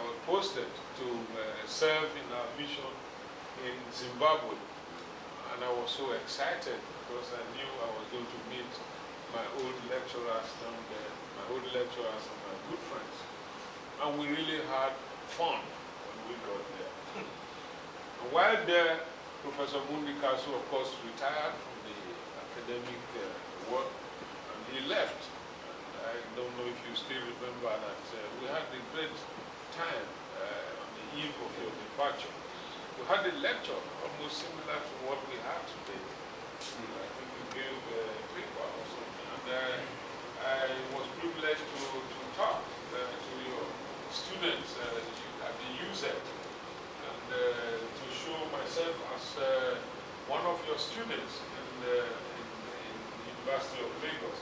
was posted to serve in our mission in Zimbabwe. And I was so excited because I knew I was going to meet my old lecturers down there, my old lecturers and my good friends. and we really had fun when we got there. And while there, Professor Mundy-Castle, of course, retired from the academic work, and he left. And I don't know if you still remember that we had a great time on the eve of your departure. We had a lecture almost similar to what we had today. I think you gave a paper or something, and I was privileged to talk to your students at the UZ, and to show myself as one of your students in the University of Lagos.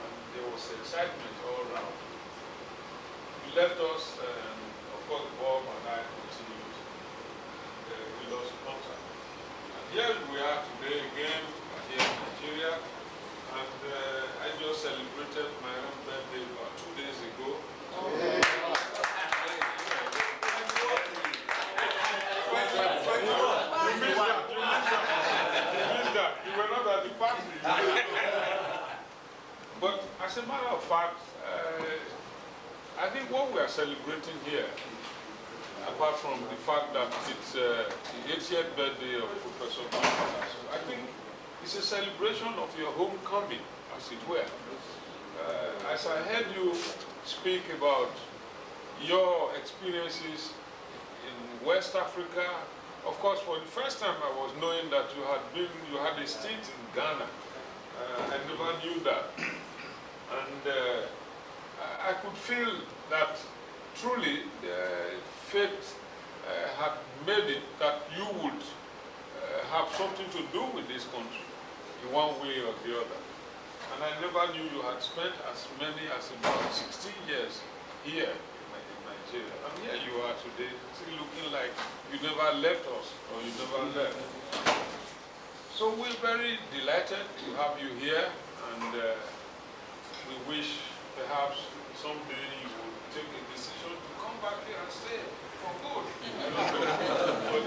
And there was excitement all around. You left us, and of course Bob and I continued, and we lost contact. And here we are today again, here in Nigeria, and I just celebrated my own birthday about 2 days ago. You were not at the party. But as a matter of fact, I think what we are celebrating here, apart from the fact that it's the 80th birthday of Professor Mundy-Castle, I think it's a celebration of your homecoming, as it were. As I heard you speak about your experiences in West Africa, of course, for the first time I was knowing that you had a stint in Ghana. I never knew that. And I could feel that truly fate had made it that you would have something to do with this country in one way or the other. And I never knew you had spent as many as about 16 years here in Nigeria. And here you are today, still looking like you never left us, or you never left. So we're very delighted to have you here, and we wish perhaps someday you will take a decision to come back here and stay for good. But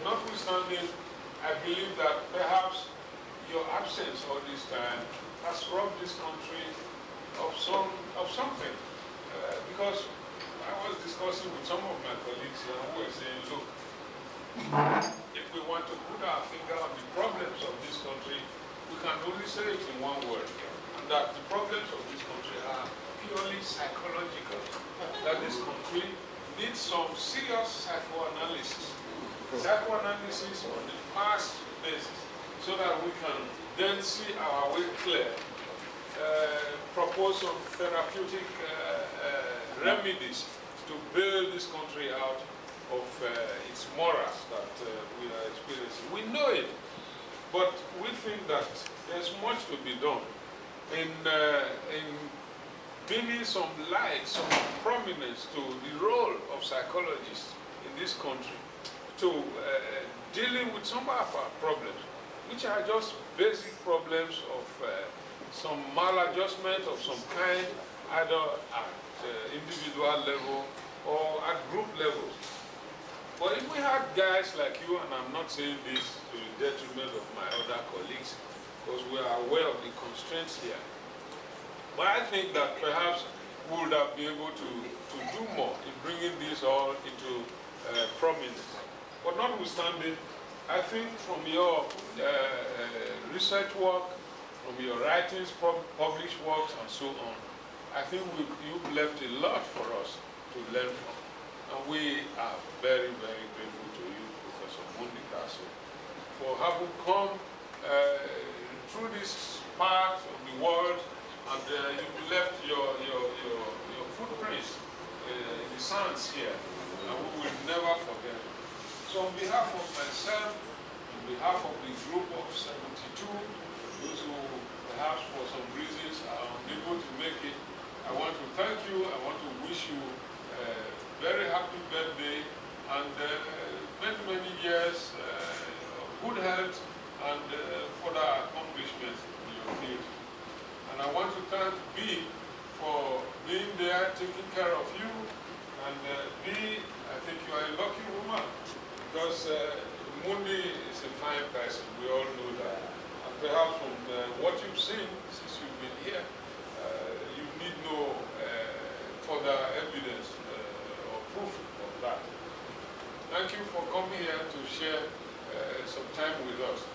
notwithstanding, I believe that perhaps your absence all this time has robbed this country of something. Because I was discussing with some of my colleagues here who were saying, look, if we want to put our finger on the problems of this country, we can only say it in one word, and that the problems of this country are purely psychological, that this country needs some serious psychoanalysis on the mass basis, so that we can then see our way clear, propose some therapeutic remedies to bail this country out of its morass that we are experiencing. We know it, but we think that there's much to be done in bringing some light, some prominence to the role of psychologists in this country, to dealing with some of our problems, which are just basic problems of some maladjustment of some kind, either at individual level or at group levels. But if we had guys like you, and I'm not saying this to the detriment of my other colleagues, because we are aware of the constraints here, but I think that perhaps we would have been able to do more in bringing this all into prominence. But notwithstanding, I think from your research work, from your writings, published works, and so on, I think you've left a lot for us to learn from. And we are very, very grateful to you, Professor Mundy-Castle, for having come through this part of the world, and you've left your footprints in the sands here, and we will never forget it. So on behalf of myself, on behalf of the group of 72, those who perhaps for some reasons are unable to make it, I want to thank you, I want to wish you a very happy birthday, and many, many years of good health and further accomplishment in your field. And I want to thank B for being there, taking care of you, and B, I think you are a lucky woman, because Mundy is a fine person, we all know that. And perhaps from what you've seen since you've been here, you need no further evidence thank you for coming here to share some time with us.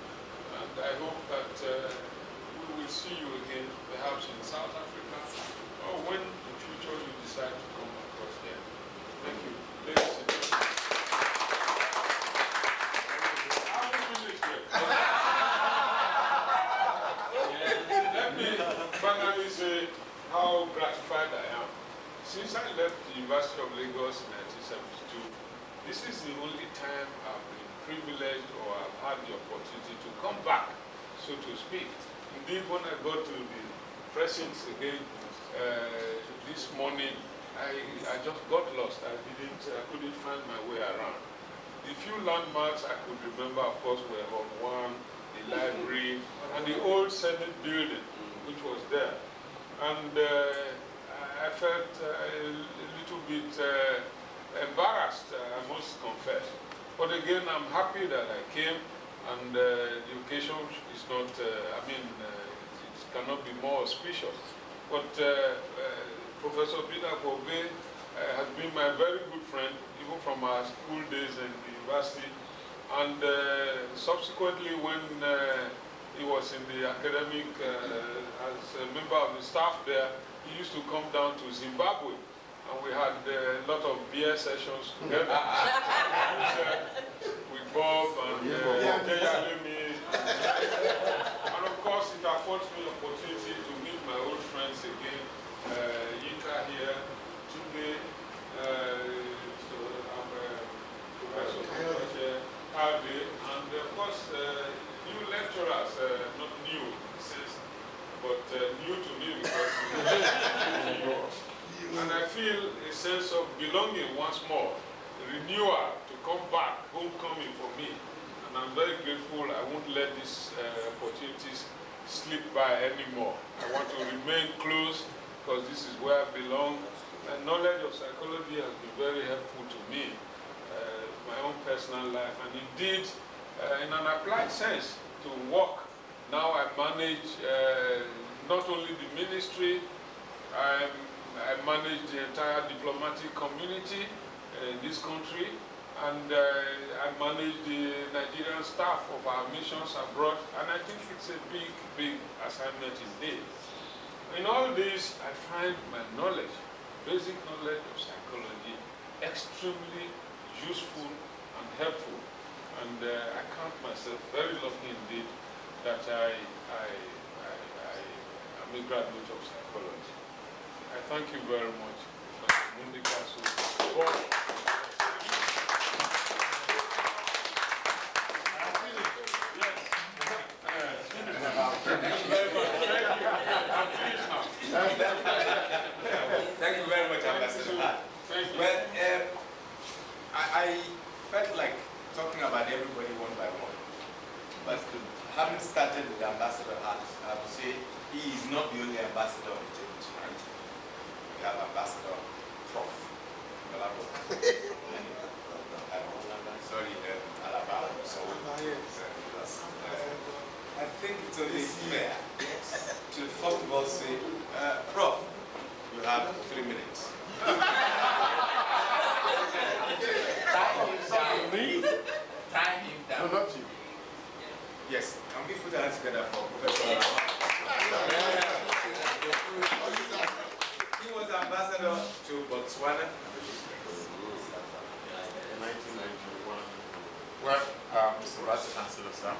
And I hope that we will see you again, perhaps in South Africa, or when in future you decide to come across here. Thank you. Ladies and gentlemen. I will finish here. Let me finally say how gratified I am. Since I left the University of Lagos in 1972, this is the only time I've been privileged or I've had the opportunity to come back, so to speak. Indeed, when I got to the pressings again this morning, I just got lost. I couldn't find my way around. The few landmarks I could remember, of course, were Hall 1, the library, and the old Senate building, which was there. And I felt a little bit embarrassed, I must confess. But again, I'm happy that I came, and the occasion is not, it cannot be more auspicious. But Professor Peter Kobe has been my very good friend, even from our school days in the university. And subsequently, when he was in the academic, as a member of the staff there, he used to come down to Zimbabwe, and we had a lot of beer sessions together with Bob and Jayalemi. And of course, it affords me the opportunity to meet my old friends again, Yinka here, Tunde, Professor Harvey, and of course, new lecturers, not new, but new to me because and I feel a sense of belonging once more, a renewal to come back, homecoming for me. And I'm very grateful. I won't let these opportunities slip by anymore. I want to remain close because this is where I belong. And knowledge of psychology has been very helpful to me, my own personal life, and indeed, in an applied sense, to work. Now I manage not only the ministry, I manage the entire diplomatic community in this country, and I manage the Nigerian staff of our missions abroad, and I think it's a big, big assignment indeed. In all this, I find my knowledge, basic knowledge of psychology, extremely useful and helpful, and I count myself very lucky indeed that I am a graduate of psychology. I thank you very much, Professor Mundy-Castle. Thank you very much, Ambassador. Well, I felt like talking about everybody one by one, but having started with Ambassador Hart, I would say he is not the only ambassador of the church. We have Ambassador Prof Alastair. Sorry, Alabama. So I think it's only fair to first of all say, Prof, you have 3 minutes. Tie him down. No, not you. Yes, can we put our hands together for Professor Alastair? He was ambassador to Botswana. 1991. Well, Mr. Vice Chancellor, sir,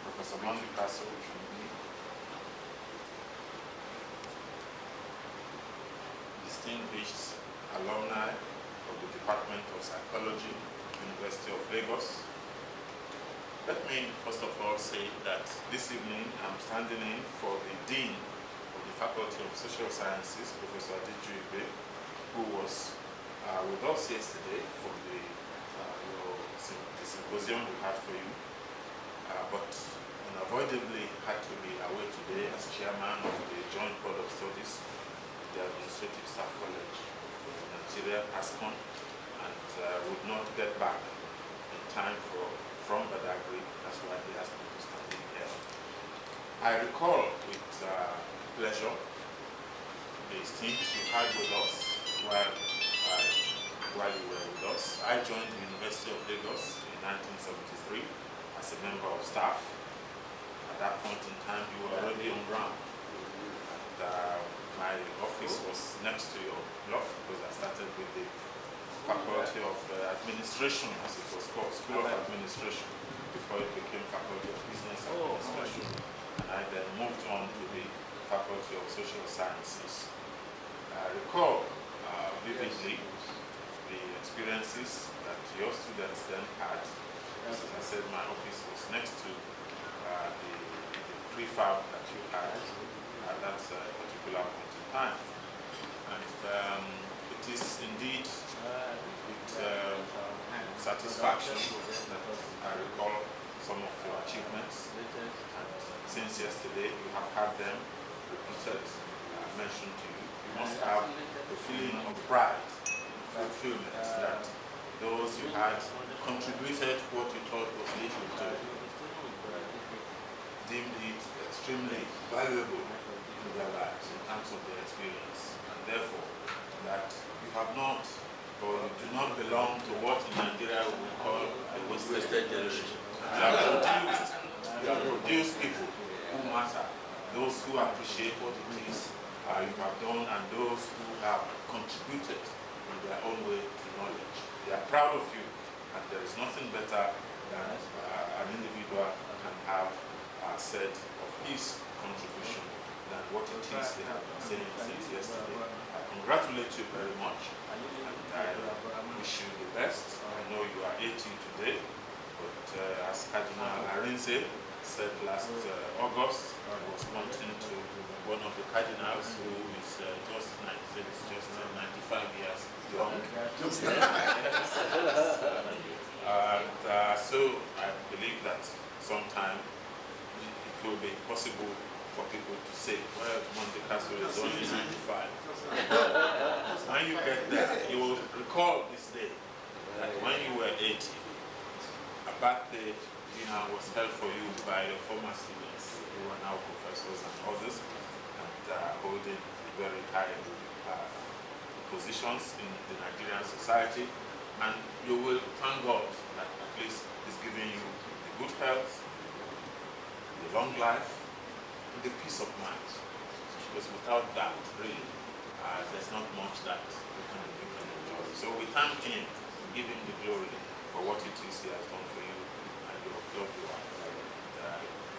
Professor Mundy-Castle, distinguished alumni of the Department of Psychology, University of Lagos. Let me first of all say that this evening I'm standing in for the Dean of the Faculty of Social Sciences, Professor Adiju, who was with us yesterday for the symposium we had for you, but unavoidably had to be away today as chairman of the Joint Board of Studies, the Administrative Staff College of Nigeria, ASCON, and would not get back in time from Badagry. That's why he asked me to stand in here. I recall with pleasure the stints you had with us while I while you were with us. I joined the University of Lagos in 1973 as a member of staff. At that point in time, you were already on ground. And my office was next to your block because I started with the Faculty of Administration, as it was called, School of Administration, before it became Faculty of Business Administration. And I then moved on to the Faculty of Social Sciences. I recall vividly the experiences that your students then had. As I said, my office was next to the prefab that you had at that particular point in time. And it is indeed with satisfaction that I recall some of your achievements. And since yesterday, you have had them repeated, mentioned to you. You must have a feeling of pride, fulfillment, that those you had contributed what you thought was little to, deemed it extremely valuable in their lives in terms of their experience. And therefore, that you have not, or you do not belong to what in Nigeria we would call a wasted generation. You have produced people who matter, those who appreciate what it is you have done, and those who have contributed in their own way to knowledge. They are proud of you, and there is nothing better than an individual can have said of his contribution than what it is they have been saying since yesterday. I congratulate you very much, and I wish you the best. I know you are 80 today, but as Cardinal Arinze said last August, I was pointing to one of the cardinals who is just 95 years young. And so I believe that sometime it will be possible for people to say, well, Mundy-Castle is only 95. When you get there, you will recall this day that when you were 80, a birthday dinner was held for you by your former students who are now professors and others, and holding very high positions in the Nigerian society. And you will thank God that at least is giving you the good health, the long life, and the peace of mind. Because without that, really, there's not much that we can enjoy. So we thank Him, give Him the glory for what it is He has done for you and your loved one.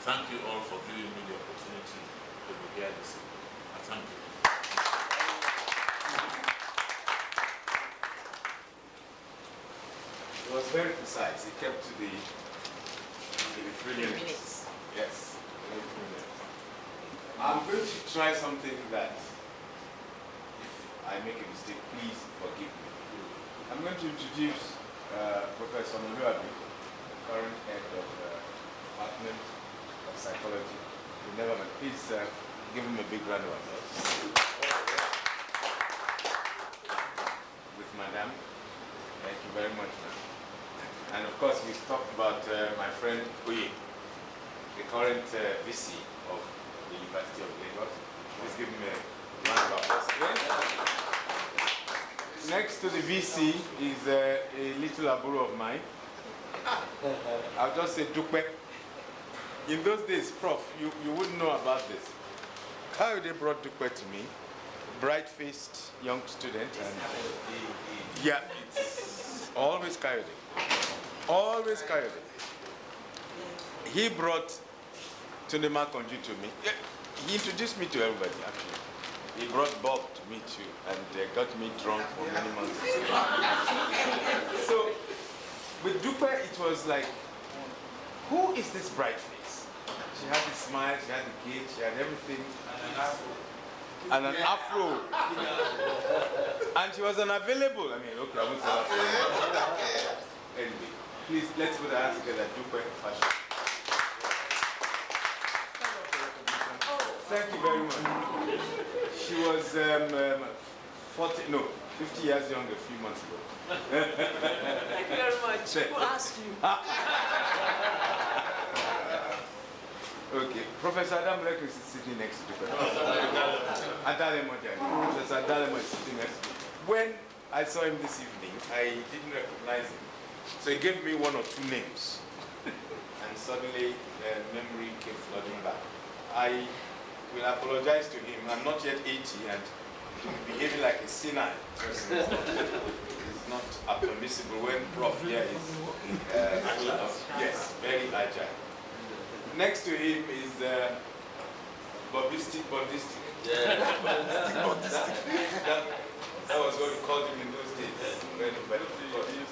Thank you all for giving me the opportunity to be here this evening. Thank you. It was very precise. It kept to the 3 minutes. Yes, 3 minutes. I'm going to try something that, if I make a mistake, please forgive me. I'm going to introduce Professor Mundy-Castle, the current head of the Department of Psychology. We never met. Please give him a big round of applause. With Madame. Thank you very much, ma'am. And of course, we talked about my friend Oye, the current VC of the University of Lagos. Please give him a round of applause again. Next to the VC is a little aburo of mine. I'll just say Dupe. In those days, Prof, you wouldn't know about this. Kayode brought Dupe to me, bright-faced young student, and yeah, it's always Kayode. Always Kayode. He brought Tunde Makonju to me. He introduced me to everybody, actually. He brought Bob to me too, and got me drunk for many months. So, with Dupe, it was like, who is this bright face? She had the smile, she had the gait, she had everything. And an afro. And she was unavailable. I mean, okay, I won't say that. Anyway, please, let's put our hands together. Dupe fashion. Thank you very much. She was 50 years young a few months ago. Thank you very much. Who asked you? Okay, Professor Adam Blake is sitting next to Professor Adalemo is sitting next to me. When I saw him this evening. I didn't recognize him. So he gave me one or two names. And suddenly memory came flooding back. I will apologize to him. I'm not yet 80 and he's behaving like a senile person. It's not permissible when Prof here is full of, yes, very agile. Next to him is Bobistic. Yeah. That was what we called him in those days. When he will talk to you.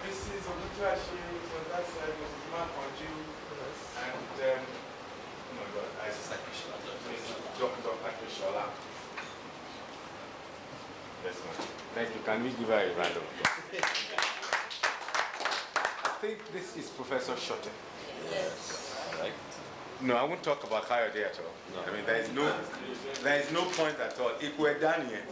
This is Obutuashi, so that's Mrs. Makonju, and oh my God, I just Dr. Akishola. Yes, ma'am. Thank you. Can we give her a round of applause? I think this is Professor Shotte. Yes. Right? No, I won't talk about Kayode at all. No. I mean, there is no point at all. If we're done here,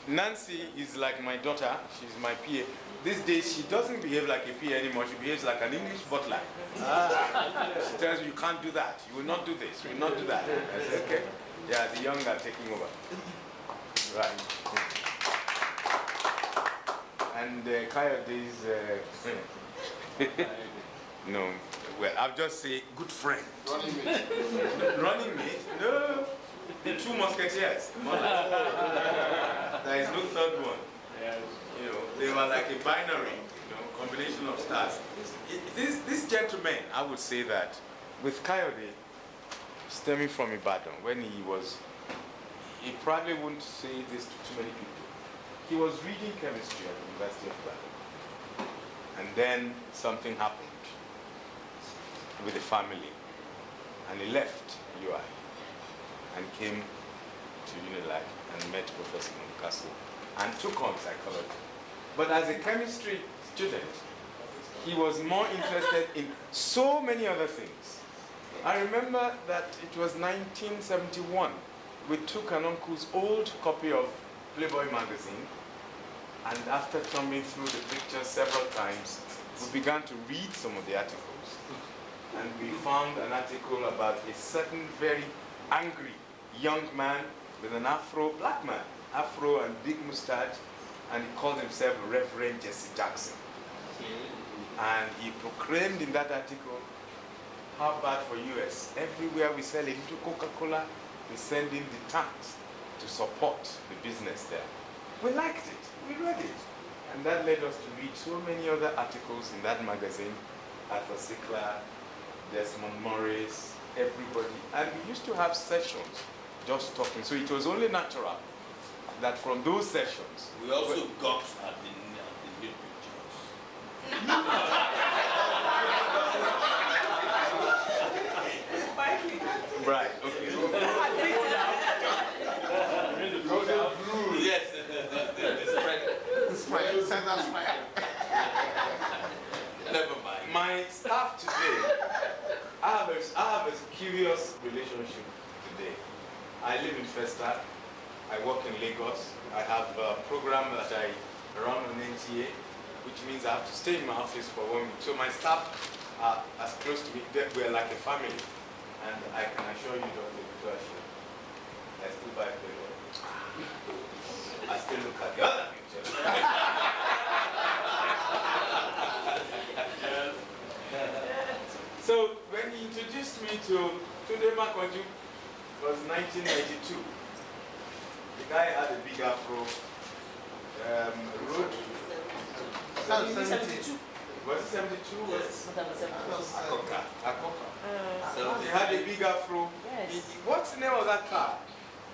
Nancy is like my daughter. She's my PA. These days, she doesn't behave like a PA anymore. She behaves like an English butler. She tells you, you can't do that. You will not do this. You will not do that. I say, okay. Yeah, the young are taking over. Right. And Kayode's, no, well, I'll just say good friend. Running mate. Running mate? No. The two musketeers. There is no third one. You know, they were like a binary, combination of stars. This gentleman, I would say that with Kayode, stemming from Ibadan, when he probably wouldn't say this to too many people. He was reading chemistry at the University of Ibadan. And then something happened with the family. And he left UI and came to UNILAG and met Professor Mundy-Castle and took on psychology. But as a chemistry student, he was more interested in so many other things. I remember that it was 1971. We took an uncle's old copy of Playboy magazine, and after thumbing through the pictures several times, we began to read some of the articles. And we found an article about a certain very angry young man with an afro, black man, afro and big mustache, and he called himself Reverend Jesse Jackson. And he proclaimed in that article, how bad for US. Everywhere we sell a little Coca-Cola, we send in the tanks to support the business there. We liked it, we read it. And that led us to read so many other articles in that magazine, Arthur Sickler, Desmond Morris, everybody. And we used to have sessions just talking. So it was only natural that from those sessions... We also got at the new pictures. Right, okay. Yes, the spread. Never mind. My staff today, I have a curious relationship today. I live in Festa. I work in Lagos. I have a program that I run on NTA, which means I have to stay in my office for 1 week. So my staff are as close to me. We're like a family. And I can assure you, Dr. Butuashi, I still buy Playboy. I still look at the other pictures. So when he introduced me to Tunde Makonju, it was 1992. The guy had a big afro. Road. 72. Was it 72? Yes. Akoka. He had a big afro. Yes. What's the name of that car?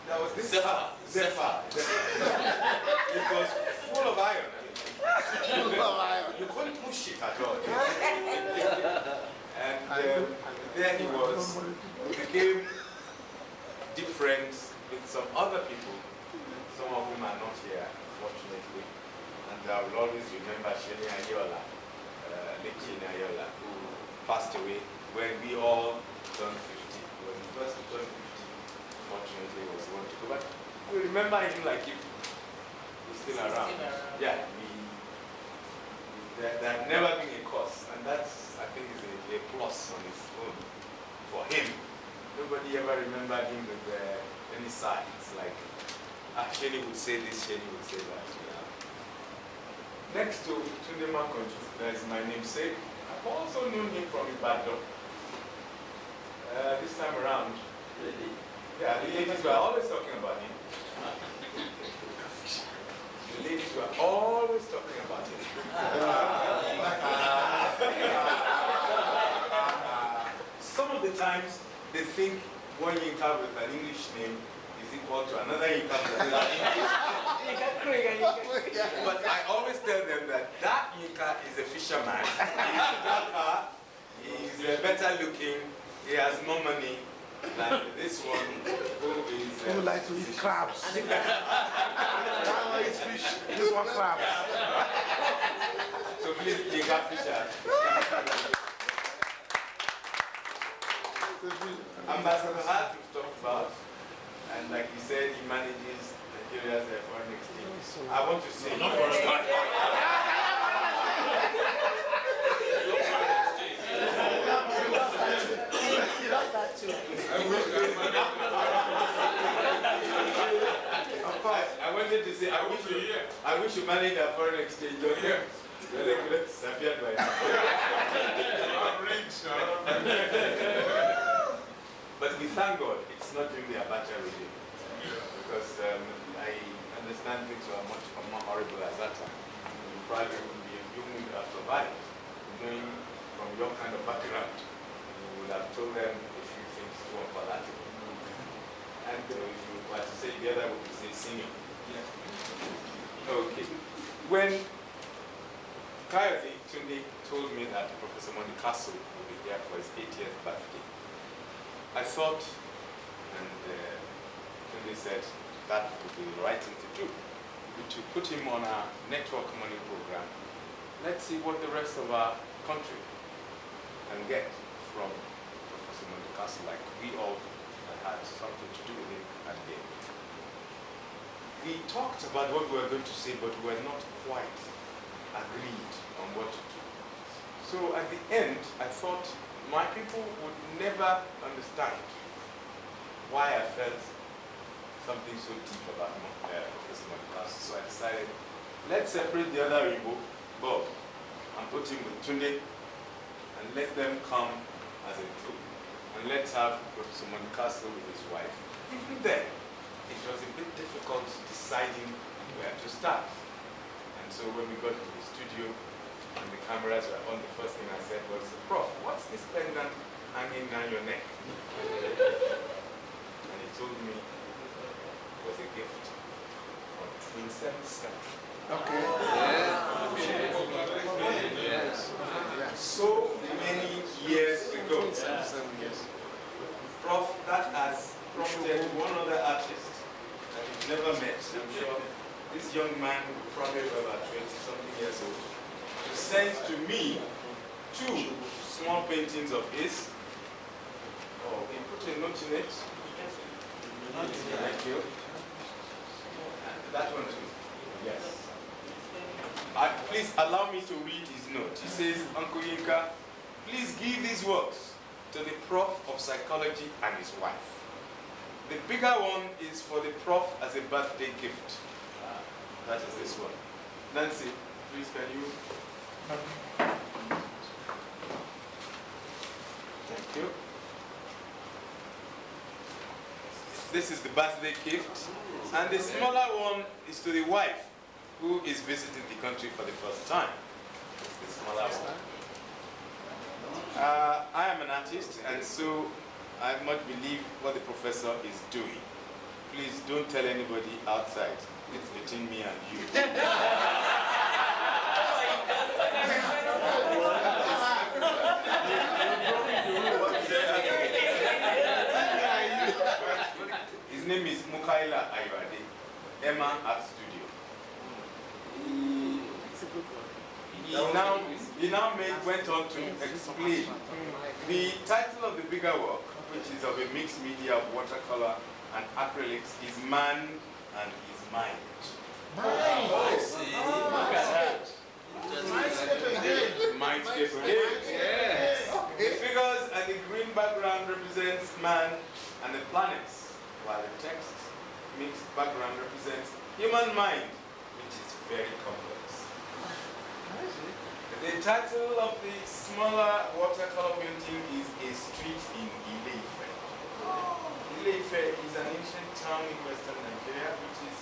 There was this car. Zephyr. It was full of iron. You couldn't push it at all. And there he was. We became deep friends with some other people, some of whom are not here, unfortunately. And I will always remember Sheni Ayola, Lekki Ayola, who passed away when we all turned 50. He was the first to turn 50. Fortunately, he was the one to go back. We remember him like if he's still around. Yeah, there have never been a cause, and that's, I think, is a plus on his own. For him, nobody ever remembered him with any sides. Like, Sheni would say this, Sheni would say that. Next to Tunde Makonju, there is my namesake. I've also known him from Ibadan. This time around, really? Yeah, the ladies were always talking about him. The ladies were always talking about him. Some of the times, they think one Yinka with an English name is equal to another Yinka with another English. But I always tell them that that Yinka is a fisherman. He's darker, he's better looking, he has more money than this one who is... who likes to eat crabs. That one is fish, this one crabs. So please, Yinka Fisher. Ambassador Hart we've talked about, and like he said, he manages Nigeria's foreign exchange. I want to say... I wanted to say, I wish you managed a foreign exchange. But we thank God it's not during the Abacha regime, because I understand things were much more horrible at that time. You probably wouldn't have survived, knowing from your kind of background. You would have told them a few things to unpalatable. And if you were to say the other, would you say singing? Yeah. Okay. When Kayode Tunde told me that Professor Mundy-Castle would be here for his 80th birthday, I thought, and Tunde said that would be the right thing to do, to put him on a network money program. Let's see what the rest of our country can get from Professor Mundy-Castle, like we all had something to do with him at the end. We talked about what we were going to say, but we were not quite agreed on what to do. So at the end, I thought my people would never understand why I felt something so deep about Professor Mundy-Castle. So I decided, let's separate the other rainbow, Bob, and put him with Tunde, and let them come as a group. And let's have Professor Mundy-Castle with his wife. Even then, it was a bit difficult deciding where to start. And so when we got to the studio and the cameras were on, the first thing I said was, Prof, what's this pendant hanging down your neck? And he told me it was a gift from Twin 77. Okay. Yes. So many years ago. 77 years. Prof, that has prompted one other artist that you've never met, I'm sure. This young man, probably about 20-something years old, to send to me 2 small paintings of his. Oh, he put a note in it. Thank you. And that one too. Yes. Please allow me to read his note. He says, Uncle Yinka, please give these works to the Prof of Psychology and his wife. The bigger one is for the Prof as a birthday gift. That is this one. Nancy, please can you? Thank you. This is the birthday gift. And the smaller one is to the wife, who is visiting the country for the first time. It's the smaller one. I am an artist, and so I much believe what the professor is doing. Please don't tell anybody outside. It's between me and you. His name is Mukaila Ayuade, Emma Art Studio. He now went on to explain the title of the bigger work, which is of a mixed media of watercolor and acrylics, is Man and His Mind. I see. Look at that. Mindscape again. Yes. The background represents man and the planets, while the text mixed background represents human mind, which is very complex. The title of the smaller watercolor painting is A Street in Ile-Ife. Ile-Ife is an ancient town in western Nigeria, which is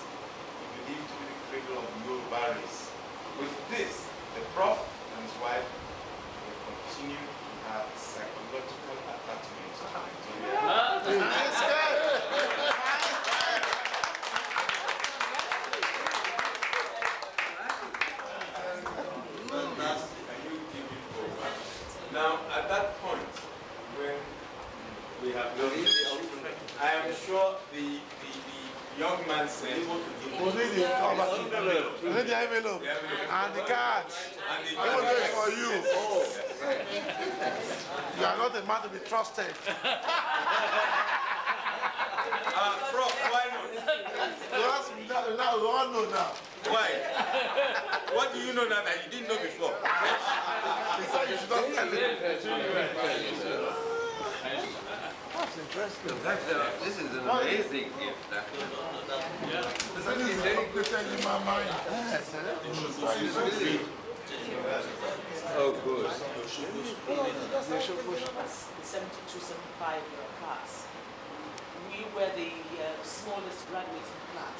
believed to be the cradle of Yoruba race. With this, the Prof and his wife will continue to have psychological attachment to Nigeria. Now, at that point, when we have done this, I am sure the young man said, the envelope and the cards. The envelope is for you. You are not a man to be trusted. Prof, why not? You ask me now, we all know now. Why? What do you know now that you didn't know before? He said you should not tell him. That's interesting. This is an amazing gift. This is updated in my mind. Oh, good. The 72-75 class. We were the smallest graduating class.